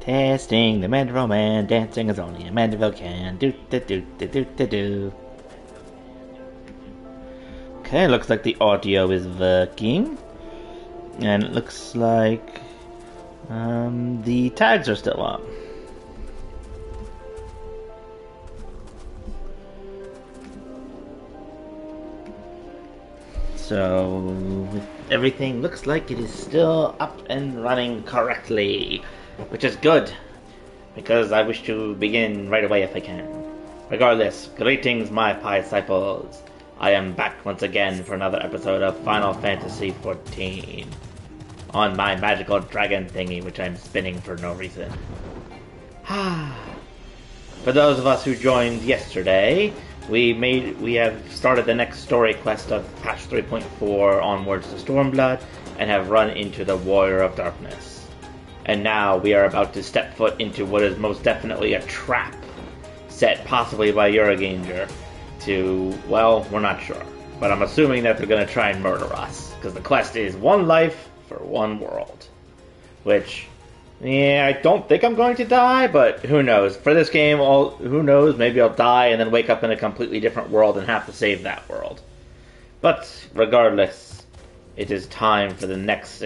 Testing the Mandeville man, dancing as only a Mandeville can. Do do do do do do do. Okay, looks like the audio is working. And it looks like the tags are still up. So everything looks like it is still up and running correctly, which is good, because I wish to begin right away if I can. Regardless, greetings my disciples. I am back once again for another episode of Final Fantasy XIV on my magical dragon thingy, which I'm spinning for no reason. For those of us who joined yesterday, we have started the next story quest of patch 3.4 onwards to Stormblood and have run into the Warrior of Darkness. And now we are about to step foot into what is most definitely a trap set possibly by Euroganger to, well, we're not sure. But I'm assuming that they're going to try and murder us, because the quest is one life for one world. Which, yeah, I don't think I'm going to die, but who knows. For this game, who knows, maybe I'll die and then wake up in a completely different world and have to save that world. But regardless, it is time for the next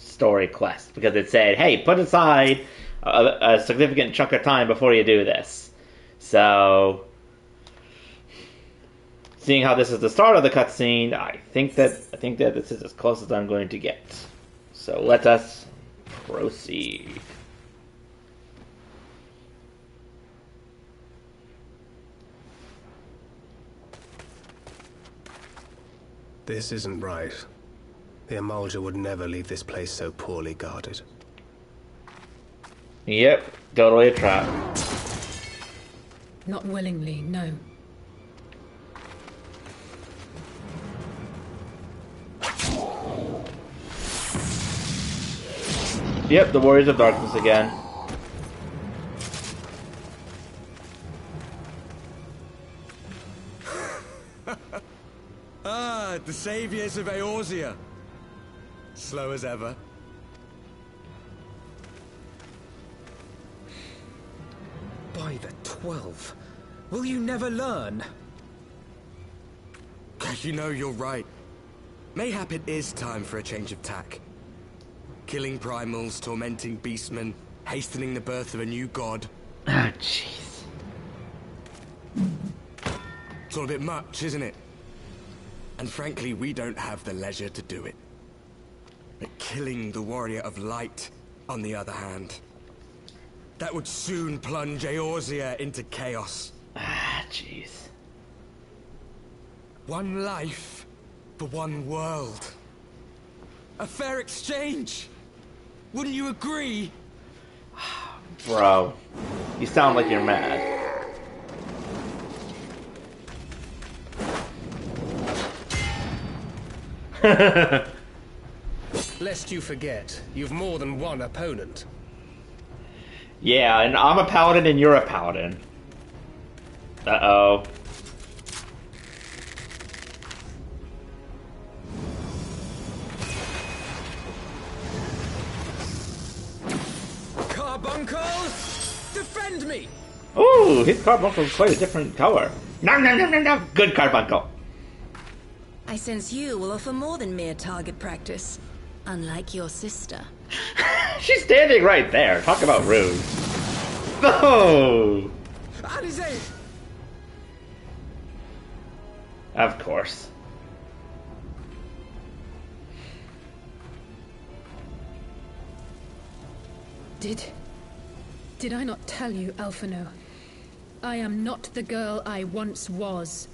story quest, because it said, hey, put aside a significant chunk of time before you do this. So, seeing how this is the start of the cutscene, I think that this is as close as I'm going to get. So let us proceed. This isn't right. The Emulger would never leave this place so poorly guarded. Yep, totally a trap. Not willingly, no. Yep, the Warriors of Darkness again. The saviors of Eorzea. Slow as ever. By the 12, will you never learn? You know, you're right. Mayhap it is time for a change of tack. Killing primals, tormenting beastmen, hastening the birth of a new god. Ah, jeez. It's all a bit much, isn't it? And frankly, we don't have the leisure to do it. But killing the Warrior of Light, on the other hand, that would soon plunge Eorzea into chaos. Ah, jeez. One life for one world. A fair exchange. Wouldn't you agree? Bro, you sound like you're mad. Lest you forget, you've more than one opponent. Yeah, and I'm a paladin and you're a paladin. Uh-oh. Carbuncles! Defend me! Ooh, his carbuncle is quite a different color. No, no, no, no, no. Good carbuncle. I sense you will offer more than mere target practice, unlike your sister. She's standing right there. Talk about rude. No! Alize! Of course. Did I not tell you, Alphino? I am not the girl I once was.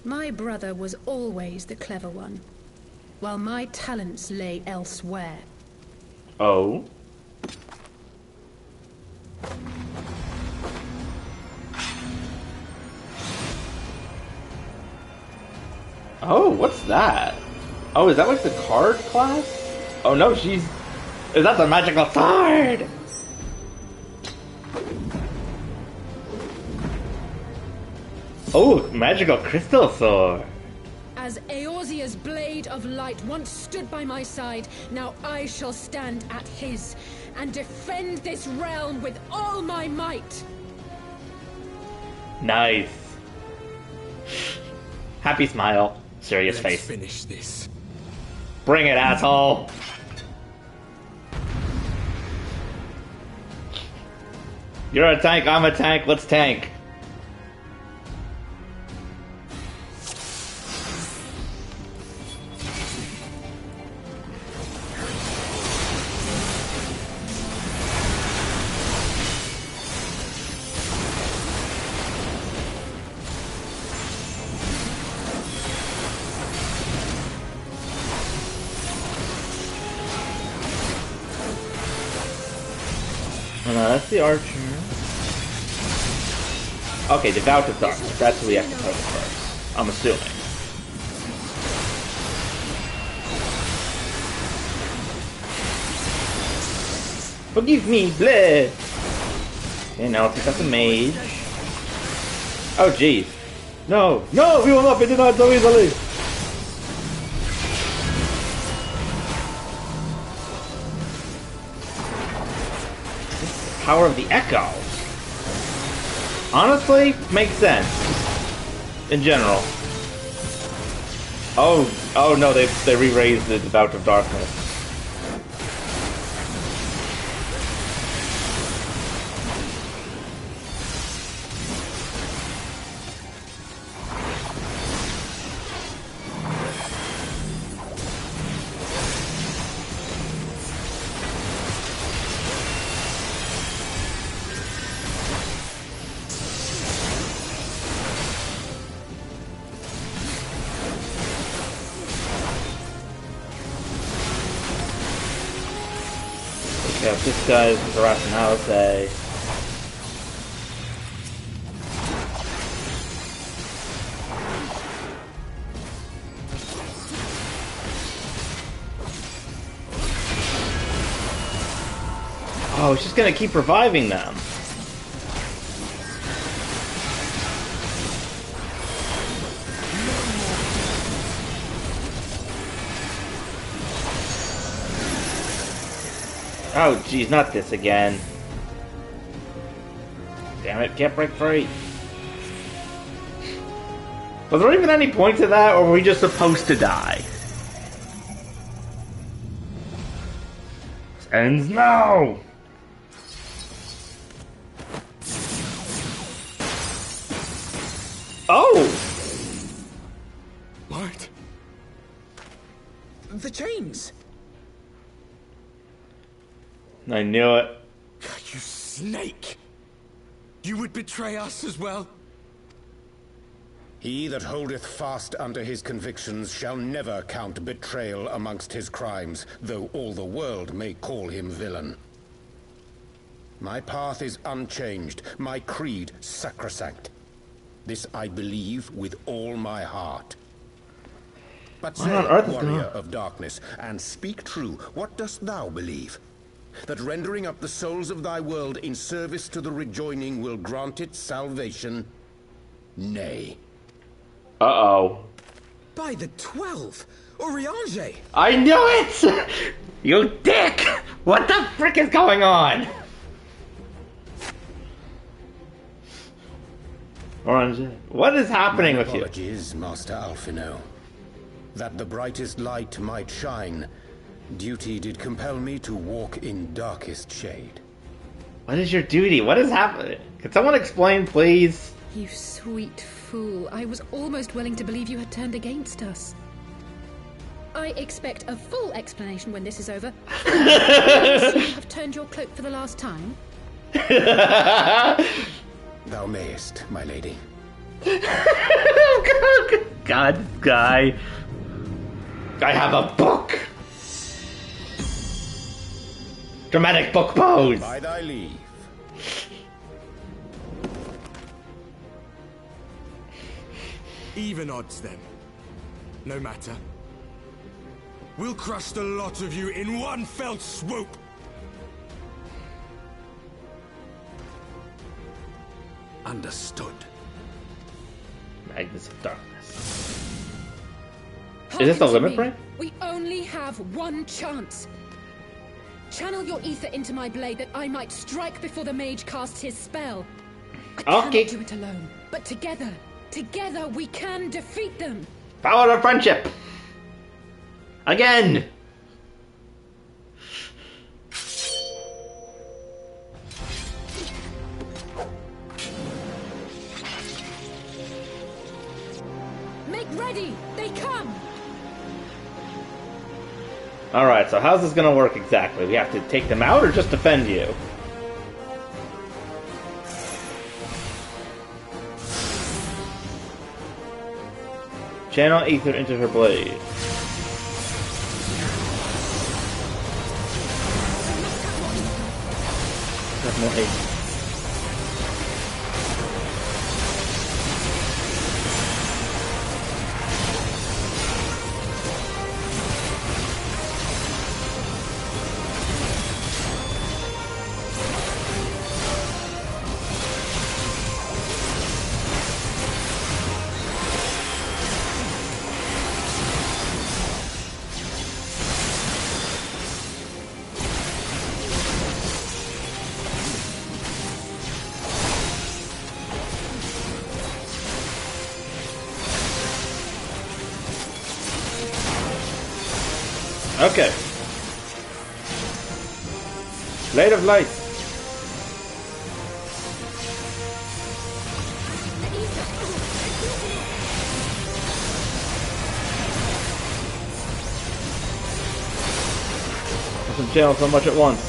My brother was always the clever one, while my talents lay elsewhere. Oh? Oh, what's that? Oh, is that like the card class? Oh no, is that the magical sword? Oh, magical crystal sword. As Eorzea's blade of light once stood by my side, now I shall stand at his, and defend this realm with all my might. Nice. Happy smile. Serious Let's face. finish this. Bring it, asshole. You're a tank, I'm a tank, let's tank. Oh, no, that's the archer. Okay, Devout of Darkness. That's who we have to target first. I'm assuming. Forgive me, bleh! Okay, now let's pick up the mage. Oh, jeez. No! No! We will not be denied so easily! Power of the Echo. Honestly, makes sense. In general. Oh no, they re-raised the Devout of Darkness. Yeah, this guy's harassing Alice. Oh, it's just gonna keep reviving them. Oh, geez, not this again. Damn it, can't break free. Was there even any point to that, or were we just supposed to die? This ends now! Oh! What? The chains! I knew it. You snake! You would betray us as well? He that holdeth fast unto his convictions shall never count betrayal amongst his crimes, though all the world may call him villain. My path is unchanged, my creed sacrosanct. This I believe with all my heart. But say, warrior of darkness, and speak true, what dost thou believe? That rendering up the souls of thy world in service to the rejoining will grant it salvation? Nay. Uh-oh. By the 12! Oriange! I knew it! You dick! What the frick is going on? Orange, what is happening with you? Apologies, Master Alphino. That the brightest light might shine, duty did compel me to walk in darkest shade. What is your duty? What is happening? Can someone explain, please? You sweet fool. I was almost willing to believe you had turned against us. I expect a full explanation when this is over. You have turned your cloak for the last time? Thou mayest, my lady. God, guy. I have a book! Dramatic book pose! By thy leave. Even odds then. No matter. We'll crush the lot of you in one fell swoop! Understood. Magnus of Darkness. Is this the Hearken to limit me. break? We only have one chance. Channel your ether into my blade that I might strike before the mage casts his spell. I Okay. cannot do it alone, but together we can defeat them. Power of friendship! Again! Make ready! They come! Alright, so how's this gonna work exactly? We have to take them out or just defend you? Channel ether into her blade. Have more haste. Okay. Blade of Light. Doesn't channel so much at once.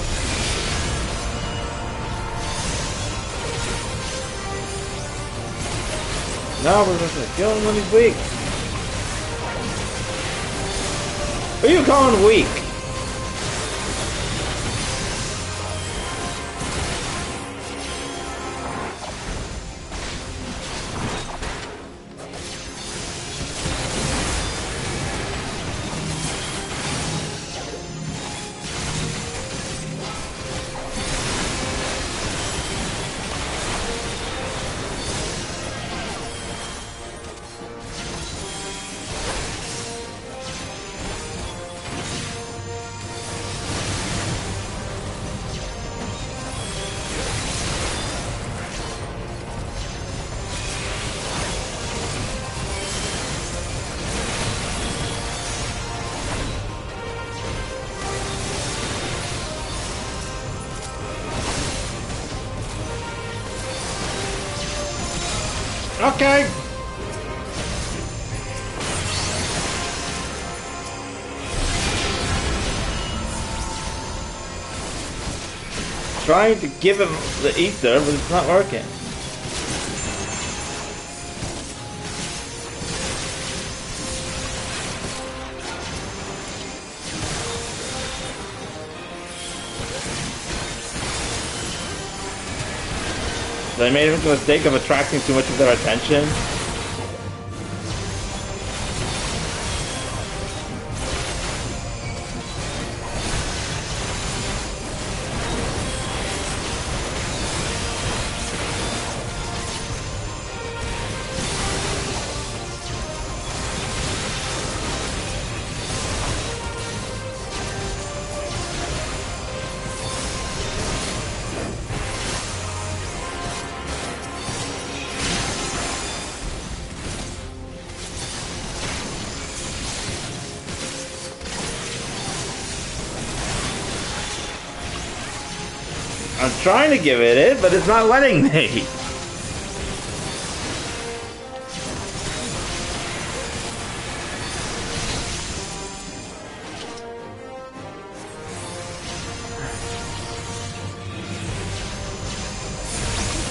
No, we're just gonna kill him when he's weak. Who are you calling weak? Okay. Trying to give him the ether, but it's not working. They made the mistake of attracting too much of their attention. I'm trying to give it, but it's not letting me.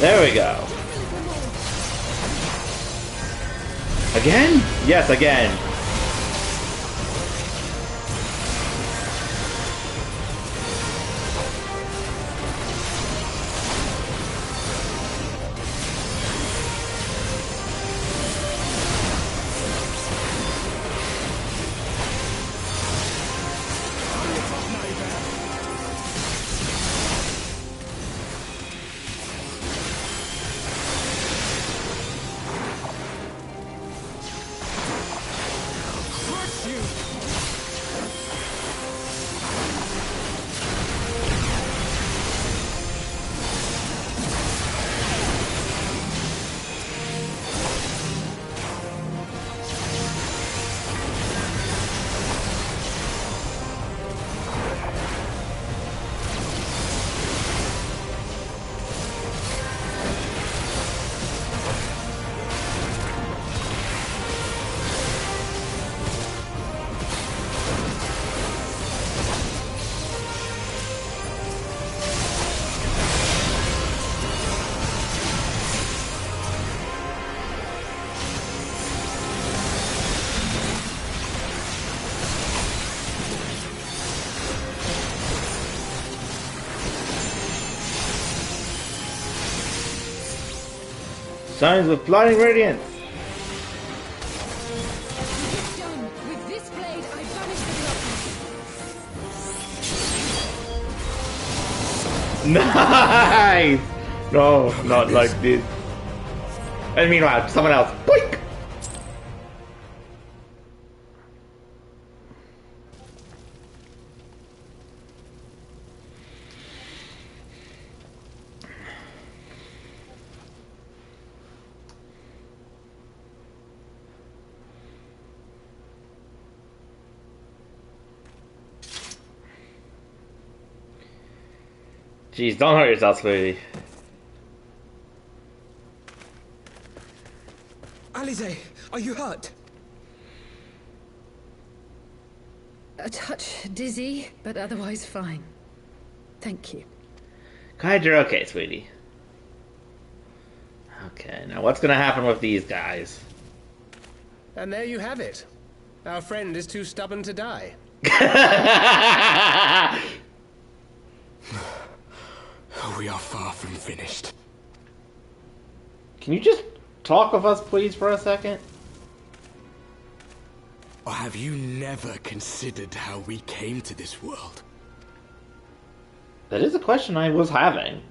There we go. Again? Yes, again. Shines with blinding radiance. Done. With this blade, I banish the darkness. Nice! No, not like this. And meanwhile, someone else. Boink! Jeez, don't hurt yourself, sweetie. Alize, are you hurt? A touch dizzy, but otherwise fine. Thank you. Glad you're okay, sweetie. Okay, now what's gonna happen with these guys? And there you have it. Our friend is too stubborn to die. We are far from finished. Can you just talk with us, please, for a second? Or have you never considered how we came to this world? That is a question I was having.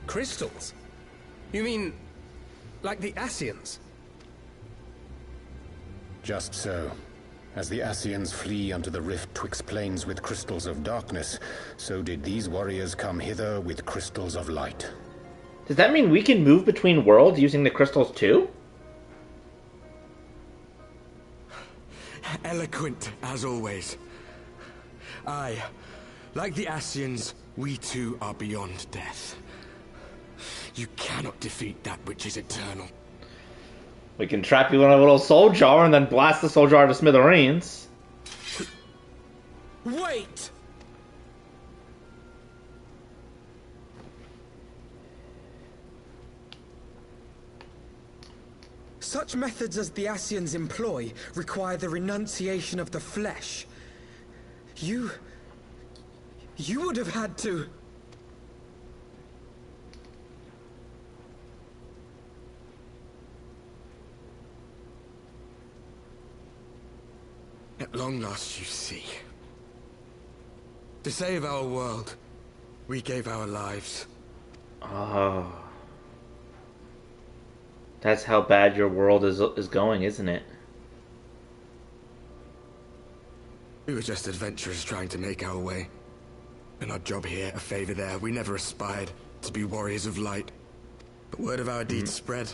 Crystals? You mean, like the Ascians? Just so. As the Ascians flee unto the rift twixt planes with crystals of darkness, so did these warriors come hither with crystals of light. Does that mean we can move between worlds using the crystals too? Eloquent, as always. Aye, like the Ascians, we too are beyond death. You cannot defeat that which is eternal. We can trap you in a little soul jar and then blast the soul jar to smithereens. Wait! Such methods as the Ascians employ require the renunciation of the flesh. You would have had to... At long last, you see. To save our world, we gave our lives. Oh. That's how bad your world is going, isn't it? We were just adventurers trying to make our way. An odd job here, a favor there. We never aspired to be warriors of light. But word of our deeds spread.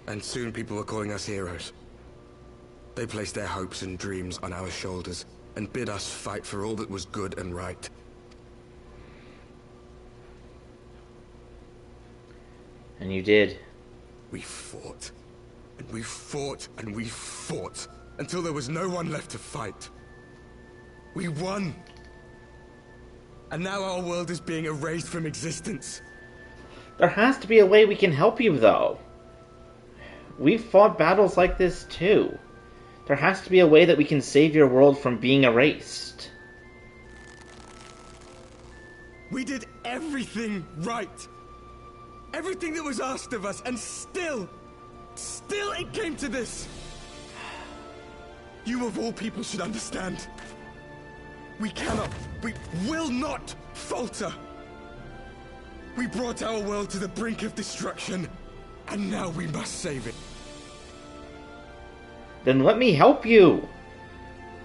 And soon people were calling us heroes. They placed their hopes and dreams on our shoulders and bid us fight for all that was good and right. And you did. We fought, and we fought, and we fought, until there was no one left to fight. We won! And now our world is being erased from existence. There has to be a way we can help you, though. We've fought battles like this, too. There has to be a way that we can save your world from being erased. We did everything right. Everything that was asked of us, and still it came to this. You of all people should understand. We will not falter. We brought our world to the brink of destruction, and now we must save it. Then let me help you.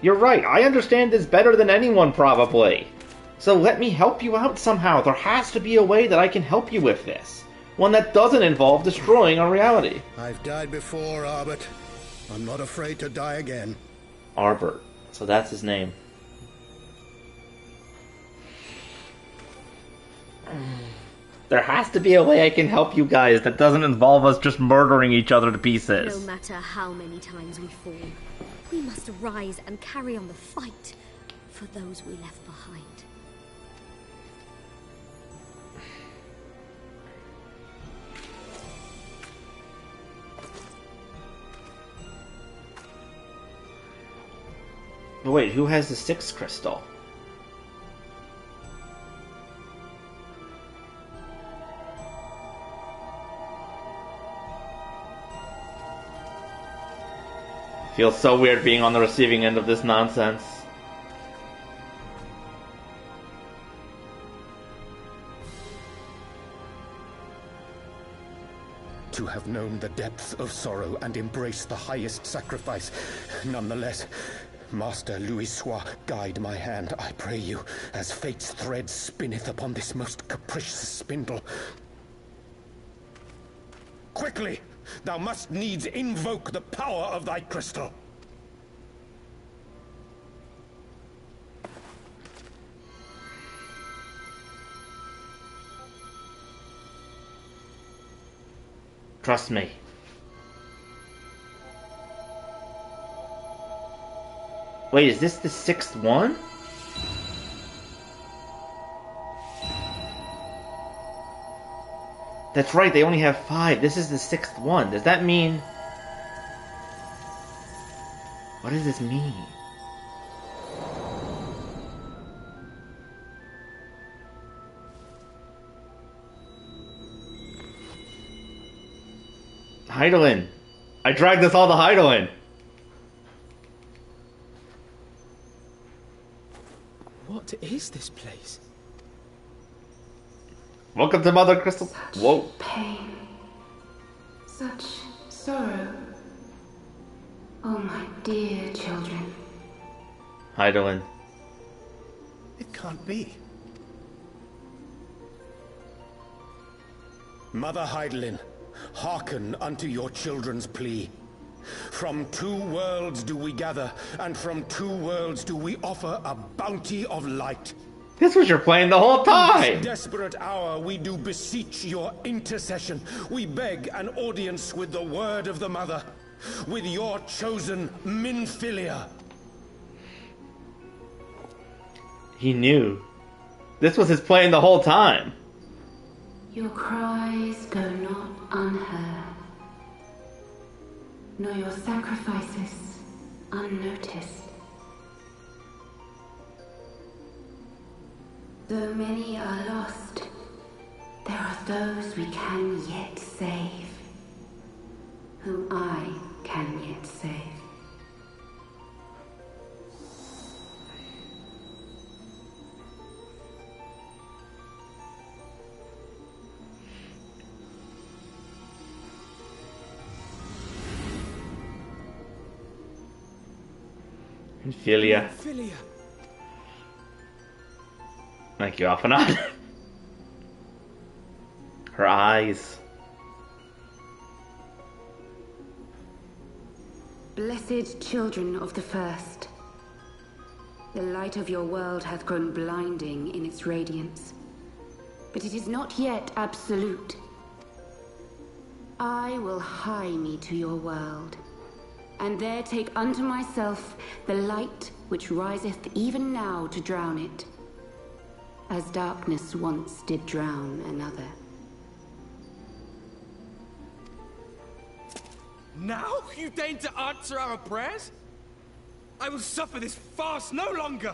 You're right, I understand this better than anyone, probably. So let me help you out somehow. There has to be a way that I can help you with this. One that doesn't involve destroying our reality. I've died before, Arbit. I'm not afraid to die again. Arbert. So that's his name. There has to be a way I can help you guys that doesn't involve us just murdering each other to pieces. No matter how many times we fall, we must arise and carry on the fight for those we left behind. But wait, who has the sixth crystal? Feels so weird being on the receiving end of this nonsense. To have known the depths of sorrow and embraced the highest sacrifice. Nonetheless, Master Louis-Sois, guide my hand, I pray you, as fate's thread spinneth upon this most capricious spindle. Quickly! Thou must needs invoke the power of thy crystal. Trust me. Wait, is this the 6th one? That's right, they only have 5. This is the 6th one. Does that mean... What does this mean? Hydaelyn! I dragged us all to Hydaelyn! What is this place? Welcome to Mother Crystal. Whoa. Pain. Such sorrow. Oh, my dear children. Hydaelyn. It can't be. Mother Hydaelyn, hearken unto your children's plea. From 2 worlds do we gather, and from 2 worlds do we offer a bounty of light. This was your plan the whole time! In this desperate hour we do beseech your intercession. We beg an audience with the word of the Mother, with your chosen Minfilia. He knew. This was his plan the whole time. Your cries go not unheard, nor your sacrifices unnoticed. Though many are lost, there are those we can yet save, whom I can yet save. Minfilia. Minfilia. Thank you, Alphanot. Her eyes. Blessed children of the First, the light of your world hath grown blinding in its radiance, but it is not yet absolute. I will hie me to your world, and there take unto myself the light which riseth even now to drown it, as darkness once did drown another. Now you deign to answer our prayers? I will suffer this farce no longer!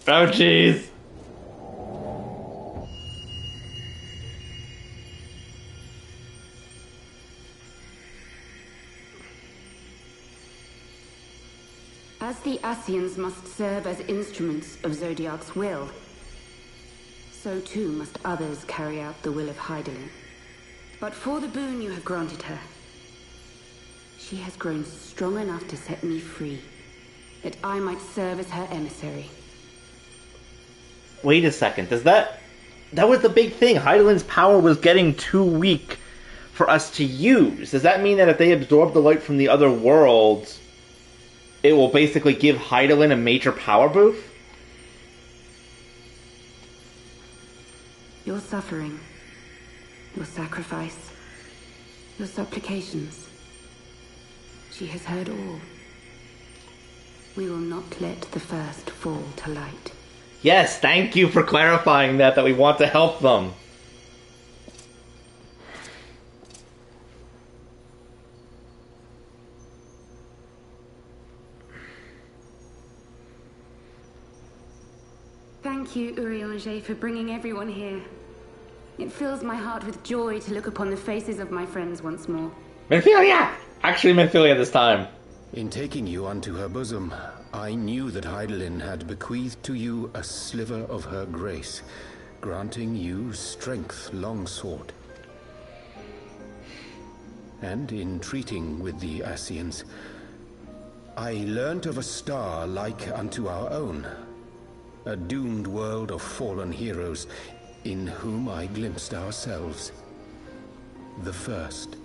Oh, jeez. As the Ascians must serve as instruments of Zodiark's will, so too must others carry out the will of Hydaelyn. But for the boon you have granted her, she has grown strong enough to set me free, that I might serve as her emissary. Wait a second, does that was the big thing. Hydaelyn's power was getting too weak for us to use. Does that mean that if they absorb the light from the other worlds, it will basically give Hydaelyn a major power boost? Your suffering, your sacrifice, your supplications, she has heard all. We will not let the first fall to light. Yes, thank you for clarifying that we want to help them. Thank you, Urianger, for bringing everyone here. It fills my heart with joy to look upon the faces of my friends once more. Minfilia! Actually Minfilia this time. In taking you unto her bosom, I knew that Hydaelyn had bequeathed to you a sliver of her grace, granting you strength long sought. And in treating with the Ascians, I learnt of a star like unto our own, a doomed world of fallen heroes, in whom I glimpsed ourselves. The first.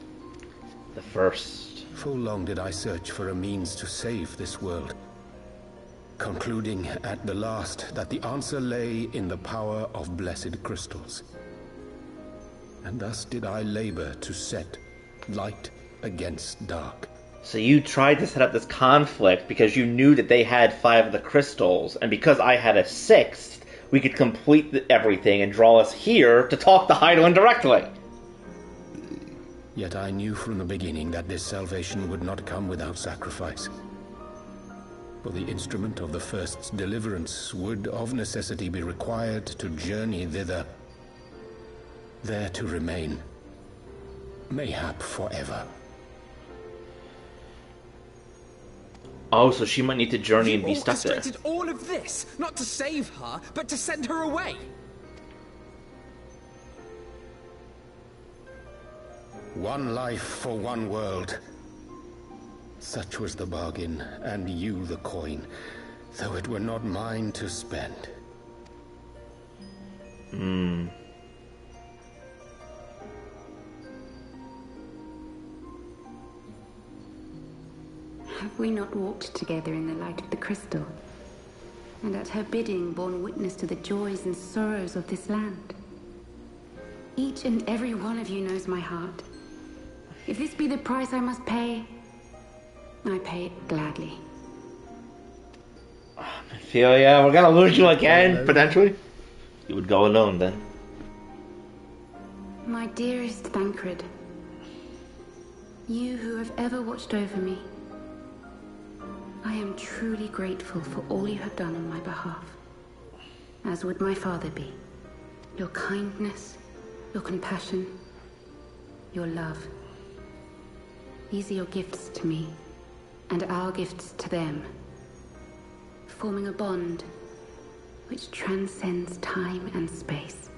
The first. Full long did I search for a means to save this world, concluding at the last that the answer lay in the power of blessed crystals. And thus did I labor to set light against dark. So you tried to set up this conflict because you knew that they had 5 of the crystals, and because I had a 6th, we could complete everything and draw us here to talk to Hydaelyn directly. Yet I knew from the beginning that this salvation would not come without sacrifice. For the instrument of the first's deliverance would of necessity be required to journey thither, there to remain, mayhap forever. Oh, so she might need to journey and be stuck there. You orchestrated all of this, not to save her, but to send her away. One life for one world. Such was the bargain, and you the coin, though it were not mine to spend. Have we not walked together in the light of the crystal, and at her bidding borne witness to the joys and sorrows of this land? Each and every one of you knows my heart. If this be the price I must pay, I pay it gladly. Ophelia, we're gonna lose you again, potentially. You would go alone then. My dearest Thancred, you who have ever watched over me, I am truly grateful for all you have done on my behalf, as would my father be. Your kindness, your compassion, your love. These are your gifts to me, and our gifts to them, forming a bond which transcends time and space.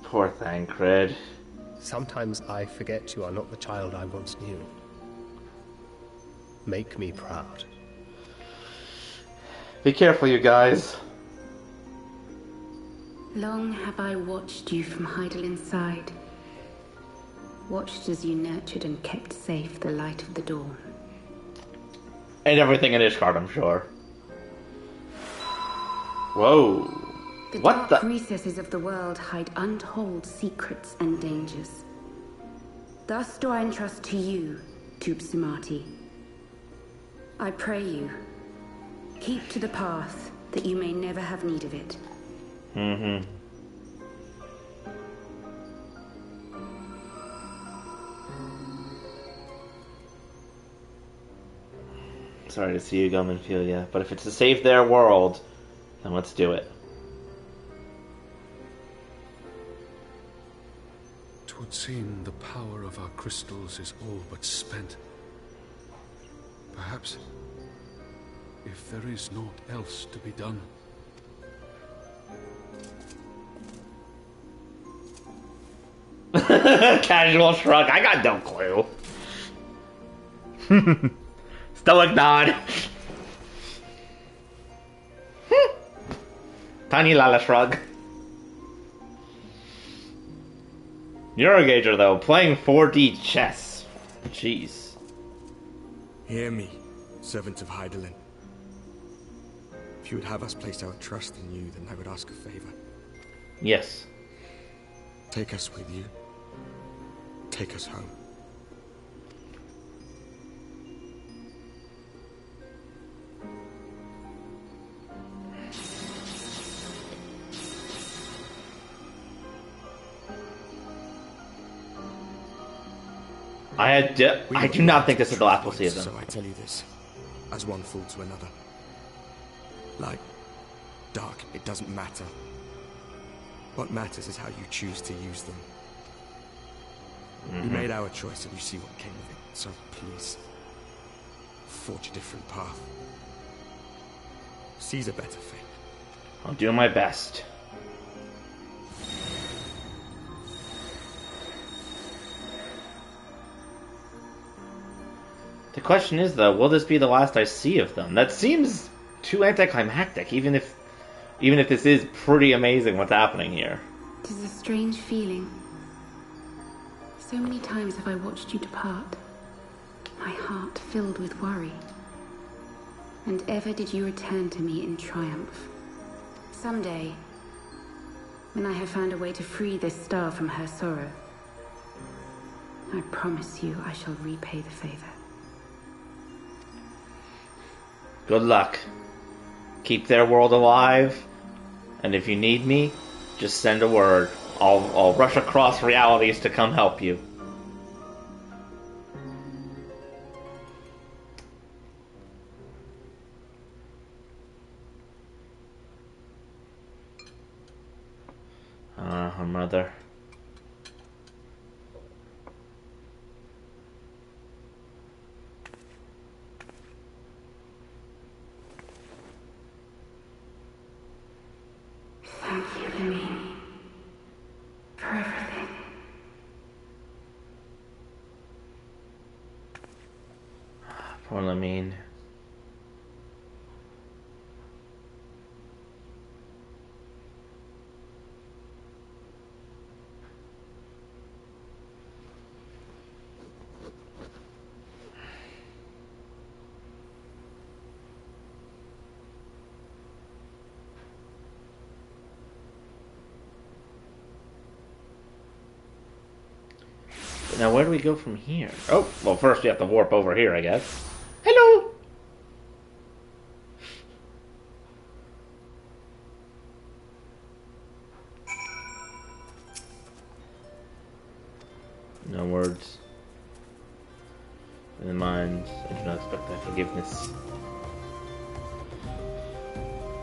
Poor Thancred. Sometimes I forget you are not the child I once knew. Make me proud. Be careful, you guys. Long have I watched you from Hydaelyn's side. Watched as you nurtured and kept safe the light of the dawn. And everything in Ishgard, I'm sure. Whoa. What dark the? recesses of the world hide untold secrets and dangers. Thus do I entrust to you, Tupsimati. I pray you, keep to the path that you may never have need of it. Sorry to see you go, Ophelia, but if it's to save their world, then let's do it. 'Twould seem the power of our crystals is all but spent. Perhaps, if there is naught else to be done. Casual shrug. I got no clue. Stoic nod. Tiny Lala shrug. Eurogager, though, playing 4D chess. Jeez. Hear me, servants of Hydaelyn. If you would have us place our trust in you, then I would ask a favor. Yes. Take us with you. Take us home. I do not think this is the last we'll see of them. So I tell you this, as one fool to another. Light, dark, it doesn't matter. What matters is how you choose to use them. We made our choice and you see what came of it. So please, forge a different path. Seize a better fate. I'll do my best. The question is, though, will this be the last I see of them? That seems too anticlimactic, even if this is pretty amazing what's happening here. 'Tis a strange feeling. So many times have I watched you depart, my heart filled with worry. And ever did you return to me in triumph. Someday, when I have found a way to free this star from her sorrow, I promise you I shall repay the favor. Good luck. Keep their world alive, and if you need me, just send a word. I'll rush across realities to come help you. Her mother. Thank you, Lamine, for everything. Poor Lamine. Now, where do we go from here? Oh, well, first we have to warp over here, I guess. Hello! No words. In the mind, I do not expect thy forgiveness.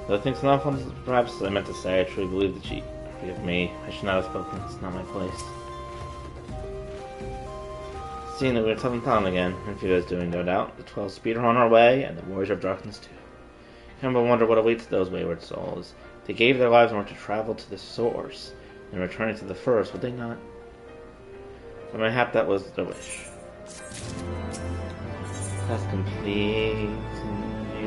Though things not fun, perhaps I meant to say, I truly believe that she forgive me. I should not have spoken. It's not my place. Seeing that we're tough in town again, and Fido's doing, no doubt. The 12 speed are on our way, and the Warriors of Darkness too. Can't but wonder what awaits those wayward souls. They gave their lives in order to travel to the source, and returning to the first, would they not? But mayhap that was their wish. That's complete.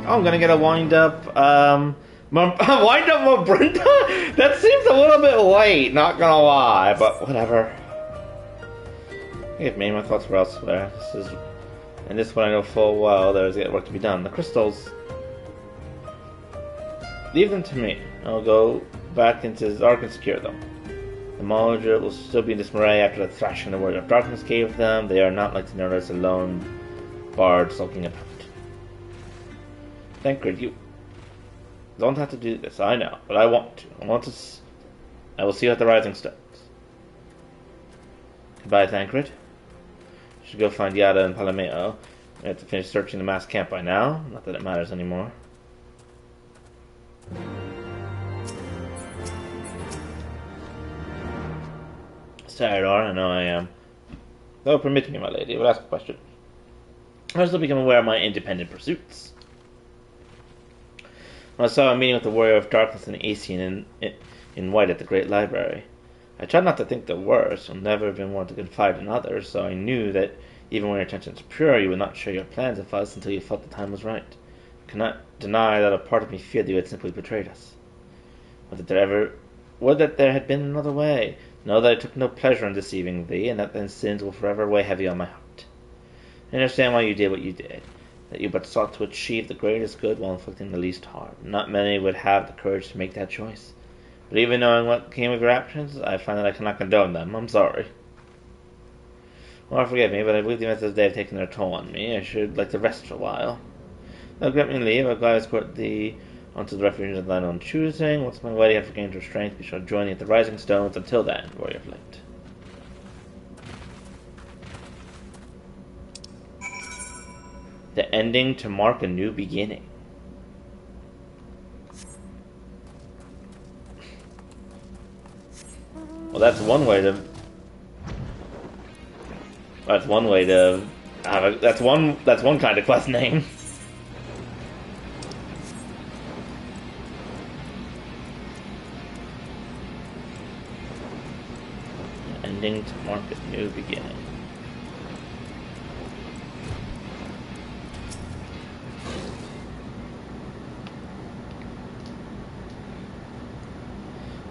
Oh, I'm gonna get a wind-up, wind-up Mabrinda? That seems a little bit late, not gonna lie, but whatever. Forgive me, my thoughts were elsewhere. This one I know full well there is yet work to be done. The crystals, leave them to me. I'll go back into Zark and secure them. The Mauldra will still be in disarray after the thrashing the Warrior of Darkness gave them. They are not like to notice a lone bard sulking about. Thancred, you don't have to do this, I know, but I want to. I will see you at the Rising Stones. Goodbye, Thancred. Should go find Yada and Papalymo. We have to finish searching the mass camp by now. Not that it matters anymore. Saradar, I know I am. Though permit me, my lady, I will ask a question. I still become aware of my independent pursuits. When I saw a meeting with the Warrior of Darkness and Asian in white at the Great Library, I tried not to think the worst. I've never been one to confide in others, so I knew that even when your intentions are pure, you would not share your plans with us until you felt the time was right. I cannot deny that a part of me feared that you had simply betrayed us. Would that there had been another way. Know that I took no pleasure in deceiving thee, and that thy sins will forever weigh heavy on my heart. I understand why you did what you did, that you but sought to achieve the greatest good while inflicting the least harm. Not many would have the courage to make that choice. But even knowing what came of your actions, I find that I cannot condone them. I'm sorry. Well, forgive me, but I believe the events of the day have taken their toll on me. I should like to rest for a while. Now grant me leave. I'll gladly escort thee onto the refuge of thine own choosing. Once my lady hath regained her strength, we shall join thee at the Rising Stones. Until then, Warrior of Light. The ending to mark a new beginning. Well, that's one way to. That's one way to. That's one kind of quest name. Ending to mark a new beginning.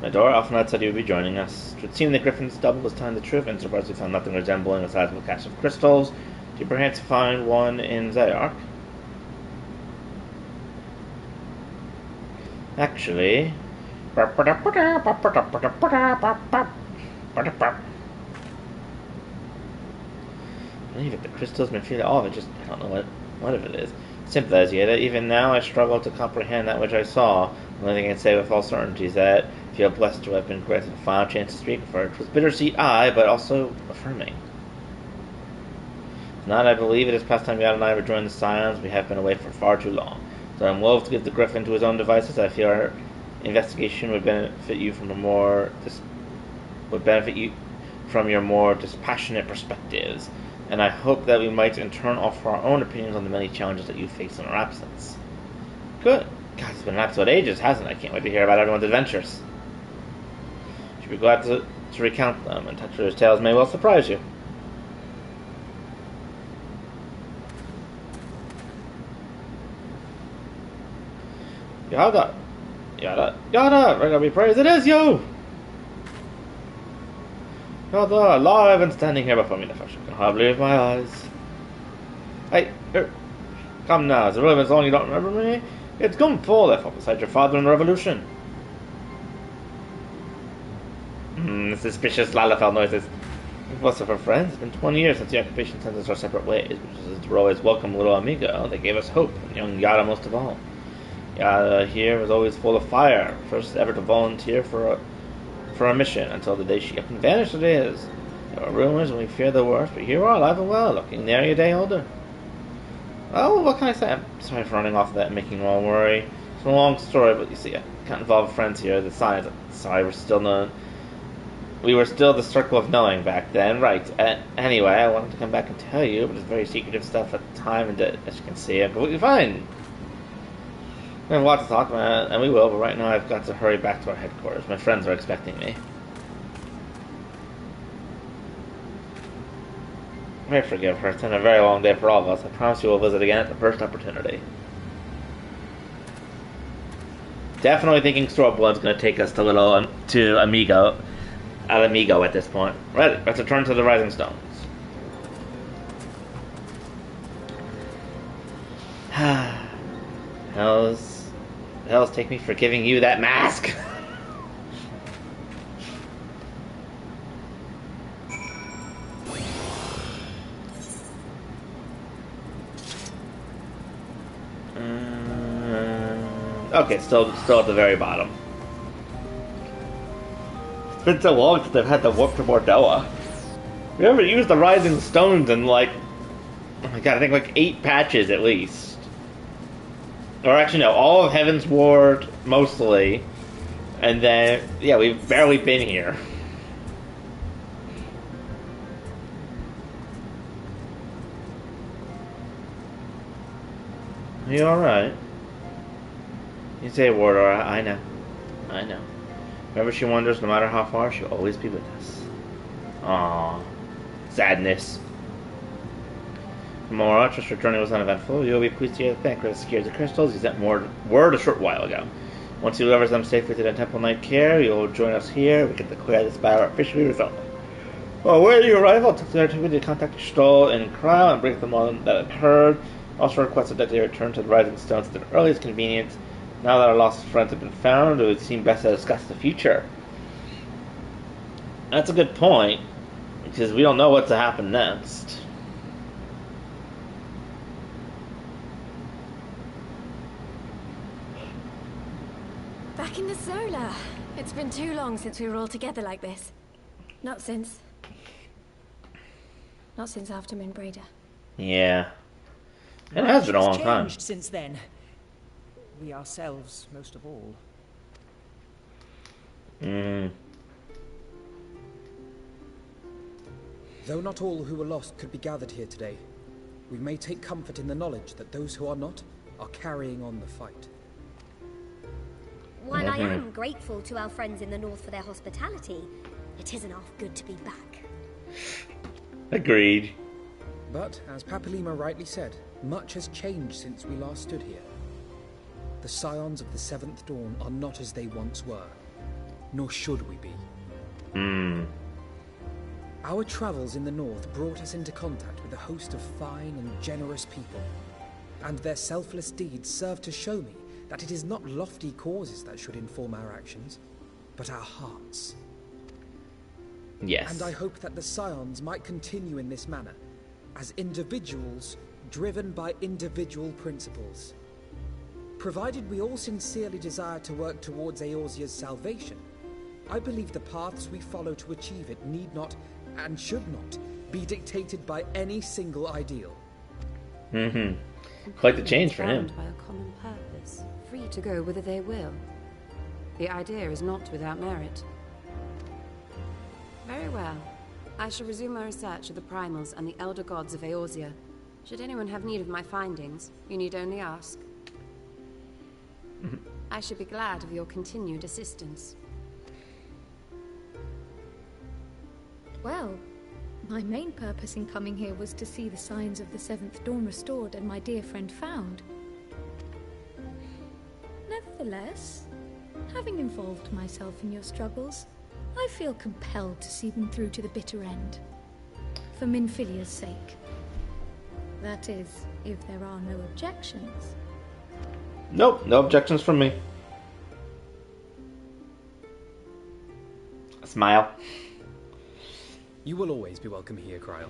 Medora Alphanet said he would be joining us. It would seem that Griffon's double was telling the truth, and so far as we found nothing resembling a sizable cache of crystals. Do you perhaps find one in Zayark? Actually... I believe it, the crystals may feel all of it, just I don't know what of it is. Simple as yet, even now I struggle to comprehend that which I saw. The only thing I can say with all certainty is that I feel blessed to have been granted a final chance to speak, for it was bittersweet, but also affirming. Tonight I believe it is past time Yad and I rejoin the Scions. We have been away for far too long. So I'm loath to give the Griffin to his own devices. I feel our investigation would benefit you from your more dispassionate perspectives, and I hope that we might in turn offer our own opinions on the many challenges that you face in our absence. Good. God, it's been an episode ages, hasn't it? I can't wait to hear about everyone's adventures. Should be glad to recount them, and Toucher's tales may well surprise you. Yada, ready be praised. It is you! Yada, alive and standing here before me, the first I can hardly believe my eyes. Hey, here. Come now, is it really been so long you don't remember me? It's Gumfall, I fought beside your father in the Revolution. Suspicious Lalafell noises. Most of our friends, it's been 20 years since the occupation sent us our separate ways, which is to always welcome little amigo. They gave us hope, and young Yada most of all. Yada here was always full of fire, first ever to volunteer for a mission, until the day she up and vanished it is. There were rumors and we feared the worst, but here we are, alive and well, looking nearly a day older. Oh, what can I say? I'm sorry for running off of that and making you all worry. It's a long story, but you see, I can't involve friends here, the Scions. Sorry, we were still the circle of knowing back then, right. Anyway, I wanted to come back and tell you, but it's very secretive stuff at the time, and as you can see, I'm completely fine. We have a lot to talk about, and we will, but right now I've got to hurry back to our headquarters. My friends are expecting me. May forgive her. It's been a very long day for all of us. I promise you we'll visit again at the first opportunity. Definitely thinking Stormblood's going to take us to Amigo at this point. Right, let's return to the Rising Stones. Hell's take me for giving you that mask. Okay, still at the very bottom. It's been so long since I've had to warp to Mordoa. We haven't used the Rising Stones in oh my god, I think like 8 patches at least. Or actually no, all of Heaven's Ward mostly. And then, yeah, we've barely been here. Are you alright? You say Ward, alright, I know. Whenever she wanders, no matter how far, she'll always be with us. Aww. Sadness. More Archer's journey was uneventful. You'll be pleased to hear that Thancred secured the crystals. He sent word a short while ago. Once he delivers them safely to the Temple Knight Care, you'll join us here. We can declare this battle officially resolved. Well, where you arrive, I'll take the opportunity to contact Stoll and Crow and brief them on that occurred. Also requested that they return to the Rising Stones at their earliest convenience. Now that our lost friends have been found, it would seem best to discuss the future. That's a good point, because we don't know what's to happen next. Back in the Zola. It's been too long since we were all together like this. Not since after Minbreda. Yeah. It has been a long time. Changed since then. We ourselves, most of all. Though not all who were lost could be gathered here today, we may take comfort in the knowledge that those who are not are carrying on the fight. While I am grateful to our friends in the north for their hospitality, it isn't half good to be back. Agreed. But, as Papalymo rightly said, much has changed since we last stood here. The scions of the Seventh Dawn are not as they once were, nor should we be. Our travels in the north brought us into contact with a host of fine and generous people, and their selfless deeds serve to show me that it is not lofty causes that should inform our actions, but our hearts. Yes. And I hope that the scions might continue in this manner, as individuals driven by individual principles. Provided we all sincerely desire to work towards Eorzea's salvation, I believe the paths we follow to achieve it need not, and should not, be dictated by any single ideal. Quite the change for him. Bound by a common purpose, free to go whither they will. The idea is not without merit. Very well. I shall resume my research of the primals and the elder gods of Eorzea. Should anyone have need of my findings, you need only ask. I should be glad of your continued assistance. Well, my main purpose in coming here was to see the signs of the Seventh Dawn restored and my dear friend found. Nevertheless, having involved myself in your struggles, I feel compelled to see them through to the bitter end. For Minfilia's sake. That is, if there are no objections. Nope, no objections from me. A smile. You will always be welcome here, Kryl.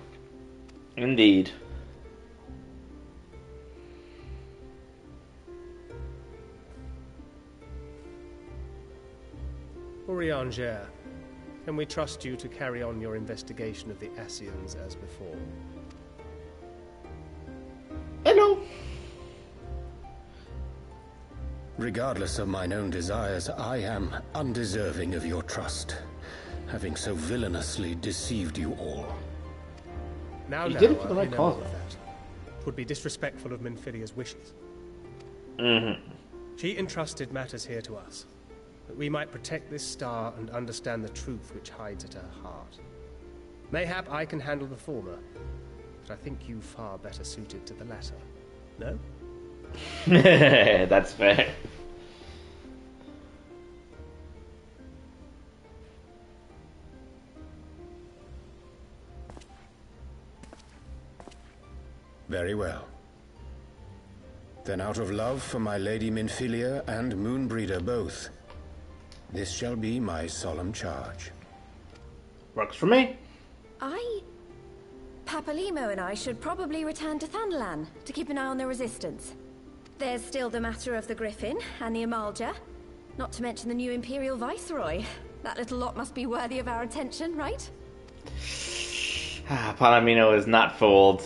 Indeed. Urianger, can we trust you to carry on your investigation of the Ascians as before? Hello. Regardless of mine own desires, I am undeserving of your trust, having so villainously deceived you all. Now, You did it for the I right know cause, of though. that. 'Twould be disrespectful of Minfilia's wishes. She entrusted matters here to us, that we might protect this star and understand the truth which hides at her heart. Mayhap I can handle the former, but I think you far better suited to the latter. No? That's fair. Very well. Then out of love for my Lady Minfilia and Moonbreeder both, this shall be my solemn charge. Works for me. Papalymo and I should probably return to Thanalan to keep an eye on the resistance. There's still the matter of the Griffin and the Amalja, not to mention the new Imperial Viceroy. That little lot must be worthy of our attention, right? Papalymo is not fooled.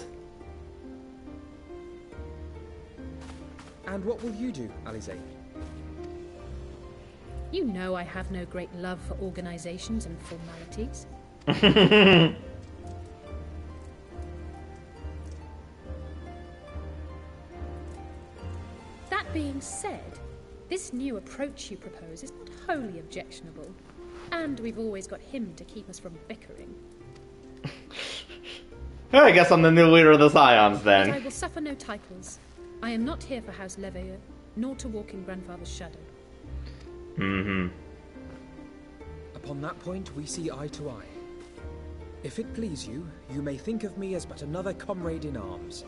And what will you do, Alize? You know I have no great love for organizations and formalities. That being said, this new approach you propose is not wholly objectionable. And we've always got him to keep us from bickering. I guess I'm the new leader of the Scions, then. But I will suffer no titles. I am not here for House Leveilleur, nor to walk in Grandfather's shadow. Upon that point, we see eye to eye. If it please you, you may think of me as but another comrade in arms.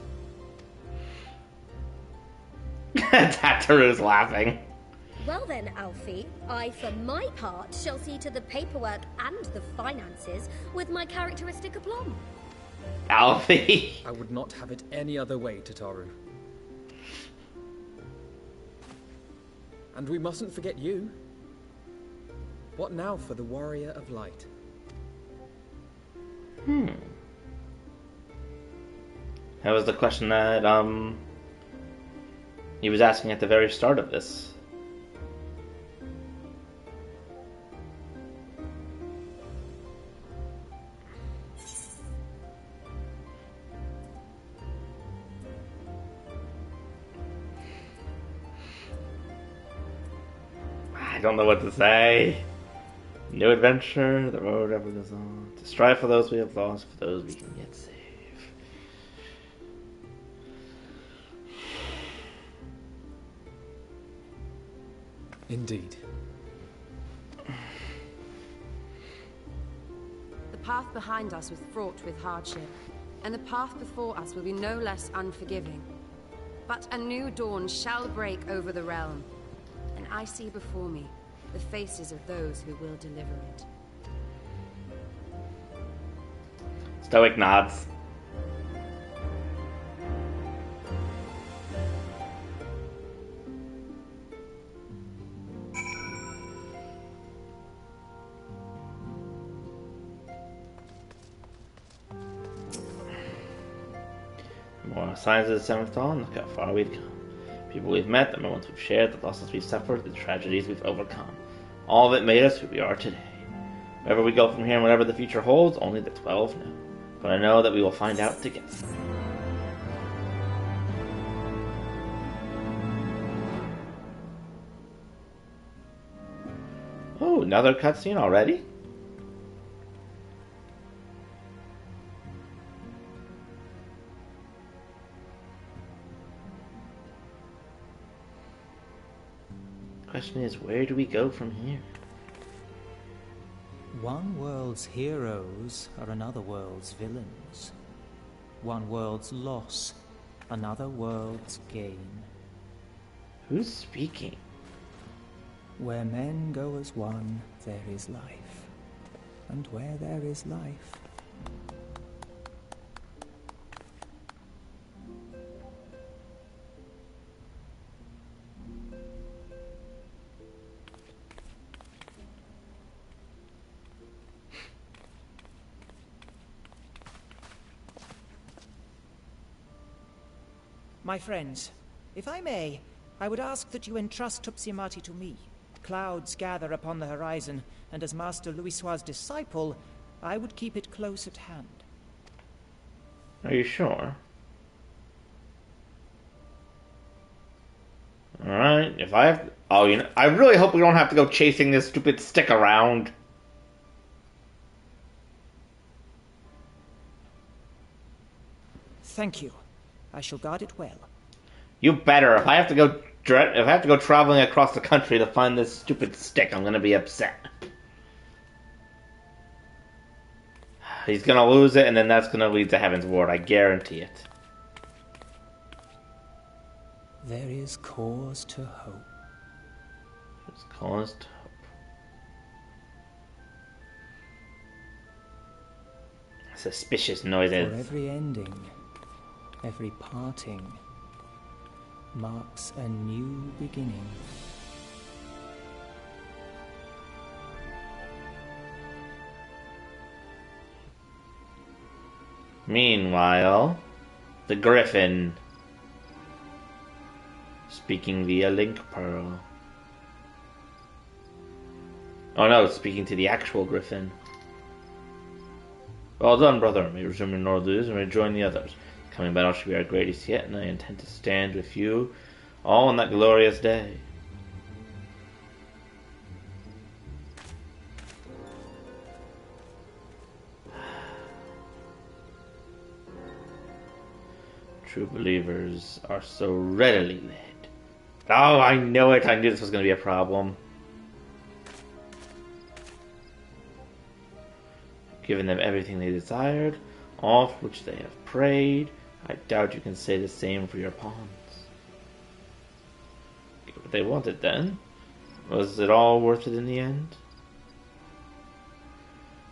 Tataru's laughing. Well then, Alfie, I for my part shall see to the paperwork and the finances with my characteristic aplomb. Alfie. I would not have it any other way, Tataru. And we mustn't forget you. What now for the Warrior of Light? That was the question that he was asking at the very start of this. I don't know what to say. New adventure, the road ever goes on. To strive for those we have lost, for those we can yet save. Indeed. The path behind us was fraught with hardship, and the path before us will be no less unforgiving. But a new dawn shall break over the realm, and I see before me the faces of those who will deliver it. Stoic nods. More signs of the seventh dawn. Look how far we've come. People we've met, the moments we've shared, the losses we've suffered, the tragedies we've overcome. All of it made us who we are today. Wherever we go from here and whatever the future holds, only the 12 know. But I know that we will find out together. Oh, another cutscene already? Question is, where do we go from here? One world's heroes are another world's villains. One world's loss, another world's gain. Who's speaking? Where men go as one, there is life. And where there is life... My friends, if I may, I would ask that you entrust Tupsimati to me. Clouds gather upon the horizon, and as Master Louisoix's disciple, I would keep it close at hand. Are you sure? Alright, if I have to... Oh, you know, I really hope we don't have to go chasing this stupid stick around. Thank you. I shall guard it well. You better. If I have to go traveling across the country to find this stupid stick, I'm gonna be upset. He's gonna lose it, and then that's gonna lead to Heaven's Ward. I guarantee it. There is cause to hope. There's cause to hope. Suspicious noises. For every ending, every parting marks a new beginning. Meanwhile, the Griffon, speaking via Link Pearl. Oh no, speaking to the actual Griffon. Well done, brother. May resume your northers and rejoin the others. Coming battle shall be our greatest yet, and I intend to stand with you all on that glorious day. True believers are so readily led. Oh, I know it. I knew this was going to be a problem. Given them everything they desired, all for which they have prayed, I doubt you can say the same for your pawns. Get what they wanted then. Was it all worth it in the end?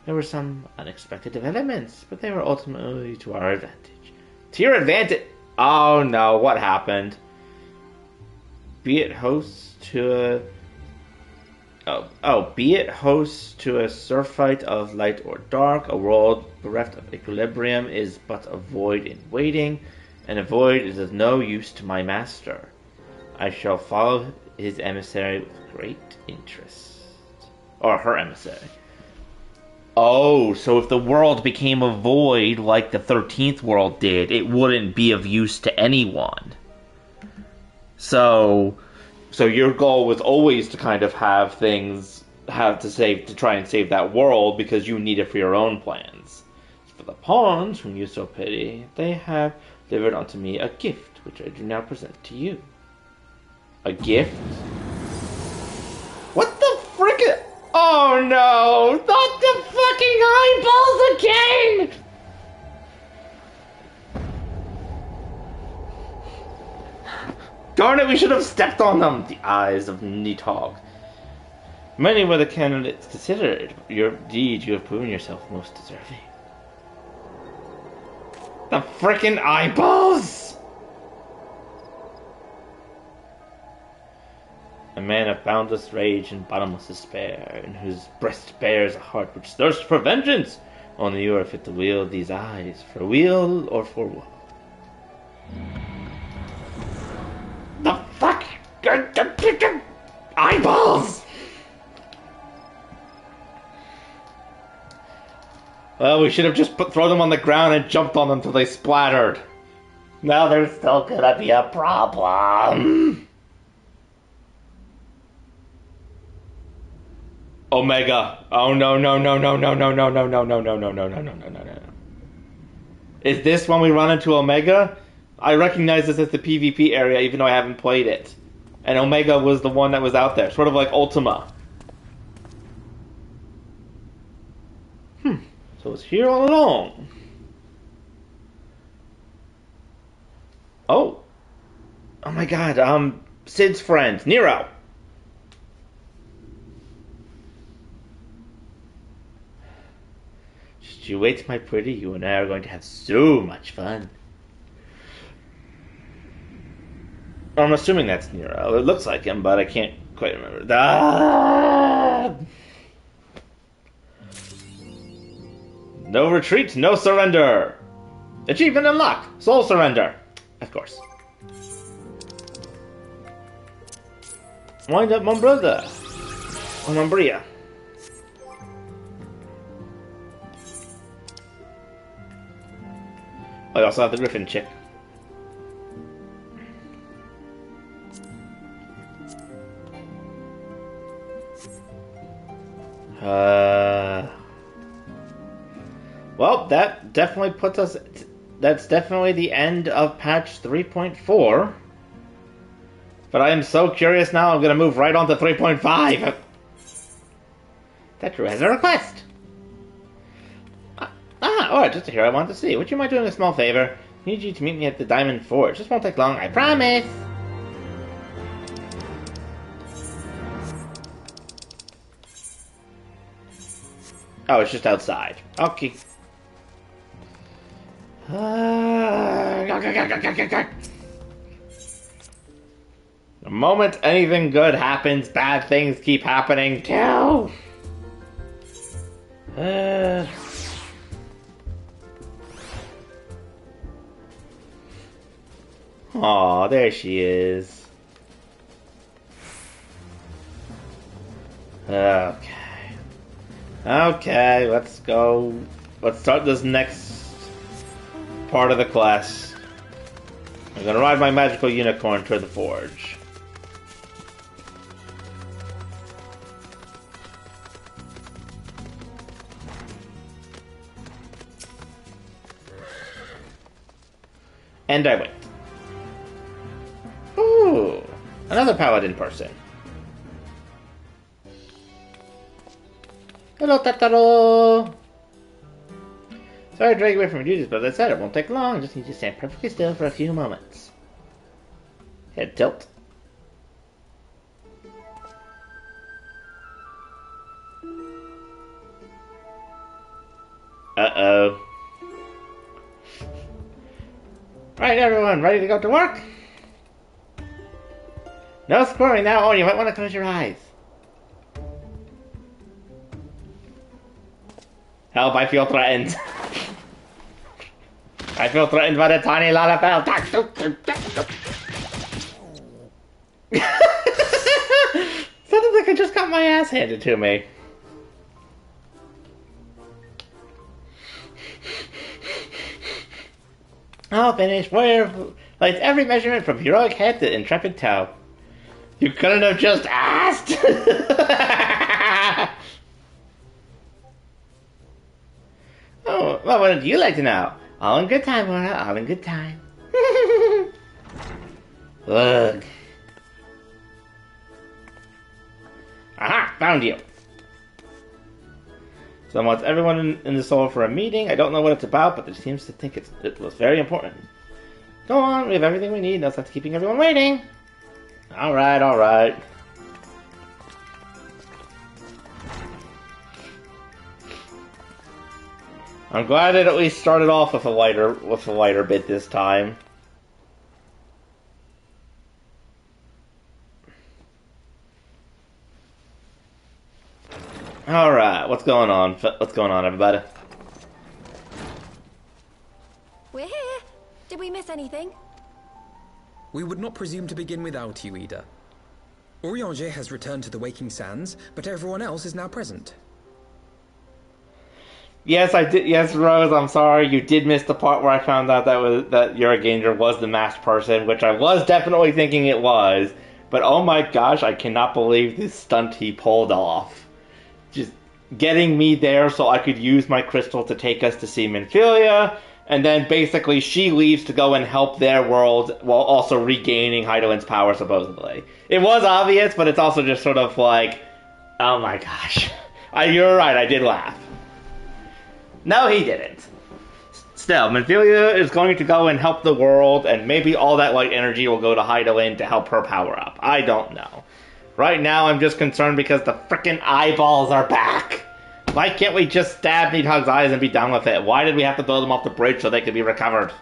There were some unexpected developments, but they were ultimately to our advantage. To your advantage? Oh no, what happened? Be it host to a... be it host to a surfeit of light or dark, a world bereft of equilibrium is but a void in waiting, and a void is of no use to my master. I shall follow his emissary with great interest. Or her emissary. Oh, so if the world became a void like the 13th world did, it wouldn't be of use to anyone. So So your goal was always to kind of have to try and save that world because you need it for your own plans. For the pawns, whom you so pity, they have delivered unto me a gift, which I do now present to you. A gift? What the frickin'? Oh no! Not the fucking eyeballs again! Darn it, we should have stepped on them! The eyes of Nidhogg. Many were the candidates considered. Your deed, you have proven yourself most deserving. The frickin' eyeballs! A man of boundless rage and bottomless despair, in whose breast bears a heart which thirsts for vengeance. Only you are fit to wield these eyes, for weal or for woe. The fuck? Eyeballs! Well, we should have just thrown them on the ground and jumped on them till they splattered. Now there's still gonna be a problem. Omega. Oh no. Is this when we run into Omega? I recognize this as the PvP area even though I haven't played it. And Omega was the one that was out there. Sort of like Ultima. So it's here all along. Oh my god, Sid's friend, Nero. Just you wait, my pretty, you and I are going to have so much fun. I'm assuming that's Nero. It looks like him, but I can't quite remember. No retreat, no surrender. Achievement unlocked. Soul surrender. Of course. Wind up, my brother. Or Mambria. I also have the Griffon chick. Well, that definitely puts us... That's definitely the end of patch 3.4. But I am so curious now, I'm going to move right on to 3.5. That Drew has a request. Alright, just here I want to see. Would you mind doing a small favor? I need you to meet me at the Diamond Forge. This won't take long, I promise. Oh, it's just outside. Okay. The moment anything good happens, bad things keep happening too. Aw, there she is. Okay, let's go. Let's start this next part of the quest. I'm gonna ride my magical unicorn toward the forge. And I wait. Ooh, another paladin person. Hello, Tataro! Sorry to drag you away from your duties, but as I said, it won't take long. I just need you to stand perfectly still for a few moments. Head tilt. Uh-oh. Right, everyone, ready to go to work? No squirming now, or you might want to close your eyes. Help, I feel threatened. I feel threatened by the tiny Lalafell. Sounded like I just got my ass handed to me. I'll finish. Warrior lights every measurement from heroic head to intrepid toe. You couldn't have just asked. Oh, well, what would you like to know? All in good time, Laura. All in good time. Look. Aha! Found you. Someone wants everyone in the soul for a meeting. I don't know what it's about, but it seems to think it was very important. Go on, we have everything we need. No sense keeping everyone waiting. Alright, alright. I'm glad it at least started off with a lighter bit this time. Alright, what's going on? What's going on, everybody? We're here. Did we miss anything? We would not presume to begin without you, Ida. Orianger has returned to the Waking Sands, but everyone else is now present. Yes, I did. Yes, Rose, I'm sorry. You did miss the part where I found out that Uriganger was the masked person, which I was definitely thinking it was. But oh my gosh, I cannot believe this stunt he pulled off. Just getting me there so I could use my crystal to take us to see Minfilia, and then basically she leaves to go and help their world while also regaining Hydaelyn's power, supposedly. It was obvious, but it's also just sort of like, oh my gosh. You're right, I did laugh. No, he didn't. Still, Minfilia is going to go and help the world, and maybe all that light energy will go to Hydaelyn to help her power up. I don't know. Right now, I'm just concerned because the frickin' eyeballs are back. Why can't we just stab Needhog's eyes and be done with it? Why did we have to build them off the bridge so they could be recovered?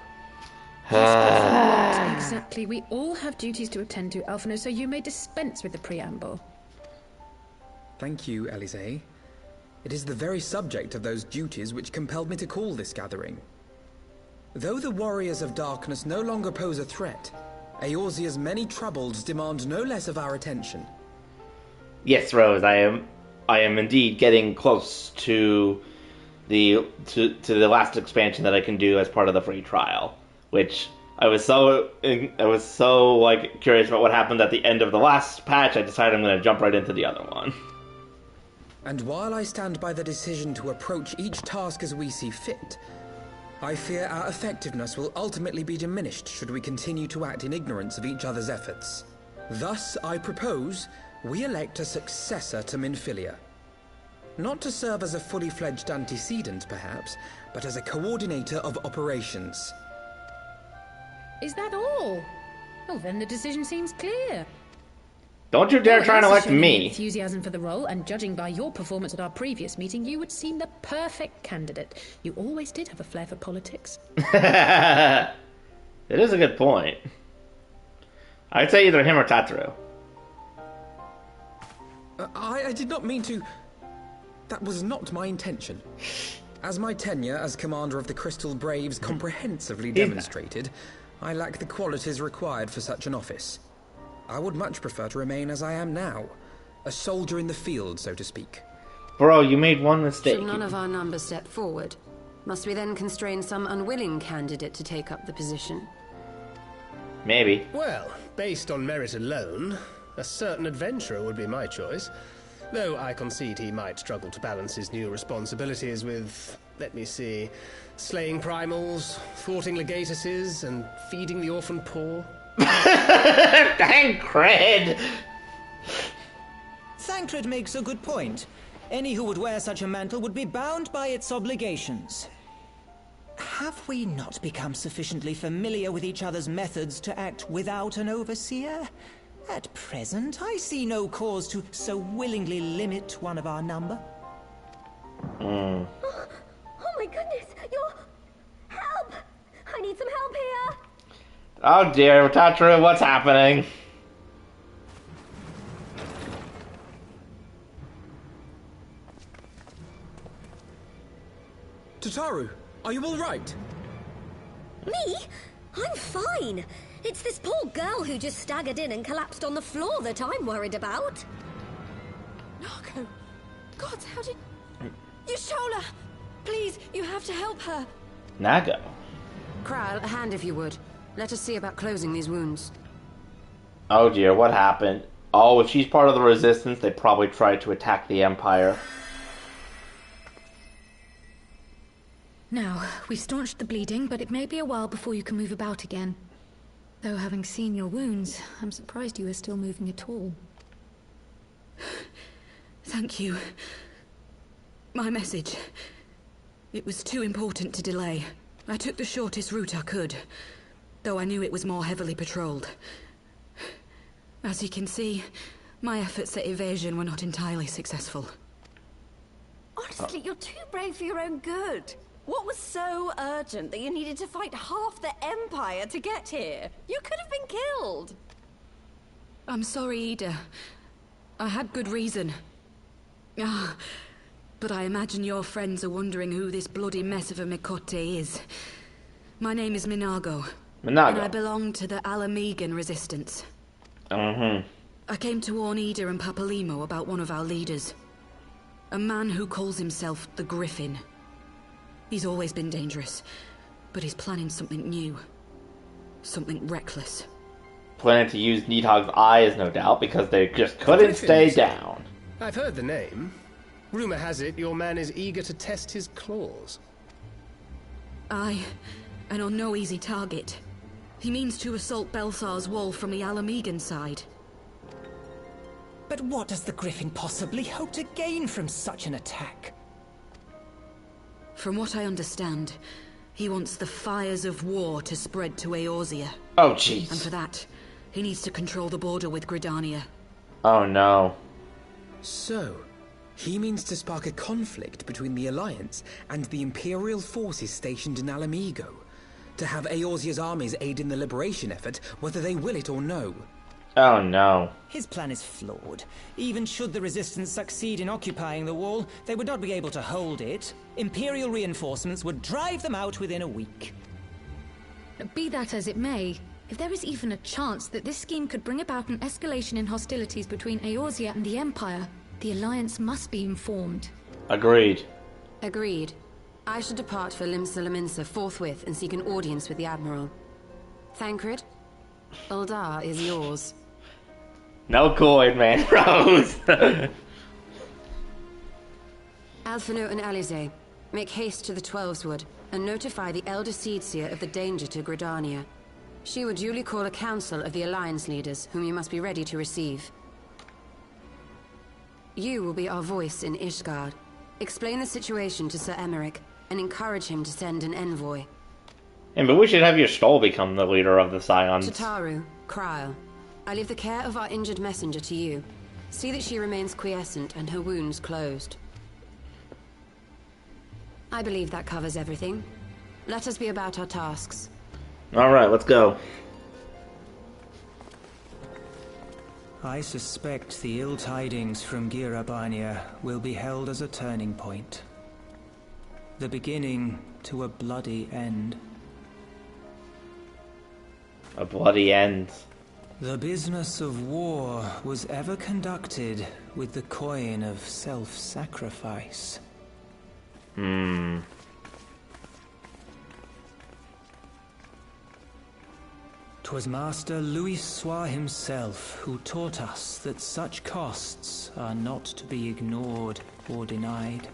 Exactly. We all have duties to attend to, Alphino, so you may dispense with the preamble. Thank you, Elise. It is the very subject of those duties which compelled me to call this gathering. Though the Warriors of Darkness no longer pose a threat, Eorzea's many troubles demand no less of our attention. Yes, Rose, I am indeed getting close to the last expansion that I can do as part of the free trial, which I was so like curious about what happened at the end of the last patch. I decided I'm going to jump right into the other one. And while I stand by the decision to approach each task as we see fit, I fear our effectiveness will ultimately be diminished should we continue to act in ignorance of each other's efforts. Thus, I propose we elect a successor to Minfilia. Not to serve as a fully fledged antecedent, perhaps, but as a coordinator of operations. Is that all? Well, then the decision seems clear. Don't you dare try to elect me. Enthusiasm for the role, and judging by your performance at our previous meeting, you would seem the perfect candidate. You always did have a flair for politics. It is a good point. I'd say either him or Tataru. I did not mean to... That was not my intention. As my tenure as commander of the Crystal Braves comprehensively demonstrated, I lack the qualities required for such an office. I would much prefer to remain as I am now, a soldier in the field, so to speak. Bro, you made one mistake. Should none of our numbers step forward? Must we then constrain some unwilling candidate to take up the position? Maybe. Well, based on merit alone, a certain adventurer would be my choice. Though I concede he might struggle to balance his new responsibilities with, let me see, slaying primals, thwarting legatuses, and feeding the orphan poor. Thancred! Thancred makes a good point. Any who would wear such a mantle would be bound by its obligations. Have we not become sufficiently familiar with each other's methods to act without an overseer? At present, I see no cause to so willingly limit one of our number. Oh my goodness, help! I need some help here! Oh dear, Tataru, what's happening? Tataru, are you all right? Me? I'm fine. It's this poor girl who just staggered in and collapsed on the floor that I'm worried about. Narco! God, how did... Yashola! Please, you have to help her. Nago. Kral, a hand if you would. Let us see about closing these wounds. Oh dear, what happened? Oh, if she's part of the Resistance, they probably tried to attack the Empire. Now, we've staunched the bleeding, but it may be a while before you can move about again. Though having seen your wounds, I'm surprised you are still moving at all. Thank you. My message. It was too important to delay. I took the shortest route I could, though I knew it was more heavily patrolled. As you can see, my efforts at evasion were not entirely successful. Honestly, you're too brave for your own good. What was so urgent that you needed to fight half the Empire to get here? You could have been killed. I'm sorry, Ida. I had good reason. But I imagine your friends are wondering who this bloody mess of a Mikote is. My name is Minago. Minago. And I belong to the Alamegan Resistance. I came to warn Ida and Papalymo about one of our leaders. A man who calls himself the Griffon. He's always been dangerous, but he's planning something new. Something reckless. Planning to use Needhog's eyes, no doubt, because they just couldn't stay down. I've heard the name. Rumor has it your man is eager to test his claws. Aye, and on no easy target. He means to assault Belthar's wall from the Alamegan side. But what does the Griffin possibly hope to gain from such an attack? From what I understand, he wants the fires of war to spread to Eorzea. Oh, jeez. And for that, he needs to control the border with Gridania. Oh, no. So, he means to spark a conflict between the Alliance and the Imperial forces stationed in Alamego, to have Eorzea's armies aid in the liberation effort, whether they will it or no. Oh, no. His plan is flawed. Even should the Resistance succeed in occupying the wall, they would not be able to hold it. Imperial reinforcements would drive them out within a week. Be that as it may, if there is even a chance that this scheme could bring about an escalation in hostilities between Eorzea and the Empire, the Alliance must be informed. Agreed. Agreed. I should depart for Limsa forthwith and seek an audience with the Admiral. Thancred, Uldar is yours. No coin, man, Rose. Alphino and Alize, make haste to the Twelveswood and notify the Elder Seedseer of the danger to Gridania. She will duly call a council of the Alliance leaders, whom you must be ready to receive. You will be our voice in Ishgard. Explain the situation to Sir Emmerich, and encourage him to send an envoy. And but we should have your Stoll become the leader of the Scions. Tataru, Kryl, I leave the care of our injured messenger to you. See that she remains quiescent and her wounds closed. I believe that covers everything. Let us be about our tasks. Alright, let's go. I suspect the ill tidings from Girabania will be held as a turning point. The beginning to a bloody end. A bloody end. The business of war was ever conducted with the coin of self-sacrifice. 'Twas Master Louis Soir himself who taught us that such costs are not to be ignored or denied.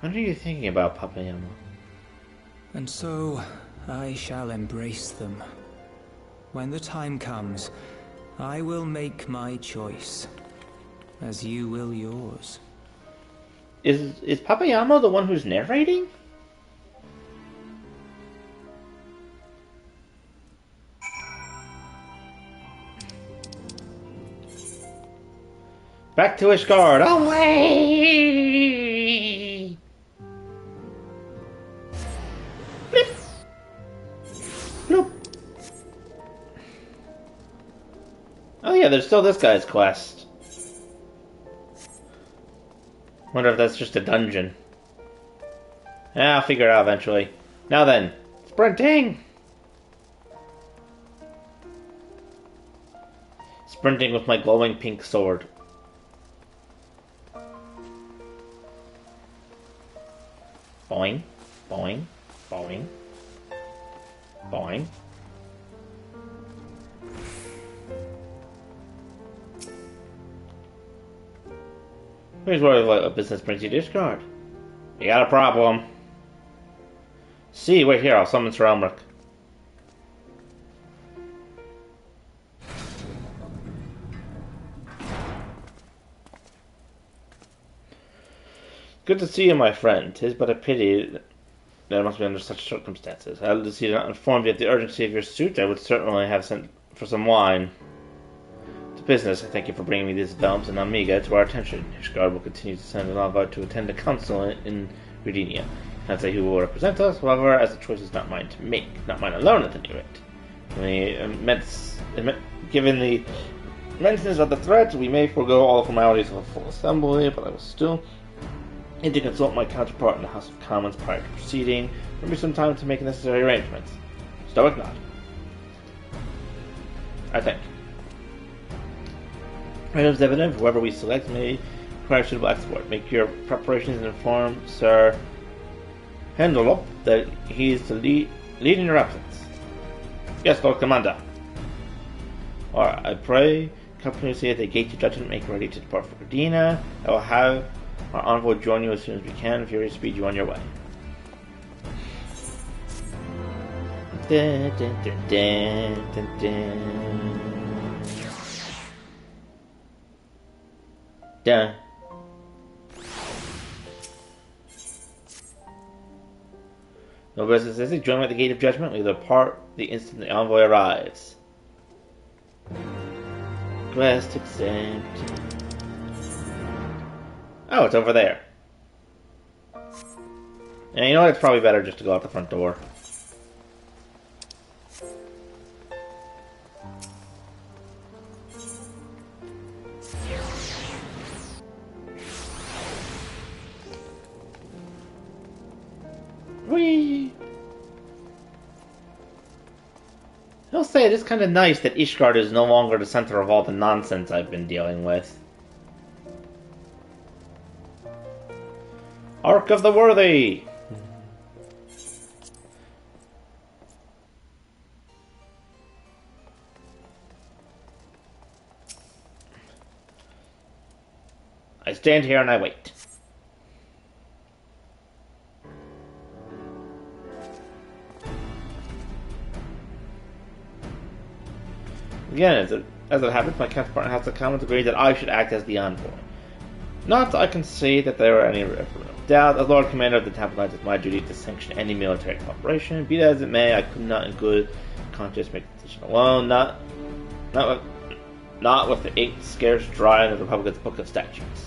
What are you thinking about, Papalymo? And so, I shall embrace them. When the time comes, I will make my choice, as you will yours. Is Papalymo the one who's narrating? Back to Ishgard. Away! Blip. Bloop. Oh yeah, there's still this guy's quest. Wonder if that's just a dungeon. Yeah, I'll figure it out eventually. Now then, sprinting! Sprinting with my glowing pink sword. Boing, boing, Boing. Boing. Here's what a business brings you to discard. You got a problem. See, wait here, I'll summon Sir Elmric. Good to see you, my friend. 'Tis but a pity that it must be under such circumstances. Had to see not informed you of the urgency of your suit, I would certainly have sent for some wine. To business, I thank you for bringing me these developments and Amiga to our attention. Ishgard will continue to send an envoy to attend a council in Rodinia. Can't say who will represent us, however, as the choice is not mine to make. Not mine alone, at any rate. Given the immenseness of the threat, we may forego all the formalities of a full assembly, but I will still need to consult my counterpart in the House of Commons prior to proceeding. Give me some time to make necessary arrangements. Stoic nod. I think. Items evident, whoever we select may require suitable export. Make your preparations and inform Sir Hendelop that he is to lead in your absence. Yes, Lord Commander. Alright, I pray company say at the gate to judgment, make ready to depart for Gardena. I will have our envoy join you as soon as we can. Fury speed you on your way. Dun, dun, dun, dun, dun, dun. Dun. No business says join me at the gate of judgment. We depart the instant the envoy arrives. Quest accepted. Oh, it's over there. And you know what? It's probably better just to go out the front door. Whee! I'll say it is kind of nice that Ishgard is no longer the center of all the nonsense I've been dealing with. Ark of the Worthy! I stand here and I wait. Again, as it happens, my counterpart in House of Commons agreed that I should act as the envoy. Not that I can say that there were any doubt. As Lord Commander of the Temple Knights, it's my duty to sanction any military cooperation. Be that as it may, I could not in good conscience make the decision alone. Not with the ink scarce dry in the Republic's Book of Statutes.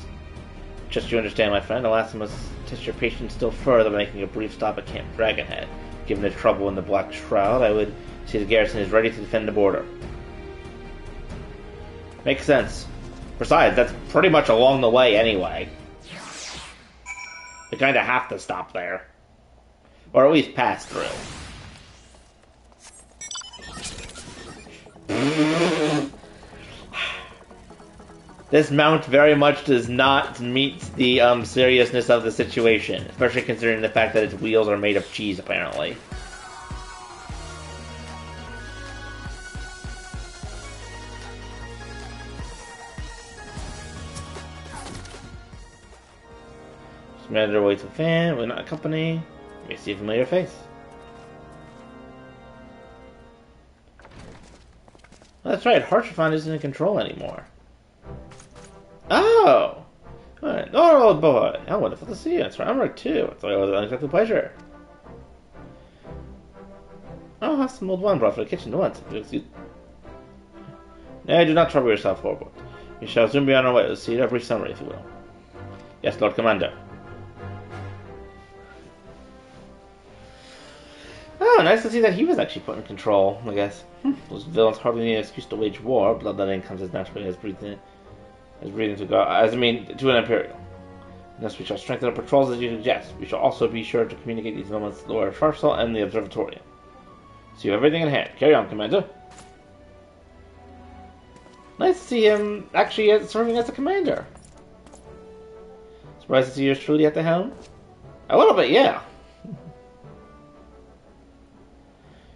Just to understand, my friend, alas, I must test your patience still further by making a brief stop at Camp Dragonhead. Given the trouble in the Black Shroud, I would see the garrison is ready to defend the border. Makes sense. Besides, that's pretty much along the way anyway. We kind of have to stop there. Or at least pass through. This mount very much does not meet the seriousness of the situation. Especially considering the fact that its wheels are made of cheese, apparently. Commander waits a fan, we're not a company. You may see a familiar face. Well, that's right, Harshathon isn't in control anymore. Oh! Right. Oh boy, how wonderful to see you. It's Elmric too. It's always an unexpected pleasure. I'll have some old wine brought from the kitchen at once. Nay, do not trouble yourself, Horwood. We shall soon be on our way. Let's see a brief summary, if you will. Yes, Lord Commander. Oh, nice to see that he was actually put in control, I guess. Those villains hardly need an excuse to wage war. Bloodletting comes as naturally as breathing to go, to an Imperial. Thus we shall strengthen our patrols as you suggest. We shall also be sure to communicate these moments to Lord Farsal and the Observatorium. So you have everything in hand. Carry on, Commander. Nice to see him actually serving as a commander. Surprised to see yours truly at the helm? A little bit, yeah.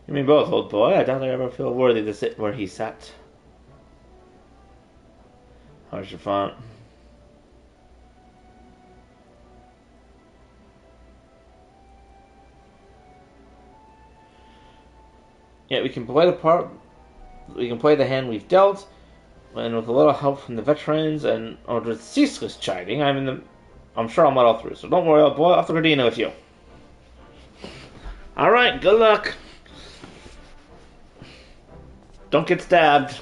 You mean both, old boy? I doubt I ever feel worthy to sit where he sat. How's your font? Yeah, we can play the part. We can play the hand we've dealt, and with a little help from the veterans and under ceaseless chiding, I'm sure I'll muddle through. So don't worry, old boy. Off to Gardena with you. All right, good luck. Don't get stabbed.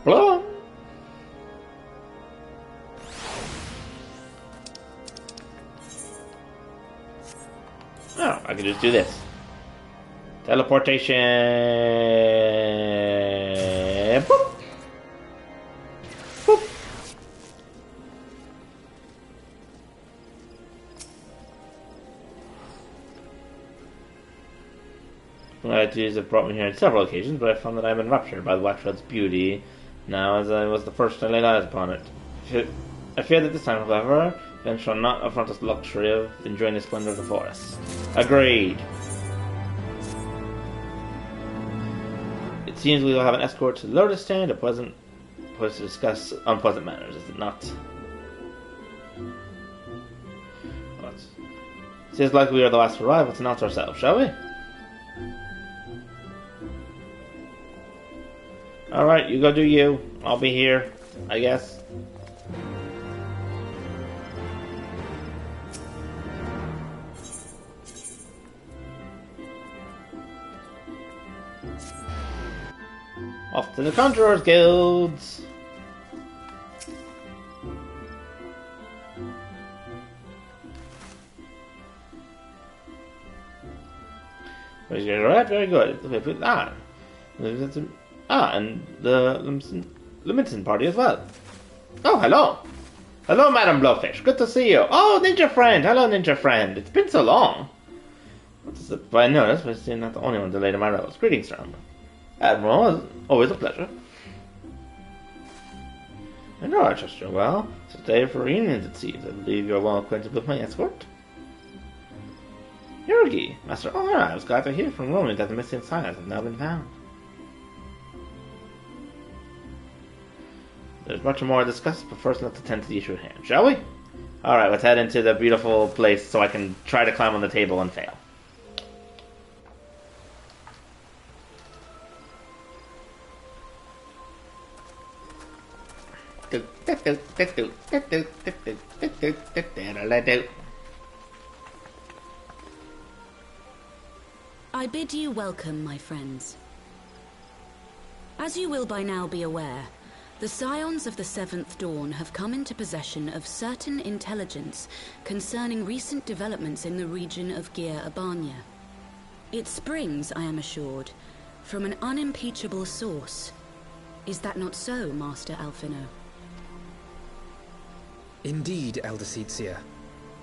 Hello? Oh, I can just do this. Teleportation. Boop. Boop. Latitudes have brought me here on several occasions, but I found that I have been raptured by the Waxred's beauty now, as I was the first to lay eyes upon it. I fear that this time, however, then shall not affront us the luxury of enjoying the splendor of the forest. Agreed. It seems we will have an escort to the Lotus Stand, a pleasant place to discuss unpleasant matters, is it not? Well, it seems like we are the last to arrive. Let's announce ourselves, shall we? Alright, you go do you. I'll be here, I guess. Off to the Conjurers Guilds! Alright, very good. And the Leminson party as well. Oh, hello. Hello, Madam Blowfish. Good to see you. Oh, Ninja Friend. Hello, Ninja Friend. It's been so long. But I noticed we're not the only one delayed in my roles. Greetings, Stormblood. Admiral, always a pleasure. I know I trust you well. It's a day for reunions, it seems. I believe you're well acquainted with my escort. Yogi, Master Honor, I was glad to hear from Roman that the missing science have now been found. There's much more to discuss, but first let's attend to the issue at hand, shall we? Alright, let's head into the beautiful place so I can try to climb on the table and fail. I bid you welcome, my friends. As you will by now be aware, the Scions of the Seventh Dawn have come into possession of certain intelligence concerning recent developments in the region of Gyr Abania. It springs, I am assured, from an unimpeachable source. Is that not so, Master Alphino? Indeed, Elder Seedseer.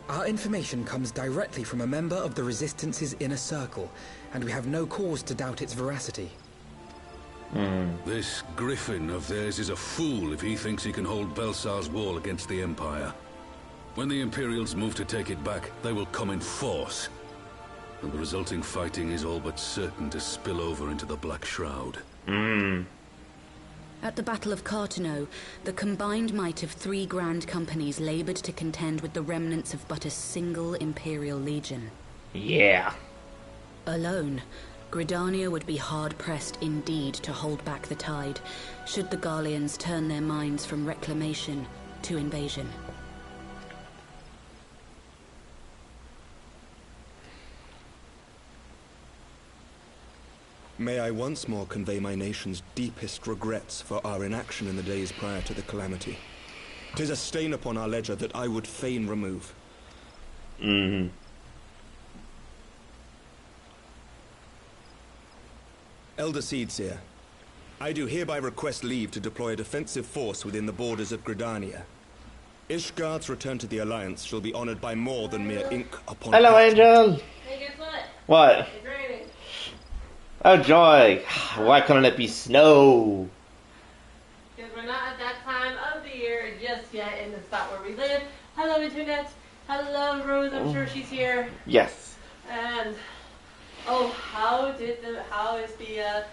Our information comes directly from a member of the Resistance's inner circle, and we have no cause to doubt its veracity. This Griffon of theirs is a fool if he thinks he can hold Belsar's wall against the Empire. When the Imperials move to take it back, they will come in force. And the resulting fighting is all but certain to spill over into the Black Shroud. At the Battle of Cartano, the combined might of 3 grand companies labored to contend with the remnants of but a single Imperial legion. Yeah. Alone, Gridania would be hard-pressed indeed to hold back the tide, should the Garleans turn their minds from reclamation to invasion. May I once more convey my nation's deepest regrets for our inaction in the days prior to the calamity. 'Tis a stain upon our ledger that I would fain remove. Elder Seedseer, I do hereby request leave to deploy a defensive force within the borders of Gridania. Ishgard's return to the Alliance shall be honored by more than mere ink upon... Hello, Angel! Hey, guess what? What? It's raining. Oh, joy! Why couldn't it be snow? Because we're not at that time of the here just yet in the spot where we live. Hello, Internet. Hello, Rose. I'm sure she's here. Yes. And how is the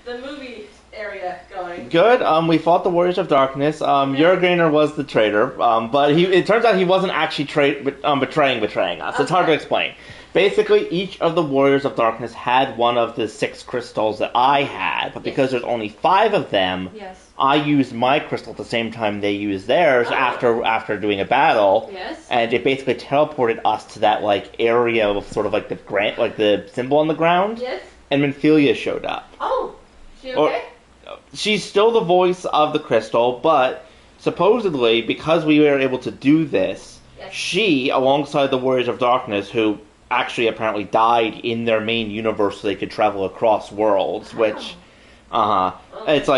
the movie area going? Good. We fought the Warriors of Darkness. Jurganer was the traitor, but it turns out he wasn't actually betraying us. It's hard to explain. Basically, each of the Warriors of Darkness had one of the 6 crystals that I had, but because there's only 5 of them, I used my crystal at the same time they used theirs after doing a battle, and it basically teleported us to that area of sort of the symbol on the ground. And Minfilia showed up. Oh, she okay? She's still the voice of the crystal, but supposedly because we were able to do this, she, alongside the Warriors of Darkness, who actually apparently died in their main universe so they could travel across worlds, which it's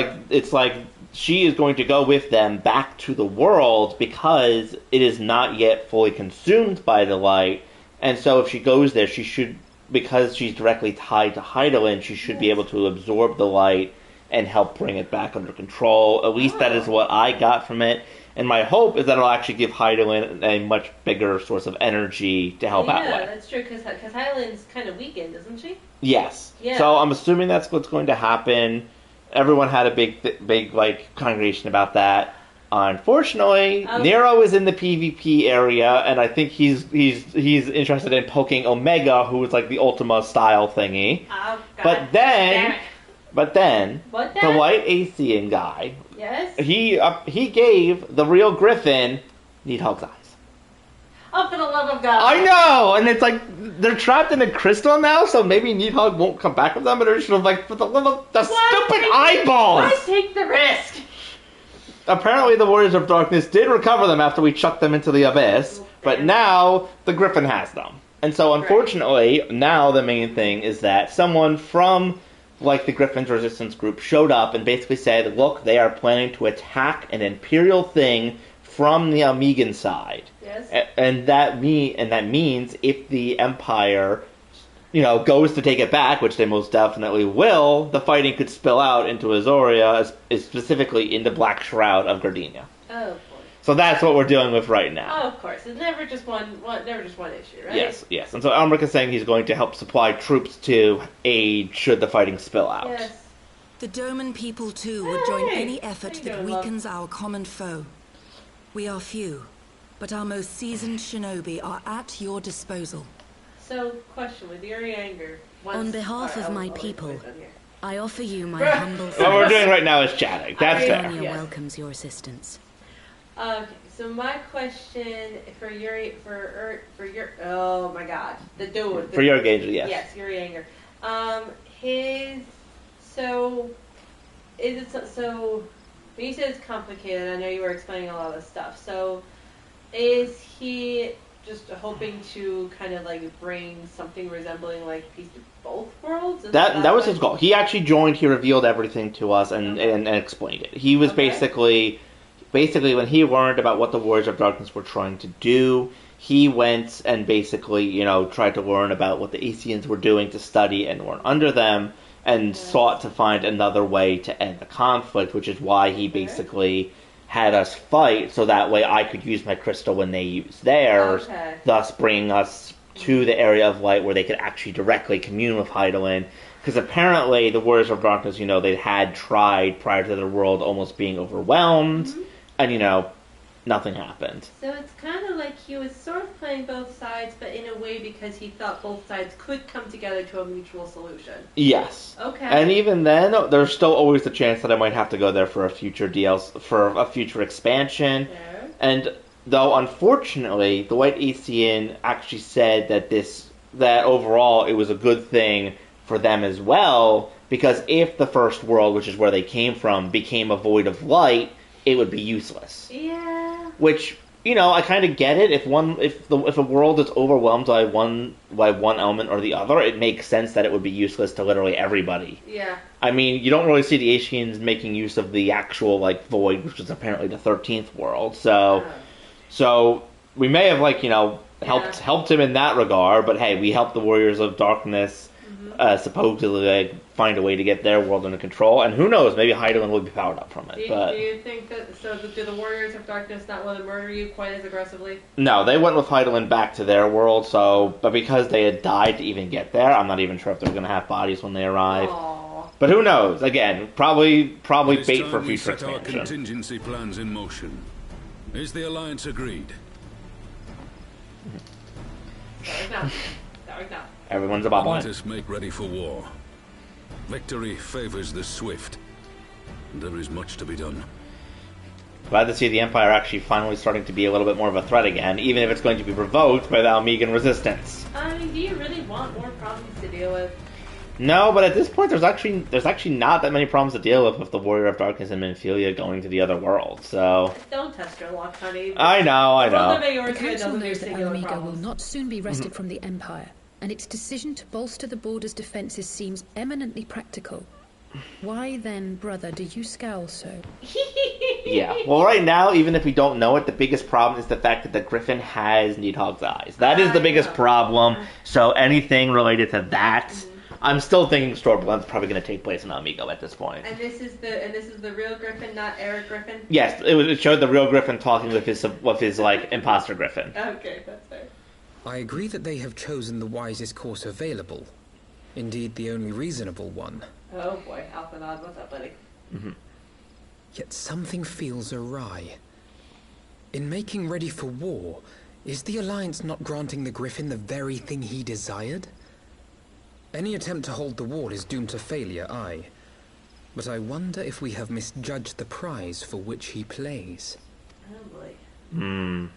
like she is going to go with them back to the world because it is not yet fully consumed by the light, and so if she goes there, she should, because she's directly tied to Hydaelyn, she should be able to absorb the light and help bring it back under control. At least that is what I got from it. And my hope is that it'll actually give Hydaelyn a much bigger source of energy to help out with. Yeah, that's true, because Hydaelyn's kind of weakened, isn't she? Yes. Yeah. So I'm assuming that's what's going to happen. Everyone had a big congregation about that. Unfortunately, Nero is in the PvP area, and I think he's interested in poking Omega, who is like the Ultima style thingy. Oh, God. But then, the white Aesian guy, he gave the real Griffin Needhog's eyes. Oh, for the love of God! I know, and it's like they're trapped in a crystal now, so maybe Needhog won't come back with them. But they're just for the love of the stupid eyeballs. Why take the risk? Apparently, the Warriors of Darkness did recover them after we chucked them into the abyss, but now the Griffin has them. And so, unfortunately, now the main thing is that someone from the Griffin's resistance group showed up and basically said, look, they are planning to attack an Imperial thing from the Almegan side. Yes. And that means if the Empire, goes to take it back, which they most definitely will, the fighting could spill out into Azoria, specifically in the Black Shroud of Gardenia. Oh, boy. So that's what we're dealing with right now. Oh, of course. It's never just one issue, right? Yes. And so Elric is saying he's going to help supply troops to aid should the fighting spill out. Yes. The Doman people, too, would join any effort that weakens our common foe. We are few, but our most seasoned shinobi are at your disposal. So, question, with your anger... On behalf of my people, I offer you my humble thanks. What we're doing right now is chatting. That's fair. Britannia welcomes your assistance. Okay, so my question for your oh my God, the dude. For your Ganger, yes. Yes, Yuri Anger. When you said it's complicated, I know you were explaining a lot of stuff. So, is he just hoping to kind of bring something resembling peace to both worlds? That was his goal. He actually joined. He revealed everything to us and explained it. He was basically when he learned about what the Warriors of Darkness were trying to do, he went and basically tried to learn about what the Aesians were doing to study and learn under them, and sought to find another way to end the conflict, which is why he basically had us fight, so that way I could use my crystal when they used theirs, thus bringing us to the area of light where they could actually directly commune with Hydaelyn. Because apparently the Warriors of Darkness, they had tried prior to their world almost being overwhelmed, and nothing happened. So it's kind of like he was sort of playing both sides, but in a way because he thought both sides could come together to a mutual solution. Yes. Okay. And even then, there's still always the chance that I might have to go there for a future for a future expansion. Yeah. And though unfortunately, the White Aesian actually said that overall it was a good thing for them as well, because if the first world, which is where they came from, became a void of light, it would be useless. Yeah. Which, I kind of get it. If a world is overwhelmed by one element or the other, it makes sense that it would be useless to literally everybody. Yeah. I mean, you don't really see the Aesians making use of the actual void, which is apparently the 13th world. So we may have helped him in that regard. But hey, we helped the Warriors of Darkness supposedly find a way to get their world under control. And who knows, maybe Hydaelyn will be powered up from it. Do you think that, do the Warriors of Darkness not want to murder you quite as aggressively? No, they went with Hydaelyn back to their world, but because they had died to even get there, I'm not even sure if they're going to have bodies when they arrive. Aww. But who knows? Again, probably bait for future expansion. Our expansion. contingency plans in motion. Is the Alliance agreed? Everyone's a bobblehead. Let us make ready for war. Victory favors the swift. And there is much to be done. Glad to see the Empire actually finally starting to be a little bit more of a threat again, even if it's going to be provoked by the Almegan resistance. I mean, do you really want more problems to deal with? No, but at this point, there's actually not that many problems to deal with the Warrior of Darkness and Minfilia going to the other world. So don't test your luck, honey. I know. The Council knows that Almega will not soon be wrested from the Empire, and its decision to bolster the border's defences seems eminently practical. Why then, brother, do you scowl so? Yeah. Well, right now, even if we don't know it, the biggest problem is the fact that the Griffin has Needhog's eyes. That is the biggest problem. So anything related to that. I'm still thinking Stormblood's probably going to take place in Amigo at this point. And this is the real Griffin, not Eric Griffin. Yes, it showed the real Griffin talking with his like imposter Griffin. Okay, that's fair. I agree that they have chosen the wisest course available. Indeed, the only reasonable one. Oh boy, Alphanod, what's up, buddy? Yet something feels awry. In making ready for war, is the Alliance not granting the Griffin the very thing he desired? Any attempt to hold the wall is doomed to failure, aye. But I wonder if we have misjudged the prize for which he plays. Oh boy.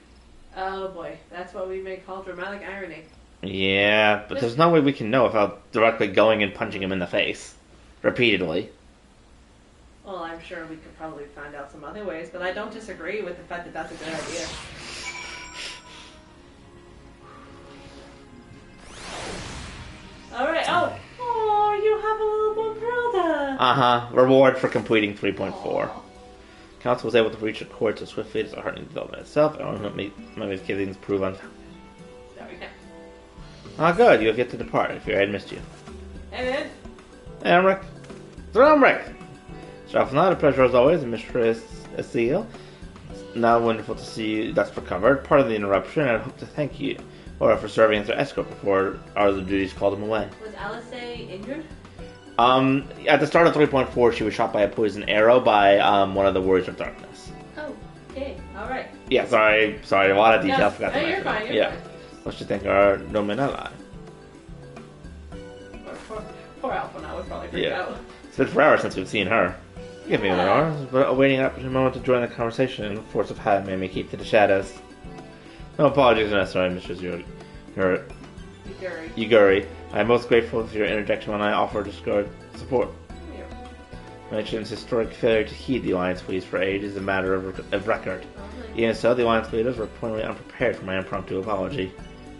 Oh boy, that's what we may call dramatic irony. Yeah, but there's no way we can know without directly going and punching him in the face. Repeatedly. Well, I'm sure we could probably find out some other ways, but I don't disagree with the fact that that's a good idea. Alright, oh, you have a little brother! Reward for completing 3.4. Council was able to reach a court so swiftly as a heartening development itself. I don't know my misgivings prove unfounded. There we go. Ah, good, you have yet to depart. If your had missed you. And Emmerich. Sir Emmerich! Not a pleasure as always, Mistress Seal. Now wonderful to see you that's recovered. Part of the interruption, and I hope to thank you for serving as their escort before our other duties called him away. Was Alice injured? At the start of 3.4, she was shot by a poison arrow by one of the Warriors of Darkness. Oh, okay, alright. Yeah, sorry, a lot of details. Yes. No, you're fine, you're fine. What should thank our Nomen ally. Poor Alpha now would probably freak out. It's been forever since we've seen her. Give me another hour, but awaiting an opportune moment to join the conversation, the force of habit made me keep to the shadows. No apologies are necessary, Mistress Yuguri. I am most grateful for your interjection when I offer Discord support. Mention's historic failure to heed the Alliance pleas for aid is a matter of record. Even so, the Alliance leaders were pointedly unprepared for my impromptu apology.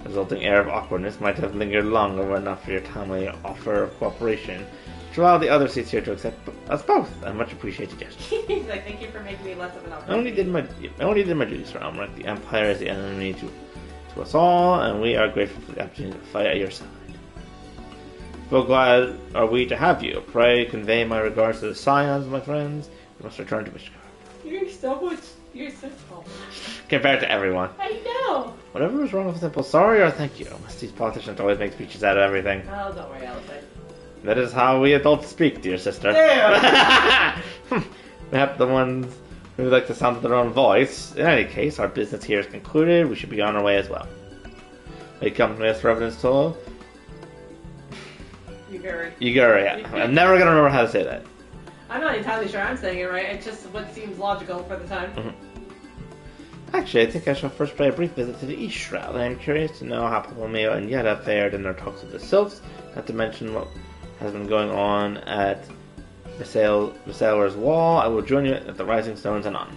The resulting air of awkwardness might have lingered long were it not for your timely offer of cooperation, which allowed the other seats here to accept us both. I much appreciate the gesture. He's like, thank you for making me less of an option. I only did my duty, Sir Almeric. The Empire is the enemy to us all, and we are grateful for the opportunity to fight at your side. So glad are we to have you. Pray convey my regards to the Scions, my friends. We must return to Mishgard. You're so tall. Compared to everyone. I know. Whatever was wrong with a simple sorry or thank you. Must these politicians always make speeches out of everything? Oh, don't worry, Alice. That is how we adults speak, dear sister. Perhaps the ones who like the sound of their own voice. In any case, our business here is concluded. We should be on our way as well. We come to us, Reverend's toll. Yuguri. I'm never gonna remember how to say that. I'm not entirely sure I'm saying it right. It's just what seems logical for the time. Actually, I think I shall first pay a brief visit to the East Shroud. I am curious to know how Papalymo and Yetta fared in their talks with the Sylphs, not to mention what has been going on at the Sailor's Wall. I will join you at the Rising Stones and on.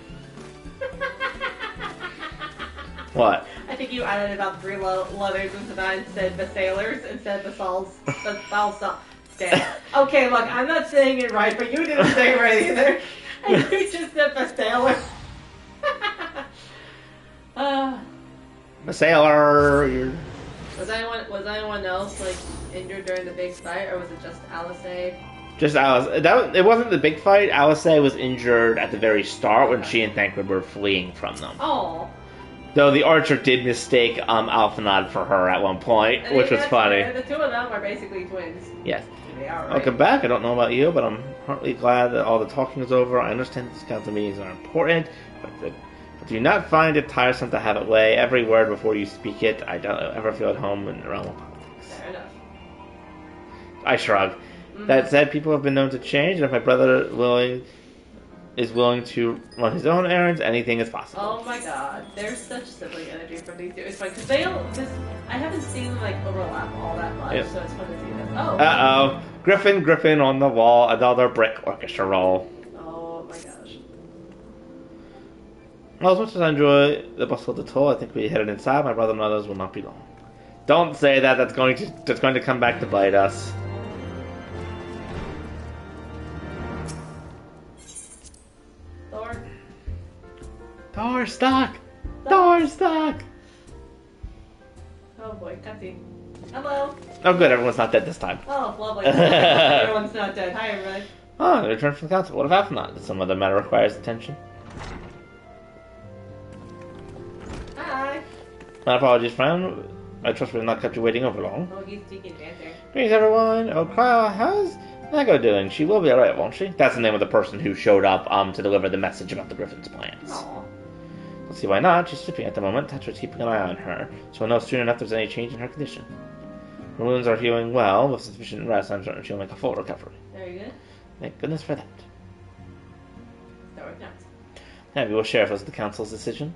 What? I think you added about 3 letters into that and said the sailors instead of the Sauls. The salsa. Okay, look, I'm not saying it right, but you didn't say it right either. And you just said the sailor. The sailor. Was anyone else like injured during the big fight, or was it just Alice? Just Alice. It wasn't the big fight. Alice was injured at the very start when she and Thancred were fleeing from them. Oh. Though the archer did mistake Alphanod for her at one point, which was funny. The two of them are basically twins. Yes. They are, right? Welcome back. I don't know about you, but I'm heartily glad that all the talking is over. I understand these council meetings are important, but do not find it tiresome to have it weigh every word before you speak it. I don't ever feel at home in the realm of politics. Fair enough. I shrug. That said, people have been known to change, and if my brother is willing to run his own errands, anything is possible. Oh my god, there's such sibling energy from these two. It's fun because I haven't seen them like overlap all that much, so it's fun to see this. Oh. Uh-oh. Griffin on the wall, another brick orchestra roll. Oh my gosh. Well, as much as I enjoy the bustle of the toll, I think we headed inside. My brother and others will not be long. Don't say that. That's going to come back to bite us. Door stock! Door stock! Oh boy, cutscene. Hello! Oh good, everyone's not dead this time. Oh, lovely. Everyone's not dead. Hi, everybody. Oh, they returned from the council. What have not? Some other matter requires attention. Hi! My apologies, friend. I trust we have not kept you waiting over long. Oh, he's speaking dancer. Greetings, everyone. Oh, Kyle, how's Nago doing? She will be alright, won't she? That's the name of the person who showed up to deliver the message about the Griffin's plans. Aww. Let's see why not. She's sleeping at the moment. Thatcher's keeping an eye on her, so we'll know soon enough if there's any change in her condition. Her wounds are healing well. With sufficient rest, I'm certain she'll make a full recovery. Very good. Thank goodness for that. That worked out. Yeah, we will share if it was the Council's decision.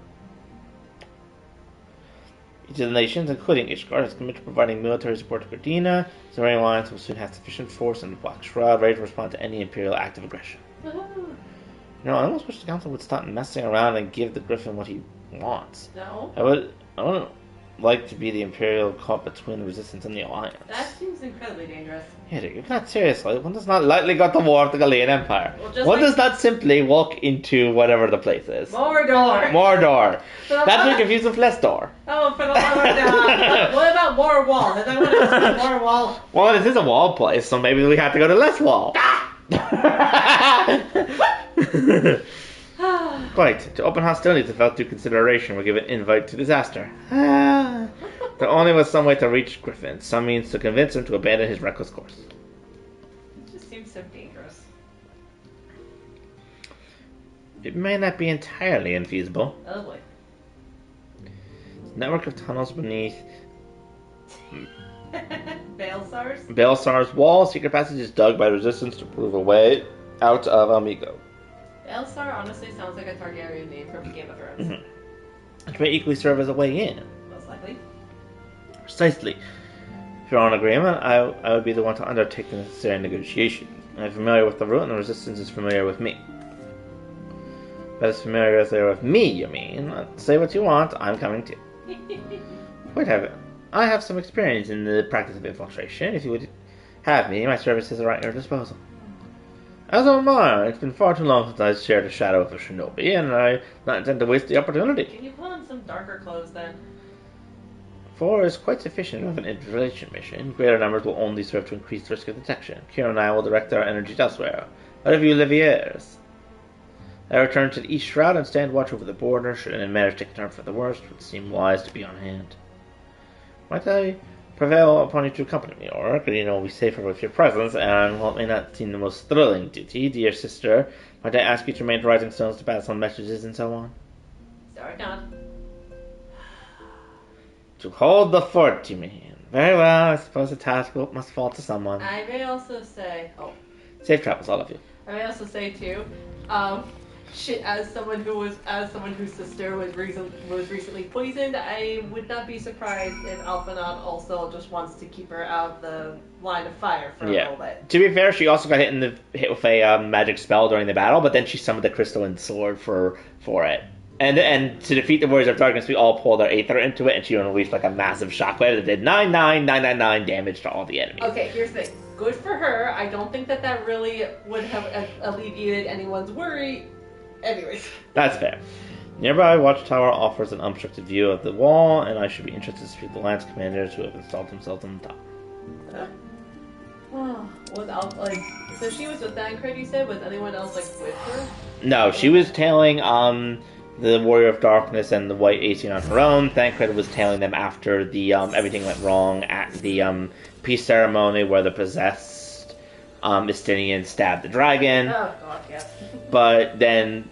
Each of the nations, including Ishgard, is committed to providing military support to Gardena. Zorian Alliance will soon have sufficient force in the Black Shroud ready to respond to any Imperial act of aggression. You know, I almost wish the Council would stop messing around and give the Griffin what he wants. No? I would like to be the Imperial caught between the Resistance and the Alliance. That seems incredibly dangerous. Yeah, dude, not seriously. One does not lightly go to war with the Galilean Empire. Well, one does not simply walk into whatever the place is. Mordor! Mordor! That's what confused with less door. Oh, for the love of God. What about War Wall? Is that what it's War Wall? Well, this is a wall place, so maybe we have to go to less wall. Quite. To open hostilities without due consideration, we give an invite to disaster. There only was some way to reach Griffin, some means to convince him to abandon his reckless course. It just seems so dangerous. It may not be entirely infeasible. Oh boy. Network of tunnels beneath Baelsar's wall, secret passages dug by resistance to prove a way out of Amigo. Baelsar honestly sounds like a Targaryen name from Game of Thrones. Mm-hmm. Which may equally serve as a way in. Most likely. Precisely. If you're on agreement, I would be the one to undertake the necessary negotiation. I'm familiar with the route, and the resistance is familiar with me. But as familiar as they are with me, you mean? Say what you want, I'm coming too. Wait, I have some experience in the practice of infiltration. If you would have me, my services are at your disposal. As am I. It's been far too long since I've shared a shadow with a shinobi, and I not intend to waste the opportunity. Can you put on some darker clothes then? 4 is quite sufficient with an infiltration mission. Greater numbers will only serve to increase the risk of detection. Kira and I will direct our energies elsewhere. What of you, Livieres? I return to the East Shroud and stand watch over the border. Should any matters take a turn for the worst, it would seem wise to be on hand. Might I prevail upon you to accompany me, or Gardena will be safer with your presence, and while it may not seem the most thrilling duty, dear sister, might I ask you to remain Rising Stones to pass on messages and so on? Sorry, not. To hold the fort, you mean? Very well, I suppose the task must fall to someone. I may also say... Oh. Safe travels, all of you. I may also say, too, as someone whose sister was recently poisoned, I would not be surprised if Alphinaud also just wants to keep her out of the line of fire for a little bit. To be fair, she also got hit with a magic spell during the battle, but then she summoned the crystalline sword for it. And to defeat the Warriors of Darkness, we all pulled our Aether into it, and she unleashed like a massive shockwave that did 99999 damage to all the enemies. Okay, here's the thing. Good for her. I don't think that really would have alleviated anyone's worry. Anyways. That's fair. Nearby Watchtower offers an unobstructed view of the wall, and I should be interested to speak to the Lance Commanders who have installed themselves on the top. Oh, without like, so she was with Thancred, you said. Was anyone else like with her? No, she was tailing the Warrior of Darkness and the White Asian on her own. Thancred was tailing them after the everything went wrong at the peace ceremony where the possessed Estinian stabbed the dragon. Oh god, yes. But then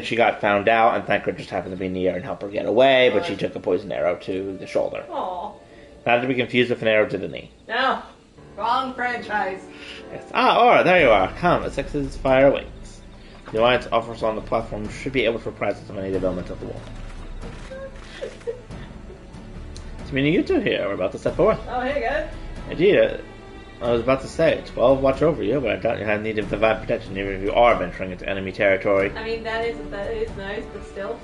she got found out, and Thancred just happened to be near and help her get away. But she took a poison arrow to the shoulder. Aww. Not to be confused with an arrow to the knee. No, wrong franchise. Yes. Aura, there you are. Come, the Six's fire awaits. The Alliance offers on the platform should be able to reprise of any development of the wall. It's meaning you two here. We're about to step forward. Oh, hey guys. Indeed, I was about to say, 12 watch over you, but I doubt you have need of divine protection even if you are venturing into enemy territory. I mean, that is nice, but still.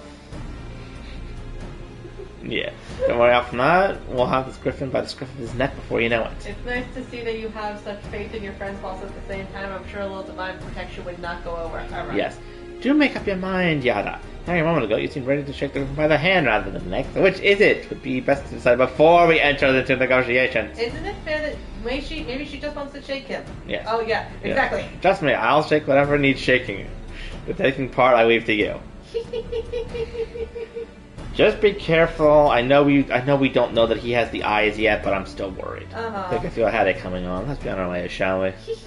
Yeah. Don't worry, out from that, we'll have this Griffin by the scruff of his neck before you know it. It's nice to see that you have such faith in your friends, whilst at the same time, I'm sure a little divine protection would not go over. Right. Yes. Do make up your mind, Yada. Now, a moment ago, you seemed ready to shake the Griffin by the hand rather than the neck. So which is it? Would be best to decide before we enter into negotiations. Isn't it fair that maybe she just wants to shake him? Yes. Oh, yeah, exactly. Yeah. Trust me, I'll shake whatever needs shaking. The taking part, I leave to you. Just be careful. I know we don't know that he has the eyes yet, but I'm still worried. I think I feel a headache coming on. Let's be on our way, shall we? He's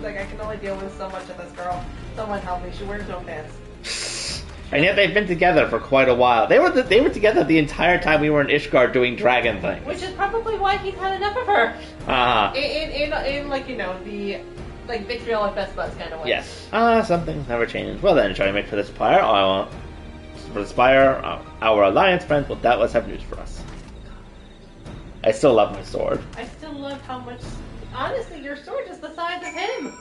like, I can only deal with so much of this girl. Someone help me. She wears no pants. And yet they've been together for quite a while. They were together the entire time we were in Ishgard doing dragon things. Which is probably why he's had enough of her. In like, you know, the like vitriol at best buds kind of way. Yes. Some things never change. Well then, shall we make for the Spire? For the Spire, our Alliance friends will doubtless have news for us. I still love my sword. I still love how much... Honestly, your sword is the size of him.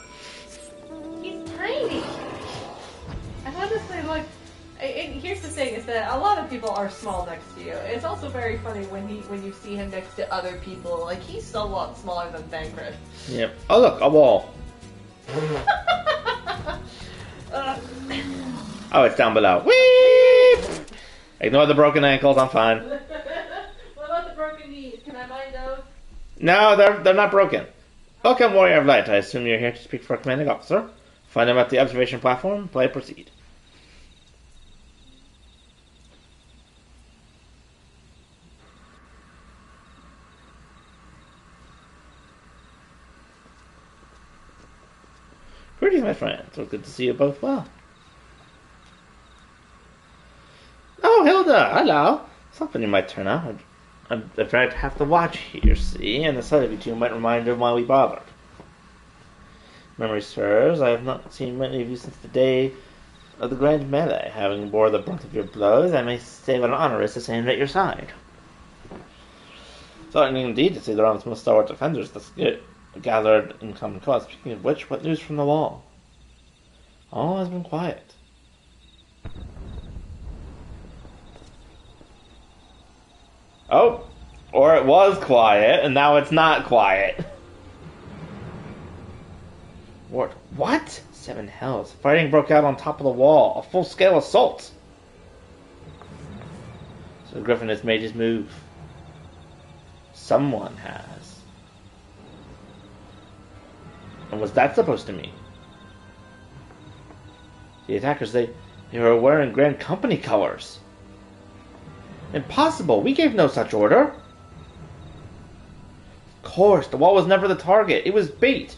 He's tiny. And honestly, like... And here's the thing, is that a lot of people are small next to you. It's also very funny when you see him next to other people. Like, he's still a lot smaller than Thancred. Yep. Oh look, a wall. Oh, it's down below. Whee! Ignore the broken ankles, I'm fine. What about the broken knees? Can I mind those? No, they're not broken. Welcome, Warrior of Light. I assume you're here to speak for a commanding officer. Find them at the observation platform. Play, proceed. Greetings, my friends. It's good to see you both well. Oh, Hilda! Hello! Something you might turn out. I'm afraid to have to watch here, see, and the sight of you two might remind you of why we bothered. Memory serves, I have not seen many of you since the day of the Grand Melee. Having bore the brunt of your blows, I may say what an honor is to stand at your side. So, indeed, to see the realm's most stalwart defenders thus gathered in common cause. Speaking of which, what news from the wall? All has been quiet. Oh, or it was quiet, and now it's not quiet. What? Seven hells. Fighting broke out on top of the wall. A full-scale assault. So Griffon has made his move. Someone has. And what's that supposed to mean? The attackers, they were wearing Grand Company colors. Impossible! We gave no such order! Of course, the wall was never the target. It was bait.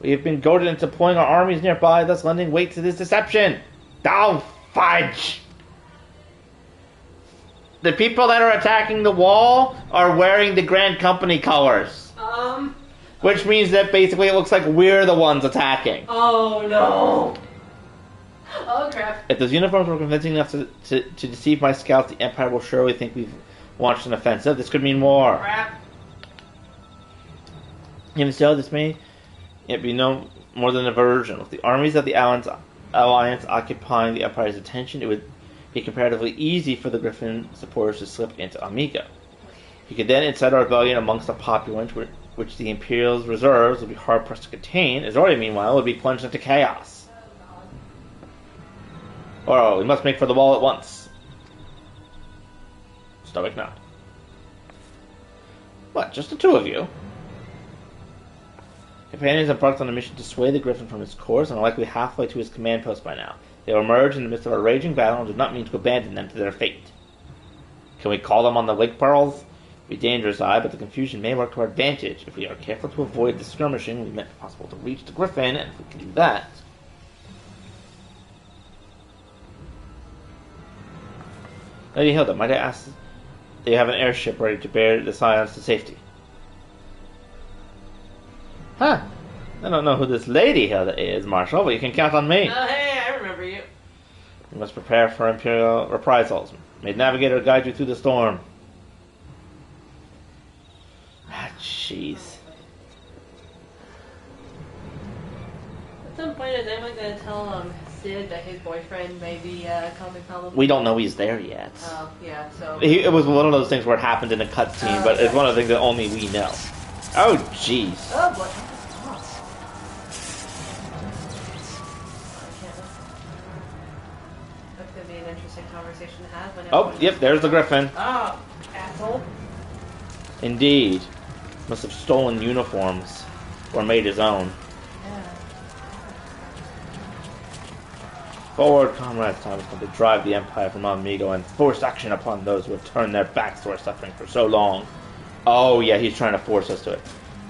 We have been goaded into deploying our armies nearby, thus lending weight to this deception. Oh, fudge! The people that are attacking the wall are wearing the Grand Company colors. Which means that basically it looks like we're the ones attacking. Oh, no! Oh, crap. If those uniforms were convincing enough to deceive my scouts, the Empire will surely think we've launched an offensive. This could mean war. Crap. Even so, this may be no more than a version. With the armies of the Alliance occupying the Empire's attention, it would be comparatively easy for the Griffin supporters to slip into Amiga. He could then incite a rebellion amongst the populace, which the Imperial's reserves would be hard-pressed to contain. Azori, meanwhile, would be plunged into chaos. Oh, we must make for the wall at once. Stoic nod. What, just the two of you? Companions embarked on a mission to sway the Griffin from his course and are likely halfway to his command post by now. They will emerge in the midst of a raging battle and do not mean to abandon them to their fate. Can we call them on the Lake Pearls? It would be dangerous, but the confusion may work to our advantage. If we are careful to avoid the skirmishing, we may it possible to reach the Griffin, and if we can do that... Lady Hilda, might I ask that you have an airship ready to bear the Scions to safety? Huh. I don't know who this Lady Hilda is, Marshal, but you can count on me. Oh, hey, I remember you. You must prepare for Imperial reprisals. May the Navigator guide you through the storm. Ah, jeez. At some point, is anyone going to tell Sid that his boyfriend may be causing problems? We don't know he's there yet. Oh, yeah, so... It was one of those things where it happened in a cutscene, but it's one of the things that only we know. Oh, jeez. Oh, boy. That's going to be an interesting conversation to have. Oh, yep, there's the Griffin. Oh, asshole. Indeed. Must have stolen uniforms. Or made his own. Forward, comrades. Time is going to drive the Empire from Amigo and force action upon those who have turned their backs to our suffering for so long. Oh, yeah, he's trying to force us to it.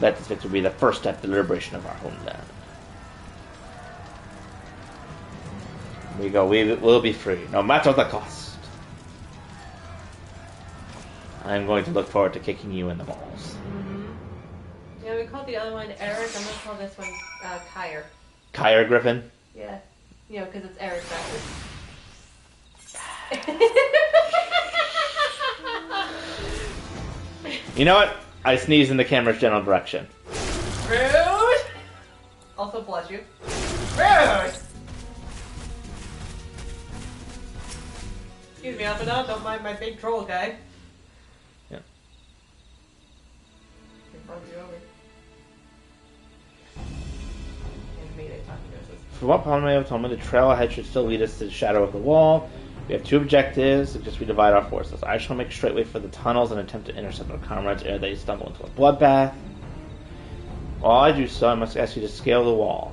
Let this victory be the first step to the liberation of our homeland. Here we go. We will be free, no matter the cost. I'm going to look forward to kicking you in the balls. Yeah, we called the other one Eric. I'm going to call this one Kyre. Kyre Griffin? Yeah. You know, because it's Eric backwards. You know what? I sneezed in the camera's general direction. Rude! Also bless you. Rude! Excuse me, Alpha, don't mind my big troll guy. Yeah. For what Papalymo told me, the trail ahead should still lead us to the shadow of the wall. We have two objectives, just we divide our forces. I shall make straight way for the tunnels and attempt to intercept our comrades ere they stumble into a bloodbath. While I do so, I must ask you to scale the wall.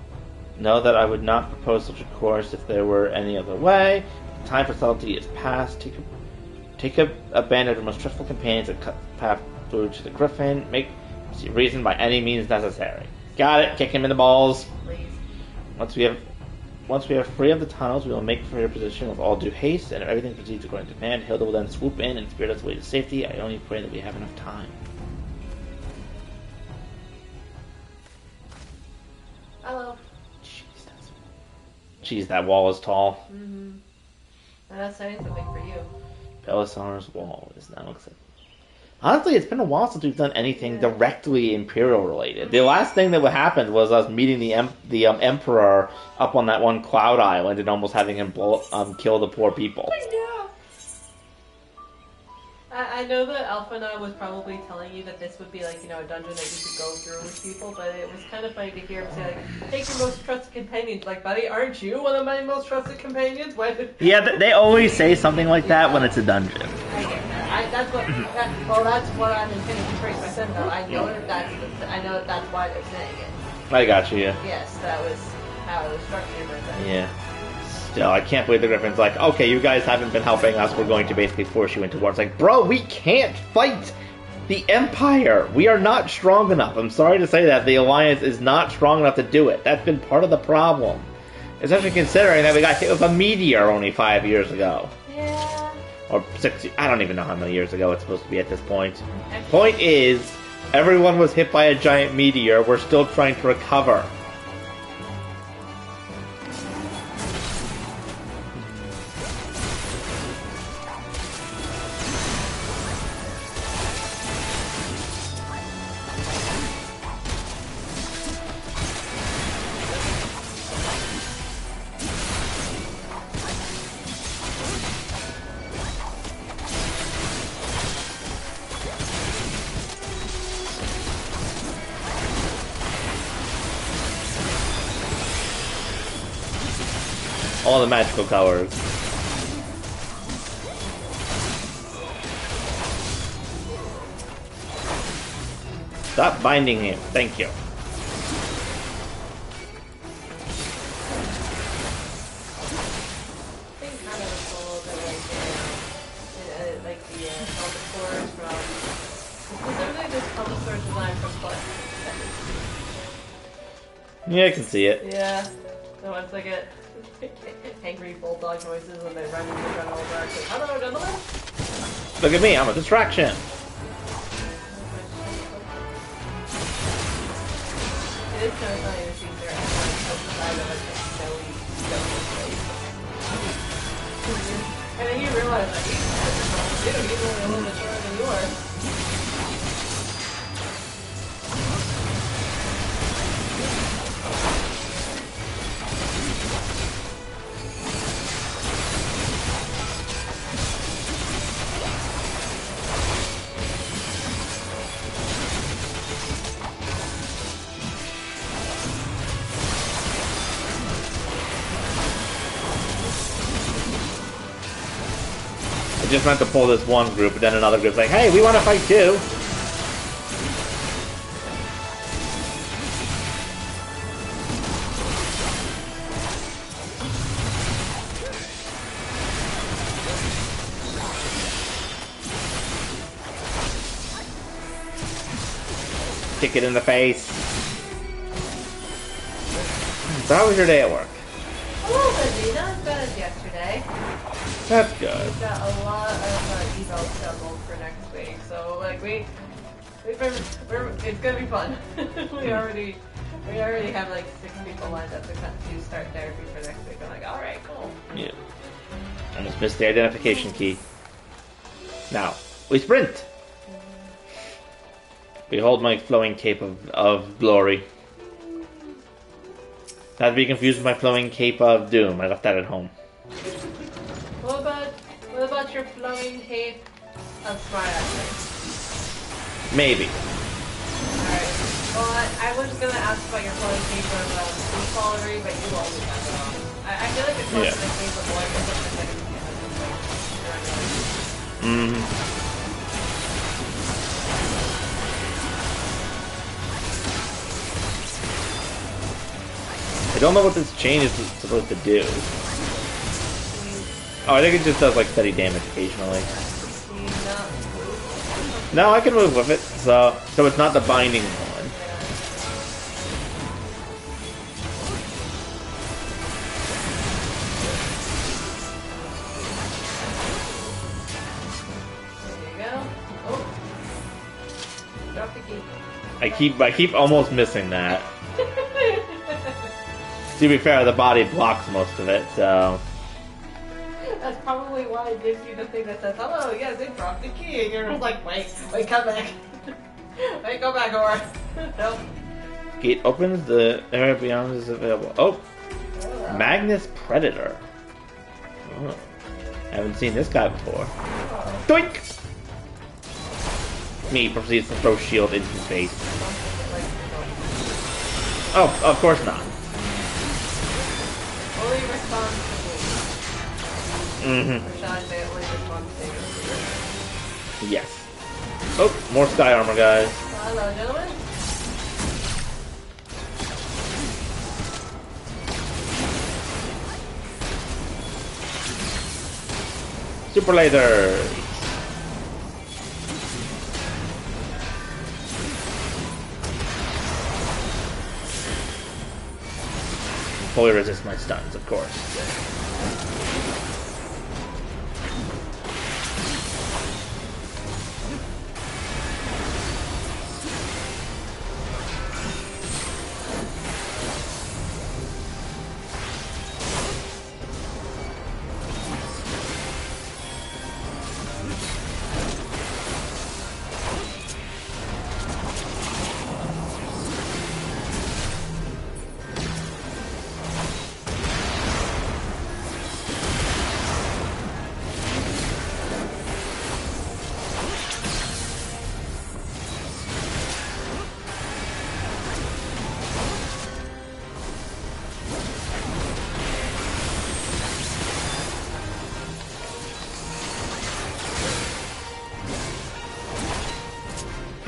Know that I would not propose such a course if there were any other way. The time for subtlety is past. Take a band of your most trustful companions and cut the path through to the Griffin. Make reason by any means necessary. Got it. Kick him in the balls. Please. Once we are free of the tunnels, we will make for your position with all due haste, and if everything proceeds according to plan, Hilda will then swoop in and spirit us away to safety. I only pray that we have enough time. Hello. Jeez, that wall is tall. Mm-hmm. That's saying something for you. Belisar's wall is now accepted. Honestly, it's been a while since we've done anything directly Imperial related. The last thing that happened was us meeting the Emperor up on that one cloud island and almost having him kill the poor people. I know that Alpha was probably telling you that this would be like, you know, a dungeon that you could go through with people, but it was kind of funny to hear him say, like, take your most trusted companions. Like, buddy, aren't you one of my most trusted companions? Yeah, they always say something like that when it's a dungeon. I get that. That's what I'm intending to trace my son, though. I know that that's why they're saying it. I got you, Yes, that was how it was structured. But yeah. Still, I can't believe the Griffin's like, okay, you guys haven't been helping us, we're going to basically force you into war. It's like, bro, we can't fight the Empire. We are not strong enough. I'm sorry to say that. The Alliance is not strong enough to do it. That's been part of the problem. Especially considering that we got hit with a meteor only 5 years ago. Yeah. Or 6, I don't even know how many years ago it's supposed to be at this point. Point is, everyone was hit by a giant meteor. We're still trying to recover. All the magical colors. Stop binding him. Thank you. got a soul that like the helmet cores from specifically this helmet core design from Plus. Yeah, I can see it. Yeah. So once I get angry bulldog noises when they run into the gun over, I say, "Hello, gentlemen." Look at me, I'm a distraction. It is kind of funny to see their outside of like a snowy place. And then you realize that he's only a little bit shorter than you are. I just meant to pull this one group, but then another group's like, hey, we want to fight too. Kick it in the face. So how was your day at work? A little busy, not as bad as yesterday. That's good. We've got a lot of evals scheduled for next week, so like it's gonna be fun. we already have like 6 people lined up to start therapy for next week. I'm like, all right, cool. Yeah. Almost missed the identification key. Now we sprint. Behold my flowing cape of glory. Not to be confused with my flowing cape of doom. I left that at home. What about your flowing cape of smart acting? Maybe. Alright. Well, I was gonna ask about your flowing cape of sleep quality, but you always have it on. I feel like it's close to the cape of voice or something like I don't know what this chain is supposed to do. Oh, I think it just does like steady damage occasionally. No, I can move with it, so it's not the binding one. There you go. Oh. Drop the key. I keep almost missing that. To be fair, the body blocks most of it, so... That's probably why it gives you the thing that says, hello, yes, they dropped the key, and you're like, wait, come back. Wait, go back, or nope. Gate opens, the area beyond is available. Oh! Magnus Predator. Oh. I haven't seen this guy before. Doink! Me proceeds to throw shield into his face. Oh, of course not. Only responds to me. Mm-hmm. Or shall I say only responds to you? Yes. Oh, more sky armor, guys. Hello, gentlemen. Super lasers. Fully resist my stuns, of course.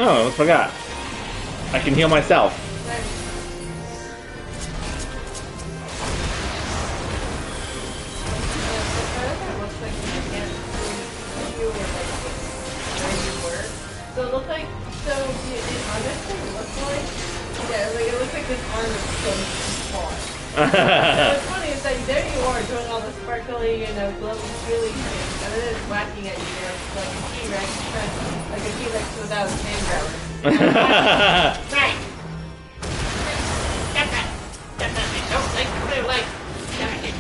Oh, I almost forgot. I can heal myself. think it looks like. Yeah, like it looks like this arm is so small. What's funny is that there you are doing all the sparkly, glowing, really things, and then it's whacking at you like a T-Rex, like a T-Rex without a chain grabber. Right. Get that! Get that! I don't like blue light. Get it.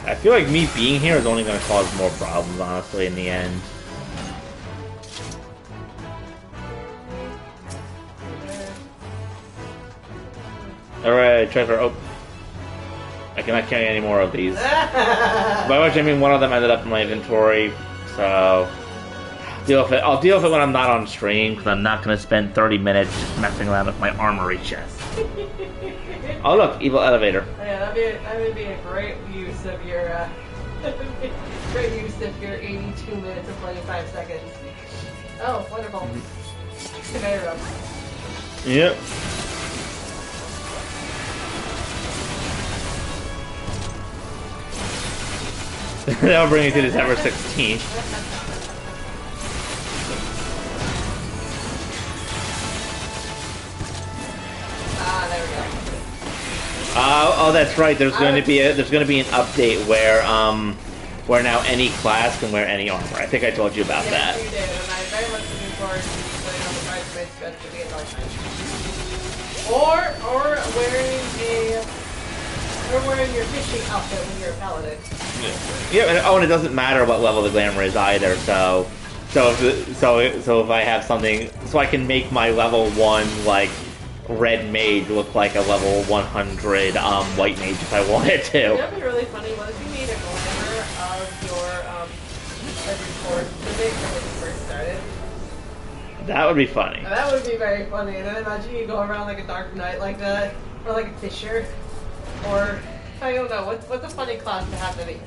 I feel like me being here is only going to cause more problems, honestly, in the end. Alright, Trevor. Oh. I cannot carry any more of these. By which I mean one of them ended up in my inventory, so... I'll deal with it when I'm not on stream, because I'm not going to spend 30 minutes just messing around with my armory chest. Oh look, evil elevator. Yeah, that would be a great use of your, great use of your 82 minutes and 25 seconds. Oh, wonderful. Conveyor belt. Yep. That'll bring me to December 16th. There we go. Oh, that's right. There's going to be an update where now any class can wear any armor. I think I told you about that. Yes, you did, and I'm very much looking forward to playing on the Bridesmaid sketch to be a dark knight. Or wearing your fishing outfit when you're a paladin. Yeah, and it doesn't matter what level the glamour is either. So if I have something, so I can make my level 1 like red mage look like a level 100 white mage if I wanted to. That'd be really funny. What if you made a glamour of your every force when you first started? That would be funny. That would be very funny. And then imagine you go around like a dark knight like that, or like a fisher, or I don't know. What's a funny class to have to be?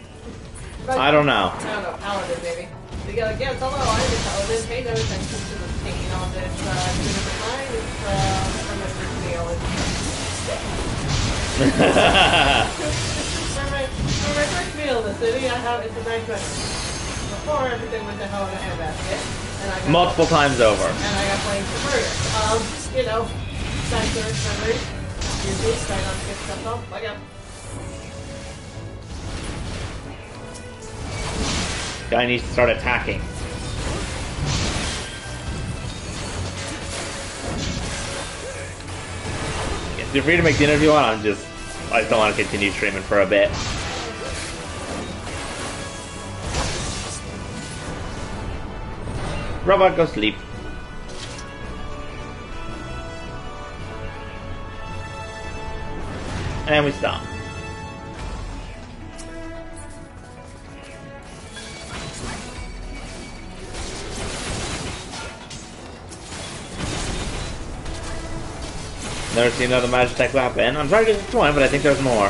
I don't know. Paladin maybe. So you go like, yes, hello, I'm a paladin. Pay no attention to the pain on this beautiful line. It's from my first meal. For my first meal in the city, it's a nice restaurant. Before everything went to hell in a handbasket. And I got multiple times over. And I got blamed for murder. Nice memories. Usually, try not to get stuff off. Like Guy needs to start attacking. Feel free to make dinner if you want. I just don't want to continue streaming for a bit. Robot, go sleep. And we stop. Never seen another Magitech weapon. I'm trying to get to 20, but I think there's more. I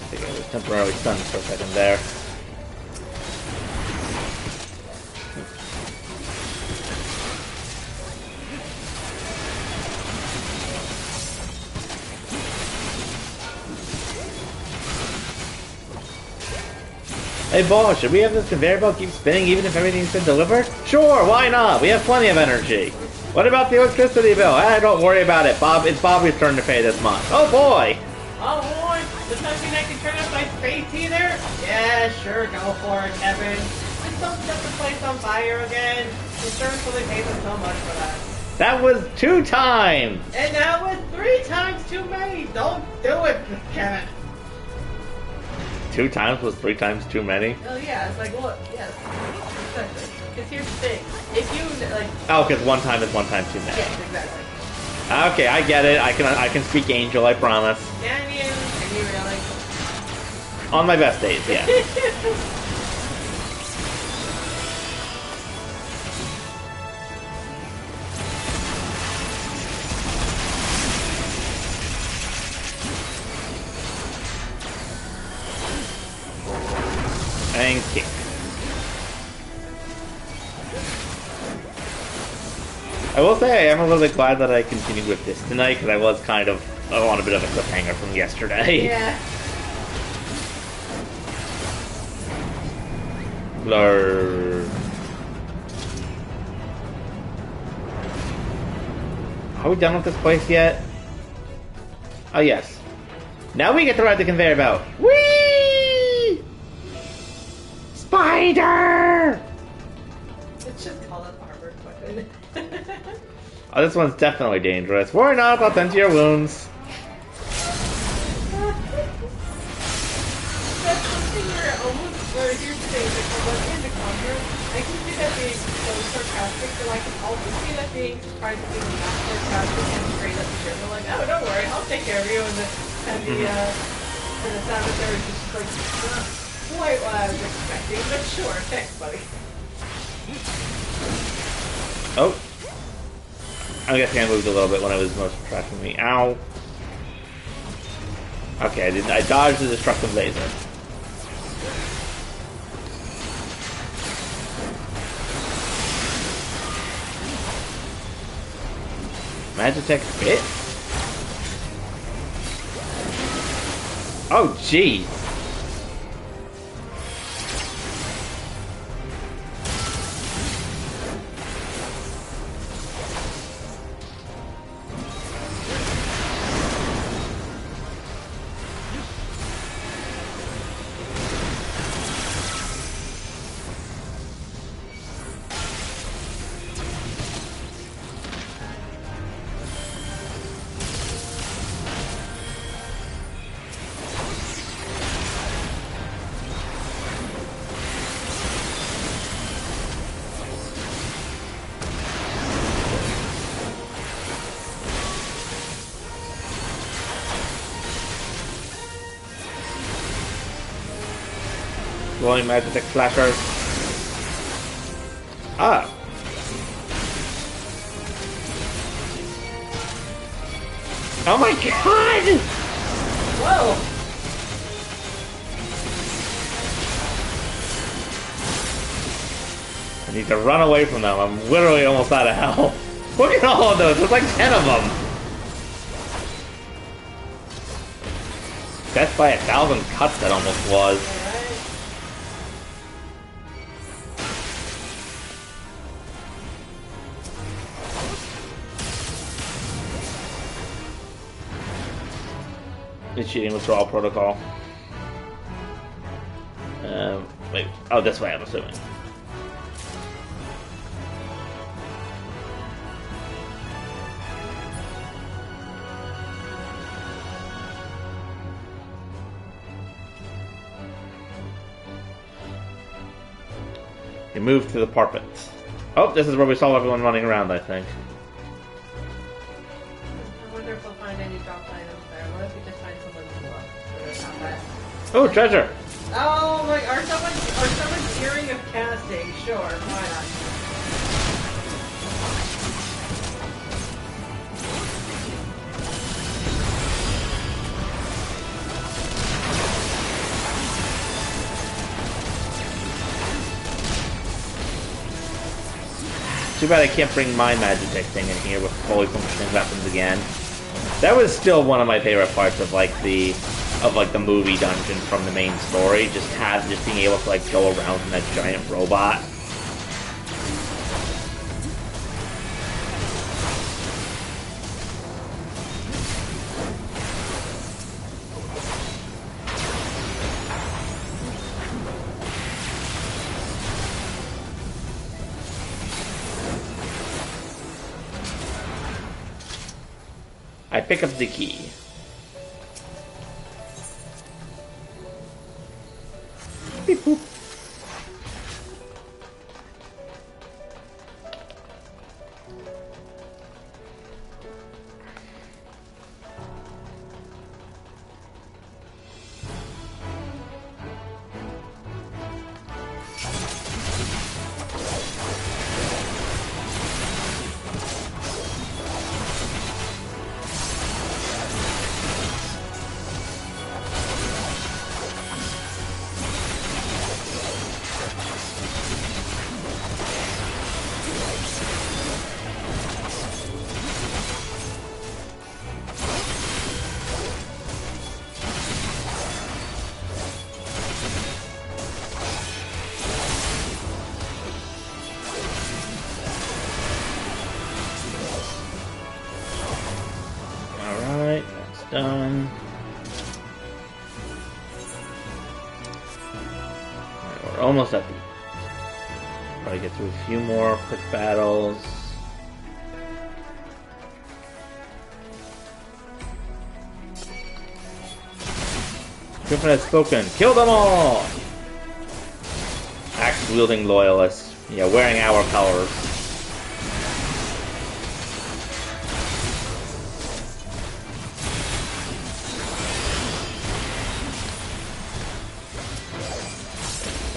think I was temporarily stunned for a second there. Hey boss, should we have this conveyor belt keep spinning even if everything's been delivered? Sure, why not? We have plenty of energy. What about the electricity bill? Don't worry about it. It's Bobby's turn to pay this month. Oh boy! Oh boy! Does that mean I can turn up my space heater? Yeah, sure, go for it, Kevin. Just don't set the place on fire again. Insurance only pays us so much for that. That was 2 times! And that was 3 times too many! Don't do it, Kevin! 2 times was 3 times too many? Oh yeah, it's like, look, yes. Exactly. Because here's the thing. If you, like... Oh, because 1 time is 1 time too many. Yes, exactly. Okay, I get it. I can speak Angel, I promise. Can you really? On my best days, yeah. And kick. I will say I am a little bit glad that I continued with this tonight, because I was kind of on a bit of a cliffhanger from yesterday. Yeah. Blur. Are we done with this place yet? Oh yes. Now we get to ride the conveyor belt. Whee! Spider! Let's just call it armor weapon. Oh, this one's definitely dangerous. Worry not, I'll tend to your wounds. That's something where here's the thing, like when we're in the convert, I can see that being so sarcastic, but I can also see that being surprisingly not sarcastic and straight up shit. They're like, oh, don't worry, I'll take care of you, and the Saboteur is just like, not quite what I was expecting, but sure, thanks, buddy. Oh. I guess I moved a little bit when I was most tracking me. Ow. Okay, I dodged the destructive laser. Magitech bit? Oh, jeez. Glowing magnetic flashers. Ah. Oh my god! Whoa! I need to run away from them. I'm literally almost out of health. Look at all of those. There's like 10 of them. Death by 1,000 cuts that almost was. Initiating withdrawal protocol. Wait. Oh, this way, I'm assuming. You move to the parpet. Oh, this is where we saw everyone running around, I think. I wonder if we'll find any dropped items there. What if we just find someone's glove? Oh, treasure! Oh my, or someone's earring of casting. Sure, why not? Too bad I can't bring my Magitech thing in here with fully functioning weapons again. That was still one of my favorite parts of like the movie dungeon from the main story. Just being able to like go around in that giant robot. I pick up the key. Beep boop. We're almost at the... Probably get through a few more quick battles. Griffon has spoken. Kill them all! Axe-wielding loyalists. Yeah, wearing our colors.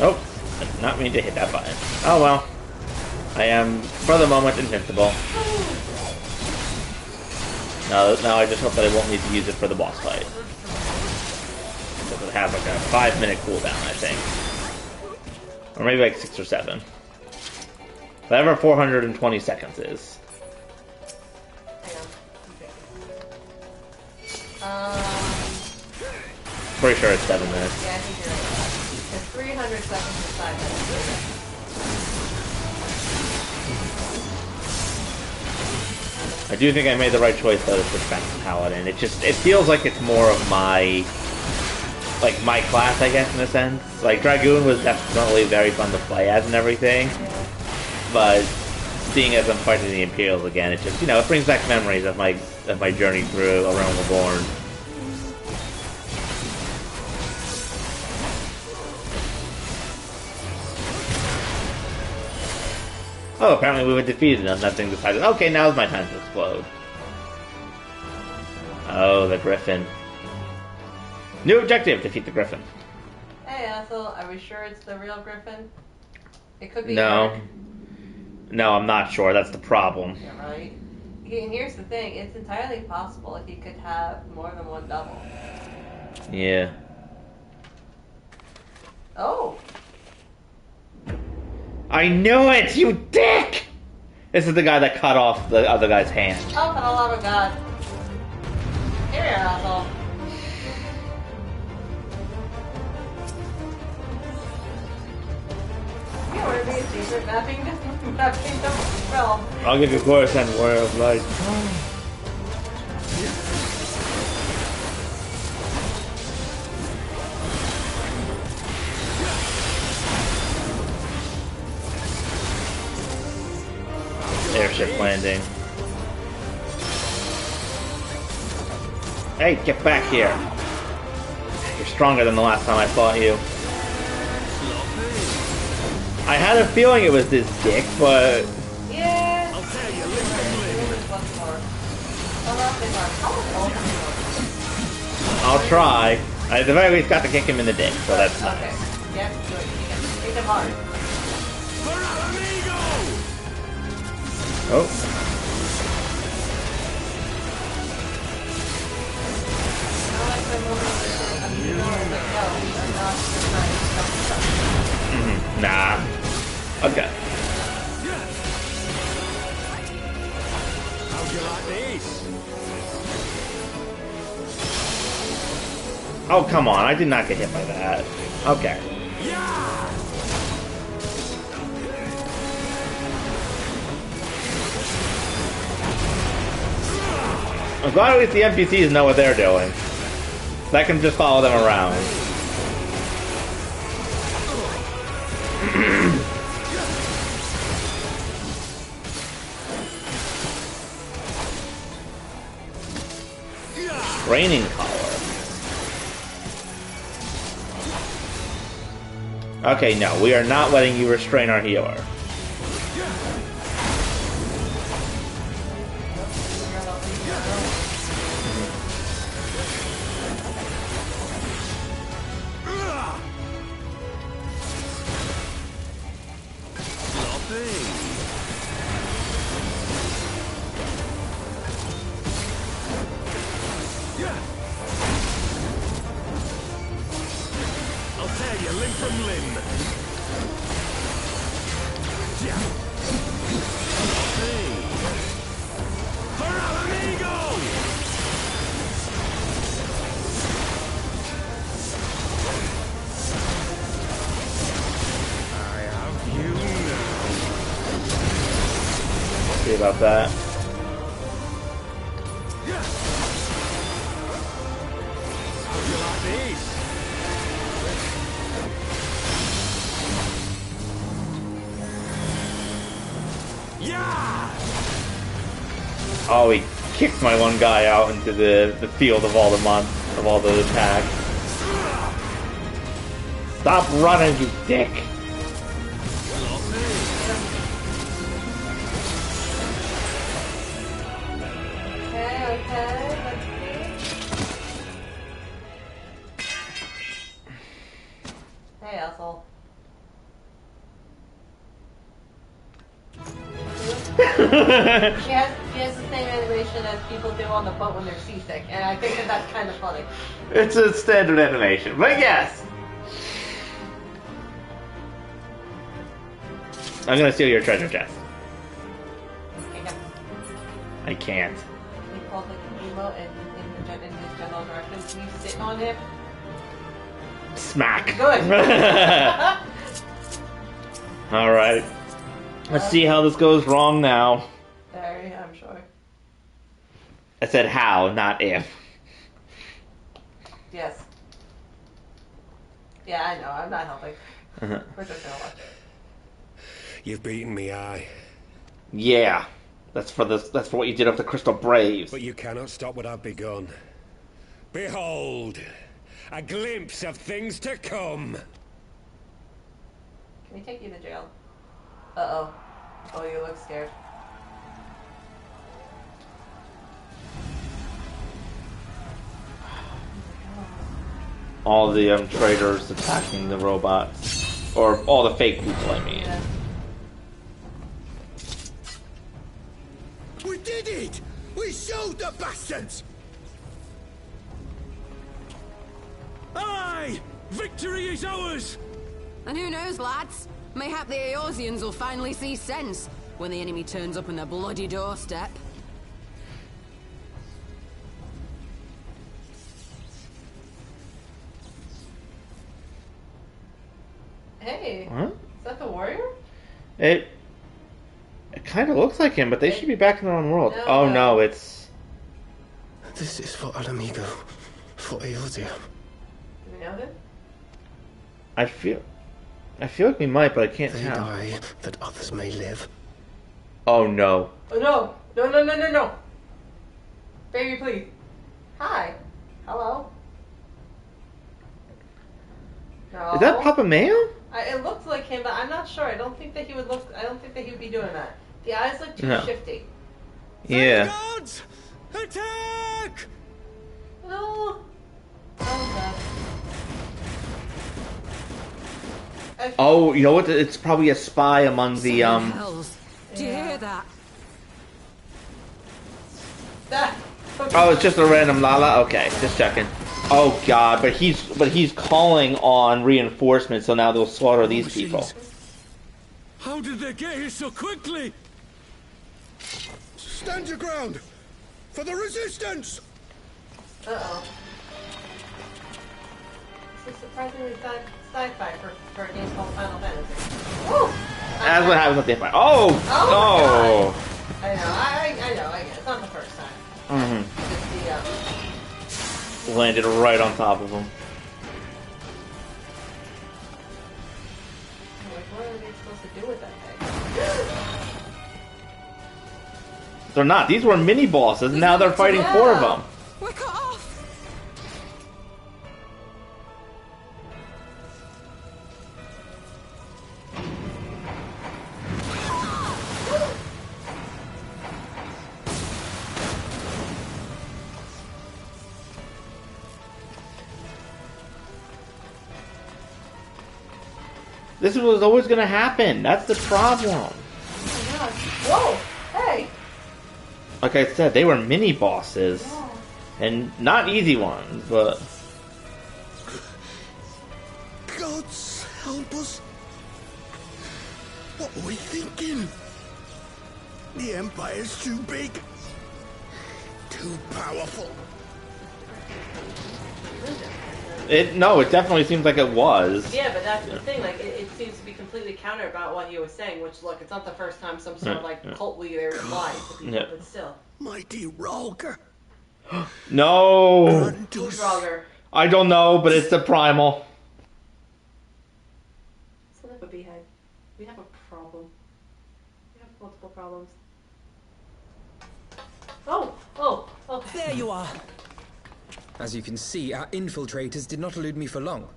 Oh, I did not mean to hit that button. Oh well. I am, for the moment, invincible. Now I just hope that I won't need to use it for the boss fight. Because it has like a 5-minute cooldown, I think. Or maybe like 6 or 7. Whatever 420 seconds is. Pretty sure it's 7 minutes. Yeah, I think you're right. It's 300 seconds to 5 minutes. I do think I made the right choice though to switch back to Paladin. It feels like it's more of my class, I guess, in a sense. Like Dragoon was definitely very fun to play as and everything, but seeing as I'm fighting the Imperials again, it just, it brings back memories of my journey through A Realm Reborn. Oh, apparently we were defeated and that thing decided, okay, now's my time to explode. Oh, the Griffin. New objective, defeat the Griffin. Hey, Ethel, are we sure it's the real Griffin? It could be. No. Dark. No, I'm not sure. That's the problem. Yeah, right? And here's the thing. It's entirely possible if you could have more than one double. Yeah. Oh! I knew it, you dick! This is the guy that cut off the other guy's hand. Oh, for the love of God. Here you are, asshole. You want to be a secret mapping the realm. I'll give you course and Warrior of Light. Airship landing. Hey, get back here. You're stronger than the last time I fought you. I had a feeling it was this dick, but... Yeah. I'll try. I at the very least got to kick him in the dick, so that's nice. Okay. Yep, do it. Hit him hard. Oh. Nah. Okay. How'd you like these? Oh, come on. I did not get hit by that. Okay. I'm glad at least the NPCs know what they're doing. So I can just follow them around. Training collar. Okay, no, we are not letting you restrain our healer. About that. Oh, he kicked my one guy out into the field of all the attacks. Stop running, you dick! Okay, let's see. Hey, asshole. She has the same animation as people do on the boat when they're seasick, and I think that's kind of funny. It's a standard animation, but yes! I'm gonna steal your treasure chest. I can't. He calls like an emo and in his general direction. Can you sit on him? Smack. Good. Alright. Let's see how this goes wrong now. Very, I'm sure. I said how, not if. Yes. Yeah, I know. I'm not helping. We're just gonna watch it. You've beaten me, aye. Yeah. That's for what you did with the Crystal Braves. But you cannot stop what I've begun. Behold, a glimpse of things to come. Can we take you to jail? Uh-oh. Oh, you look scared. All the traitors attacking the robots. Or all the fake people, I mean. Yeah. We did it! We showed the bastards! Aye! Victory is ours! And who knows, lads? Mayhap the Eorzeans will finally see sense when the enemy turns up on their bloody doorstep. Hey, Huh? is that the warrior? It kind of looks like him, but they should be back in their own world. No, oh no. no, it's... This is for Alamigo, for Eorzea. Do we know him? I feel like we might, but I can't They tell. die that others may live. Oh no. Oh no! No, no, no, no, no! Baby, please. Hi. Hello. No. Is that Papalymo? It looks like him, but I'm not sure. I don't think that he would be doing that. The eyes look too No. shifty. Yeah. Gods! Attack! No. Oh, God. Oh, you know what? It's probably a spy among the Hells. Do you hear that? Oh, it's just a random Lala. Okay, just checking. Oh God, but he's calling on reinforcements, so now they'll slaughter these people. How did they get here so quickly? Stand your ground! For the resistance! Uh-oh. This is surprisingly sci-fi for a game called Final Fantasy. Woo! That's what happens with the Empire. Oh! Oh! I know, I know, I get it. It's not the first time. Mm-hmm. Just the, Landed right on top of him. like, what are they supposed to do with that thing? They're not. These were mini bosses, and now they're fighting four of them. We're cut off! This was always going to happen. That's the problem. Oh my gosh. Whoa! Hey! Like I said, they were mini bosses. Yeah. And not easy ones, but... Gods help us! What are we thinking? The Empire's too big. Too powerful. No, it definitely seems like it was. Yeah, but that's the thing. Like, it seems to be completely counter about what he was saying. Which, look, it's not the first time some sort of like cult leader lied to people, but still. Mighty Rolger. No! Who's Rolger? I don't know, but it's the primal. So that would be Beehive. We have a problem. We have multiple problems. Oh. There you are. As you can see, our infiltrators did not elude me for long.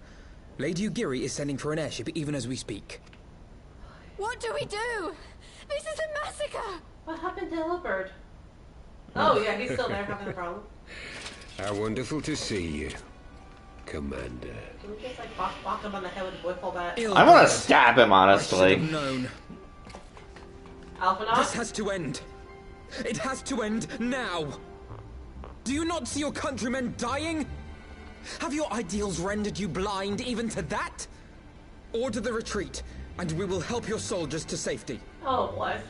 Lady Ugiri is sending for an airship even as we speak. What do we do? This is a massacre! What happened to Hillbird? Oh, yeah, he's still there having a problem. How wonderful to see you, Commander. Can we just, like, bonk him on the head with a wiffle bat? I want to stab him, honestly. Known. Alphanot? This has to end. It has to end now. Do you not see your countrymen dying? Have your ideals rendered you blind even to that? Order the retreat, and we will help your soldiers to safety. Oh, bless.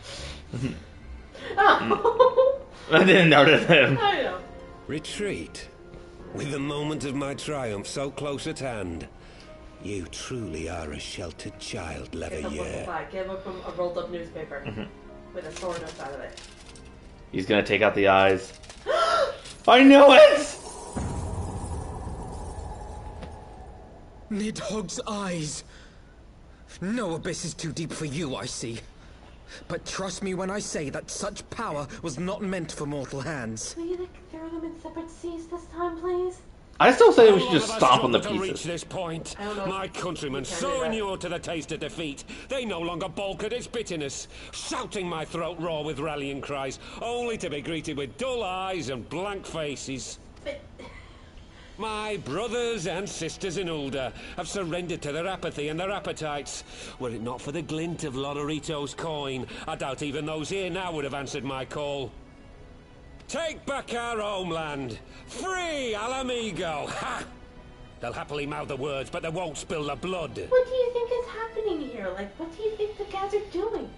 Oh. I didn't notice him. I know. Retreat? With the moment of my triumph so close at hand. You truly are a sheltered child, Leverrier. Give him a rolled up newspaper with a sword inside of it. He's gonna take out the eyes. I knew it! Nidhogg's eyes. No abyss is too deep for you, I see. But trust me when I say that such power was not meant for mortal hands. Will you throw them in separate seas this time, please? I still say we should just stomp on the To reach pieces. this point, my countrymen, so inured to the taste of defeat, they no longer balk at its bitterness, shouting my throat raw with rallying cries, only to be greeted with dull eyes and blank faces. My brothers and sisters in Ulda have surrendered to their apathy and their appetites. Were it not for the glint of Lodorito's coin, I doubt even those here now would have answered my call. Take back our homeland! Free Alamigo! Ha! They'll happily mouth the words, but they won't spill the blood. What do you think is happening here? Like, what do you think the guys are doing?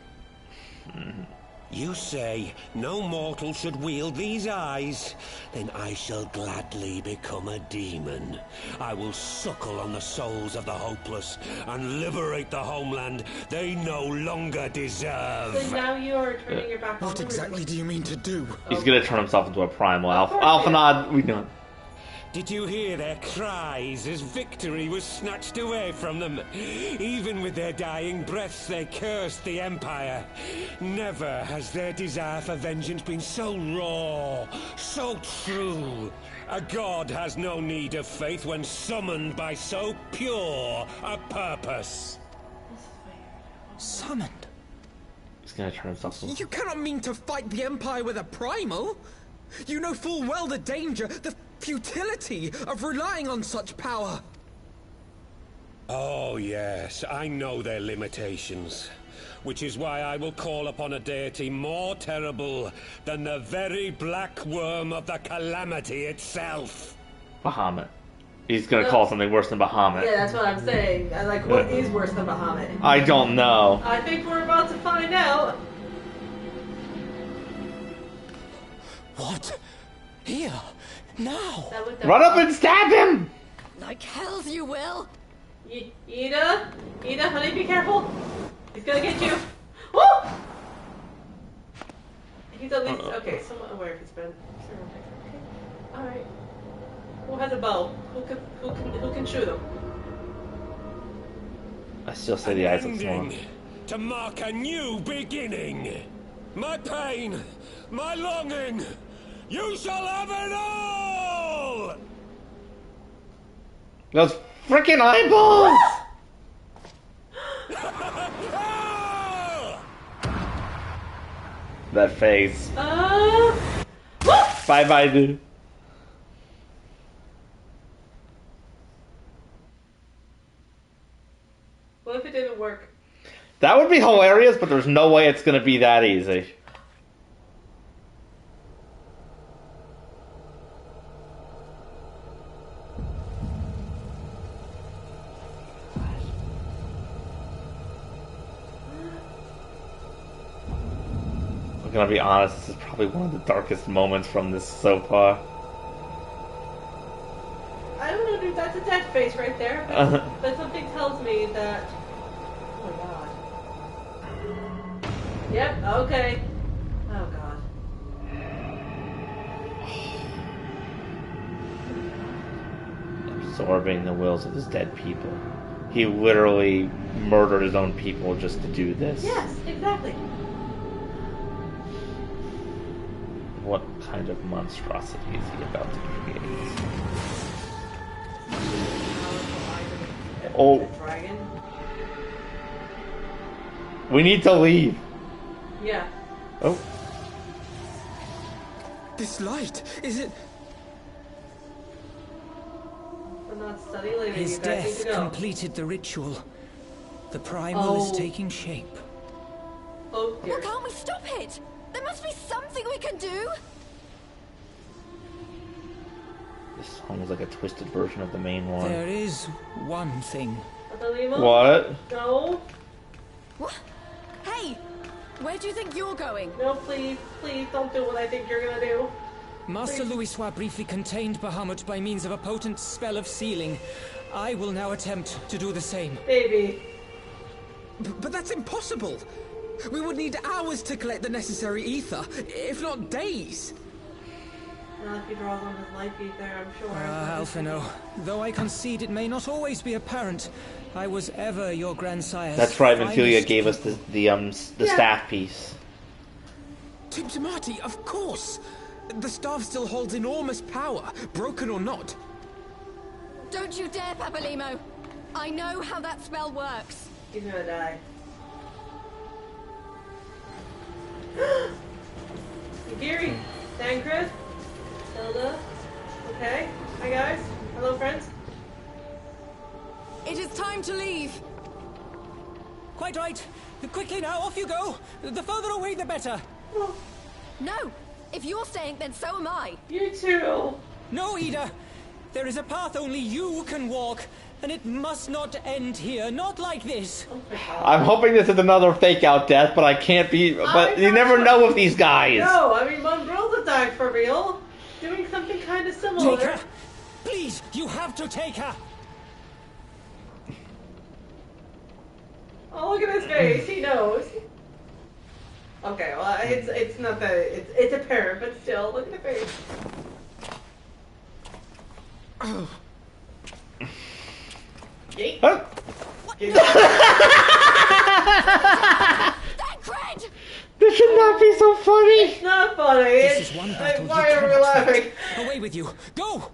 You say no mortal should wield these eyes? Then I shall gladly become a demon. I will suckle on the souls of the hopeless and liberate the homeland they no longer deserve. So now you are turning your back on What exactly do you mean to do? He's gonna turn himself into a primal. Alphanod, we know. Did you hear their cries as victory was snatched away from them? Even with their dying breaths, they cursed the Empire. Never has their desire for vengeance been so raw, so true. A god has no need of faith when summoned by so pure a purpose. Summoned? He's gonna turn himself into... You cannot mean to fight the Empire with a primal. You know full well the danger, the futility of relying on such power. Oh yes, I know their limitations. Which is why I will call upon a deity more terrible than the very black worm of the calamity itself. Bahamut. He's gonna call something worse than Bahamut. Yeah, that's what I'm saying. Like, what is worse than Bahamut? I don't know. I think we're about to find out. What? Here? Now? Run up and stab him! Like hells you will! Ida, honey, be careful. He's gonna get you. Woo! He's at least okay. Somewhat aware if he's been. Okay. All right. Who has a bow? Who can shoot him? I still say the eyes look small. Ending to mark a new beginning. My pain, my longing. You shall have it all! Those freaking eyeballs! That face. Bye, dude. What if it didn't work? That would be hilarious, but there's no way it's gonna be that easy. I'm gonna be honest, this is probably one of the darkest moments from this so far. I don't know, dude. That's a dead face right there. But something tells me that. Oh my god. Yep. Okay. Oh god. Absorbing the wills of his dead people. He literally murdered his own people just to do this. Yes, exactly. What kind of monstrosity is he about to create? Oh. Dragon? We need to leave. Yeah. Oh. This light, is it... I'm not study later, His you guys need death to go. completed the ritual. The primal is Oh. taking shape. Oh, Well, can't we stop it? There must be something we can do. This song is like a twisted version of the main one. There is one thing. Papalymo? What? No. What? Hey, where do you think you're going? No, please, please don't do what I think you're gonna do. Master Louisoix briefly contained Bahamut by means of a potent spell of sealing. I will now attempt to do the same. Baby. But that's impossible! We would need hours to collect the necessary ether, if not days. Well, if he draws on his life ether, I'm sure. Alphino, though I concede it may not always be apparent, I was ever your grandsire's That's right, Ventulia finest gave us the staff piece. Tiptimati, of course! The staff still holds enormous power, broken or not. Don't you dare, Papalymo! I know how that spell works. He's gonna die. Gary, Dancred, Hilda. Okay. Hi guys. Hello friends. It is time to leave. Quite right. Quickly now, off you go. The further away, the better. No! If you're staying, then so am I. You too. No, Ida. There is a path only you can walk, and it must not end here. Not like this. I'm hoping this is another fake out death, but I can't be. But you never know with these guys. No, I mean Mongrelda died for real. Doing something kind of similar. Take her. Please, you have to take her. Oh, look at his face. He knows. Okay, well, it's not that it's apparent, but still, look at the face. Oh. Yeet. Huh? This should not be so funny. It's not funny. This is one battle Why are we laughing? Away with you. Go.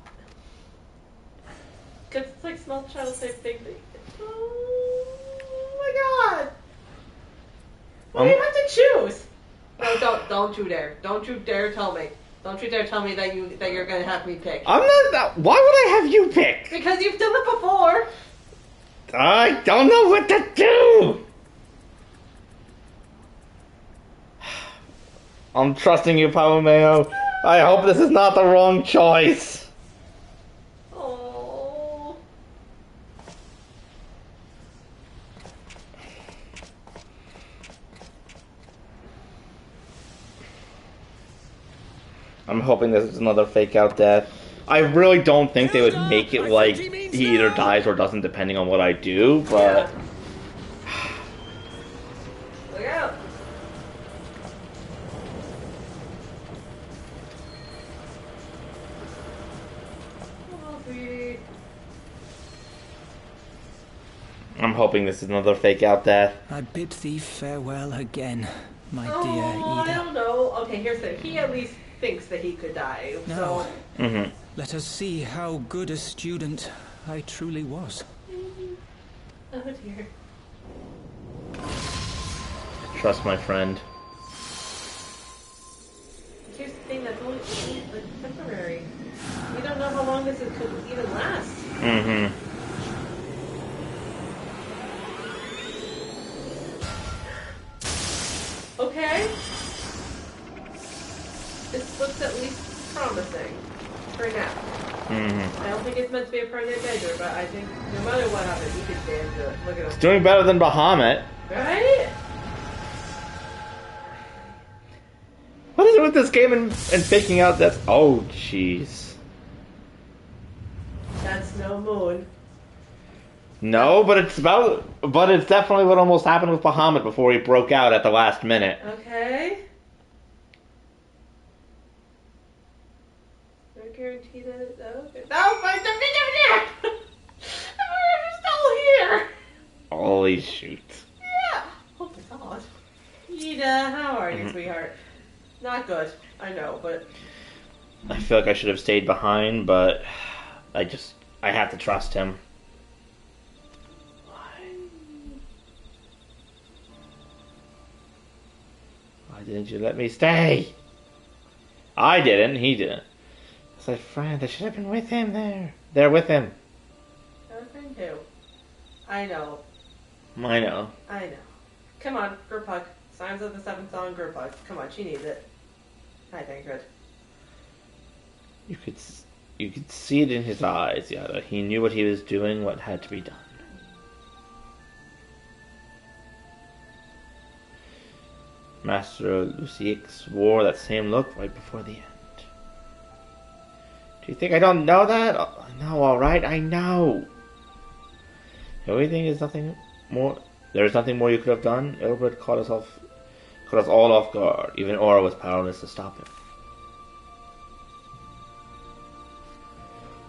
Cause it's like small child safe thing. Oh my god! What do you have to choose? No, don't you dare! Don't you dare tell me! Don't you dare tell me that you're gonna have me pick. I'm not. Why would I have you pick? Because you've done it before. I don't know what to do. I'm trusting you, Papalymo. I hope this is not the wrong choice. Oh. I'm hoping this is another fake out death. I really don't think they would make it like he either dies or doesn't, depending on what I do, but... Look out! I'm hoping this is another fake out death. I bid thee farewell again, my dear I Ida. don't know. Okay, here's the thing. He at least thinks that he could die. Now, So. let us see how good a student I truly was. Oh dear. Trust my friend. Here's the thing, that's only like temporary. We don't know how long this could even last. Mm-hmm. Okay. This looks at least promising for now. Mm-hmm. I don't think it's meant to be a permanent measure, but I think no matter what happens, he can stand to it. Look at him. It's doing better than Bahamut. Right? What is it with this game and faking out death? Oh, jeez. That's no moon. No, but it's definitely what almost happened with Bahamut before he broke out at the last minute. Okay. No guarantee that it's okay. No, my we're still here. Holy shoot. Yeah. Oh my god. Ida, how are you, sweetheart? Not good. I know, but I feel like I should have stayed behind, but I have to trust him. Why didn't you let me stay? I didn't, he didn't. I said, friend, I should have been with him there. There with him. Everything too. I know. I know. I know. Come on, group hug. Signs of the Seventh Song, group hug. Come on, she needs it. I think good. You could see it in his eyes, Yada. He knew what he was doing, what had to be done. Master Lucic swore that same look right before the end. Do you think I don't know that? I know, alright, I know. The only thing is nothing more. There's nothing more you could have done. Ilbert caught us all off guard. Even Aura was powerless to stop him.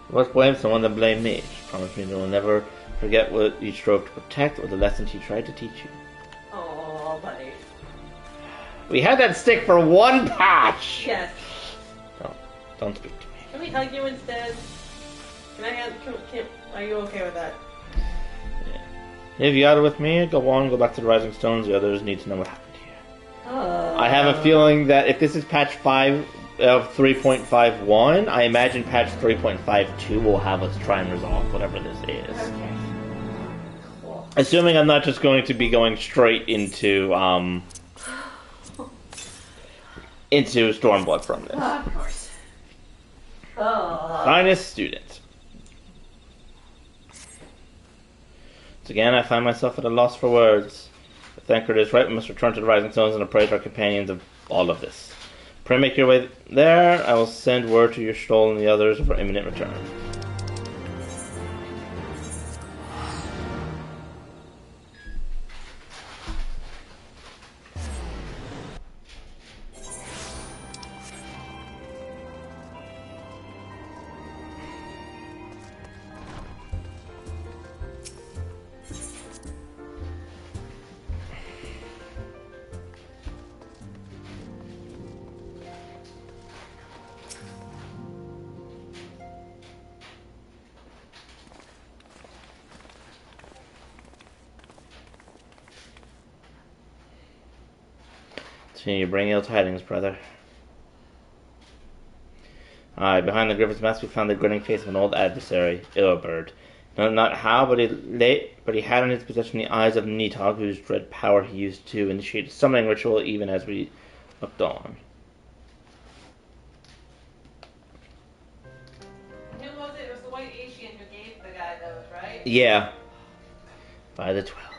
You must blame someone, then blame me. Promise me you will never forget what you strove to protect or the lessons he tried to teach you. Oh, buddy. We had that stick for one patch! Yes. No, don't speak to me. Can we hug you instead? Are you okay with that? Yeah. If you are with me, go back to the Rising Stones. The others need to know what happened here. I have a feeling that if this is patch 5 of 3.51, I imagine patch 3.52 will have us try and resolve whatever this is. Okay. Cool. Assuming I'm not just going to be going straight into Stormblood from this. Of course. Oh. Finest student. Once again, I find myself at a loss for words. If Thancred is right, we must return to the Rising Stones and appraise our companions of all of this. Pray make your way there. I will send word to your Stoll and the others of our imminent return. So you bring ill tidings, brother. Aye, behind the Griffon's mask we found the grinning face of an old adversary, Illbird. No, not how, but he had in his possession the eyes of Nidhogg, whose dread power he used to initiate a summoning ritual even as we looked on. Who was it? It was the White Asian who gave the guy those, right? Yeah. By the 12.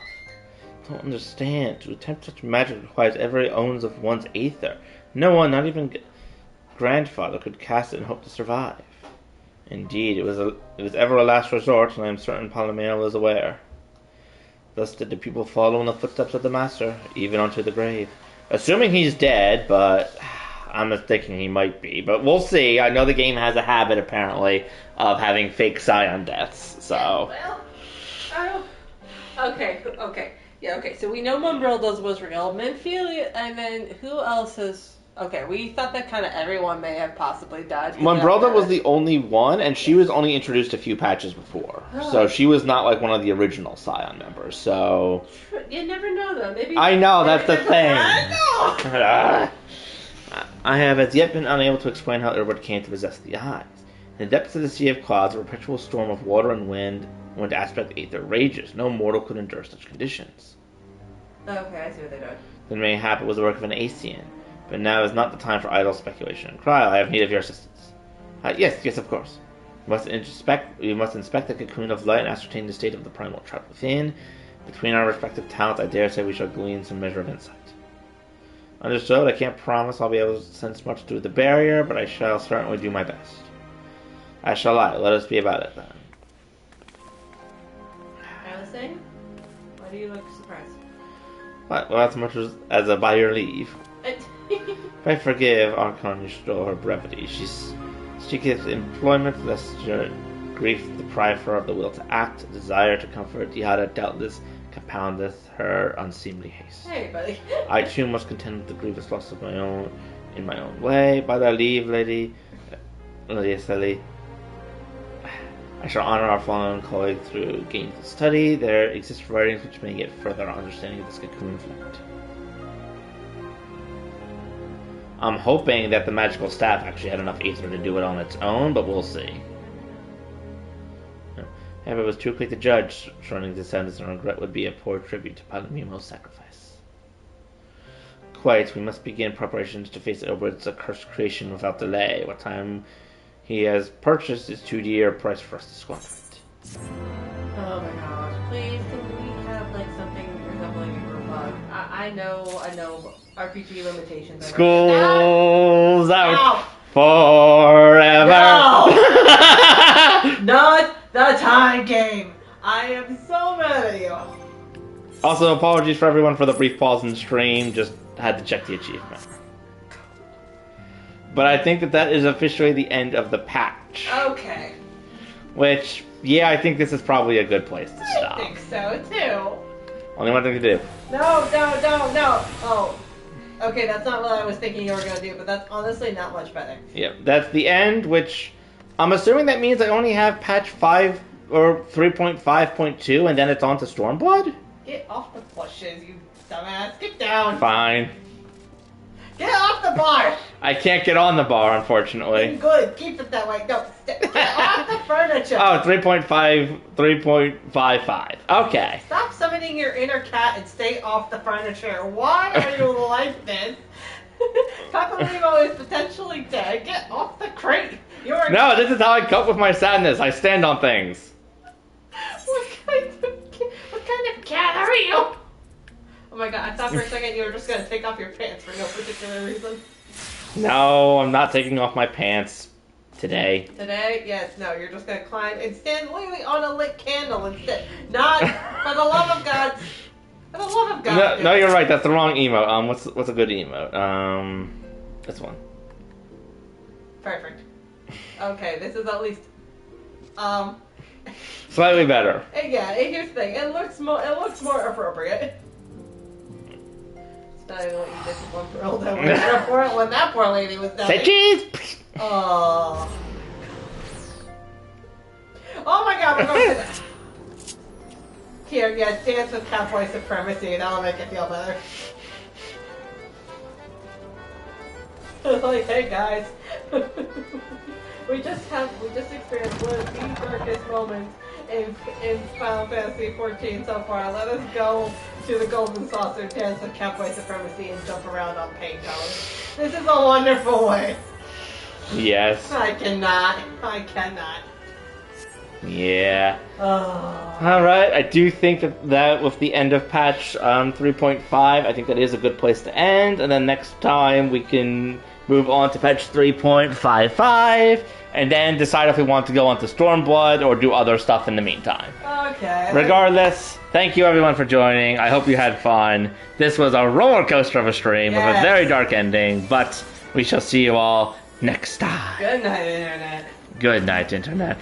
Don't understand. To attempt such magic requires every ounce of one's aether. No one, not even grandfather, could cast it and hope to survive. Indeed, it was ever a last resort, and I am certain Papalymo was aware. Thus did the people follow in the footsteps of the master, even unto the grave. Assuming he's dead, but I'm just thinking he might be. But we'll see. I know the game has a habit, apparently, of having fake Scion deaths, so... Yeah, well, okay. Yeah, okay, so we know Mumbrilda's was real. Minfield, and then who else is... Okay, we thought that kind of everyone may have possibly died. Mumbrilda was the only one, and she was only introduced a few patches before. So she was not like one of the original Scion members, so... You never know, though. Maybe... I know, that's the thing. I know! I have as yet been unable to explain how Ilbert came to possess the eyes. In the depths of the Sea of Clouds, a perpetual storm of water and wind aspect aether rages. No mortal could endure such conditions. Okay, I see what they're doing. Then mayhap it was the work of an Asian. But now is not the time for idle speculation and trial. I have need of your assistance. Yes, of course. We must inspect the cocoon of light and ascertain the state of the primal trap within. Between our respective talents, I dare say we shall glean some measure of insight. Understood. I can't promise I'll be able to sense much through the barrier, but I shall certainly do my best. I shall lie. Let us be about it, then. Anything? Why do you look surprised? What? Well, as much as a by your leave. If I forgive Archon Ystrel her brevity, she gives employment lest your grief deprive her of the will to act, desire to comfort, Yada doubtless compoundeth her unseemly haste. Hey, buddy. I too must contend with the grievous loss of my own in my own way. By thy leave, lady, Silly. I shall honor our fallen colleague through gainful study. There exist writings which may get further understanding of this cocoon flight. I'm hoping that the magical staff actually had enough ether to do it on its own, but we'll see. If it was too quick to judge, shortening descendants and regret would be a poor tribute to Papalymo's sacrifice. Quite, we must begin preparations to face Edward's accursed creation without delay. What time he has purchased is too dear a price for us to squander it. Oh my gosh, please, can we have like something resembling a group hug? I know RPG limitations. School's out forever. No! Not the time game. I am so mad at you. Also, apologies for everyone for the brief pause in the stream. Just had to check the achievement. But I think that is officially the end of the patch. Okay. Which, yeah, I think this is probably a good place to stop. I think so too. Only one thing to do. No. Oh. Okay, that's not what I was thinking you were going to do, but that's honestly not much better. Yeah, that's the end, which I'm assuming that means I only have patch 5 or 3.5.2 and then it's on to Stormblood? Get off the bushes, you dumbass. Get down. Fine. Get off the bar. I can't get on the bar, unfortunately. Good. Keep it that way. No, get off the furniture. Oh, 3.55. Okay. Stop summoning your inner cat and stay off the furniture. Why are you like this? Papalymo is potentially dead. Get off the crate. No, this is how I cope with my sadness. I stand on things. What kind of cat are you? Oh my god, I thought for a second you were just gonna take off your pants for no particular reason. No, I'm not taking off my pants today. Today? Yes, no, you're just gonna climb and stand literally on a lit candle instead. Not, for the love of God. For the love of God. No, you're right, that's the wrong emote. What's a good emote? This one. Perfect. Okay, this is at least, slightly better. yeah, here's the thing. It looks more appropriate. I don't eat this one pearl that when that poor lady was dying. Say cheese! Oh. Oh my god, we're going to that. Here, yeah, dance with cowboy supremacy, that'll make it feel better. Like, hey guys. we just experienced one of the darkest moments in Final Fantasy XIV so far. Let us go to the Golden Saucer, dance with cowboy supremacy, and jump around on paint cones. This is a wonderful way. Yes. I cannot. Yeah. Oh. Alright, I do think that with the end of patch 3.5, I think that is a good place to end. And then next time we can move on to patch 3.55, and then decide if we want to go on to Stormblood or do other stuff in the meantime. Okay. Regardless, thank you everyone for joining. I hope you had fun. This was a roller coaster of a stream with a very dark ending, but we shall see you all next time. Good night, Internet. Good night, Internet.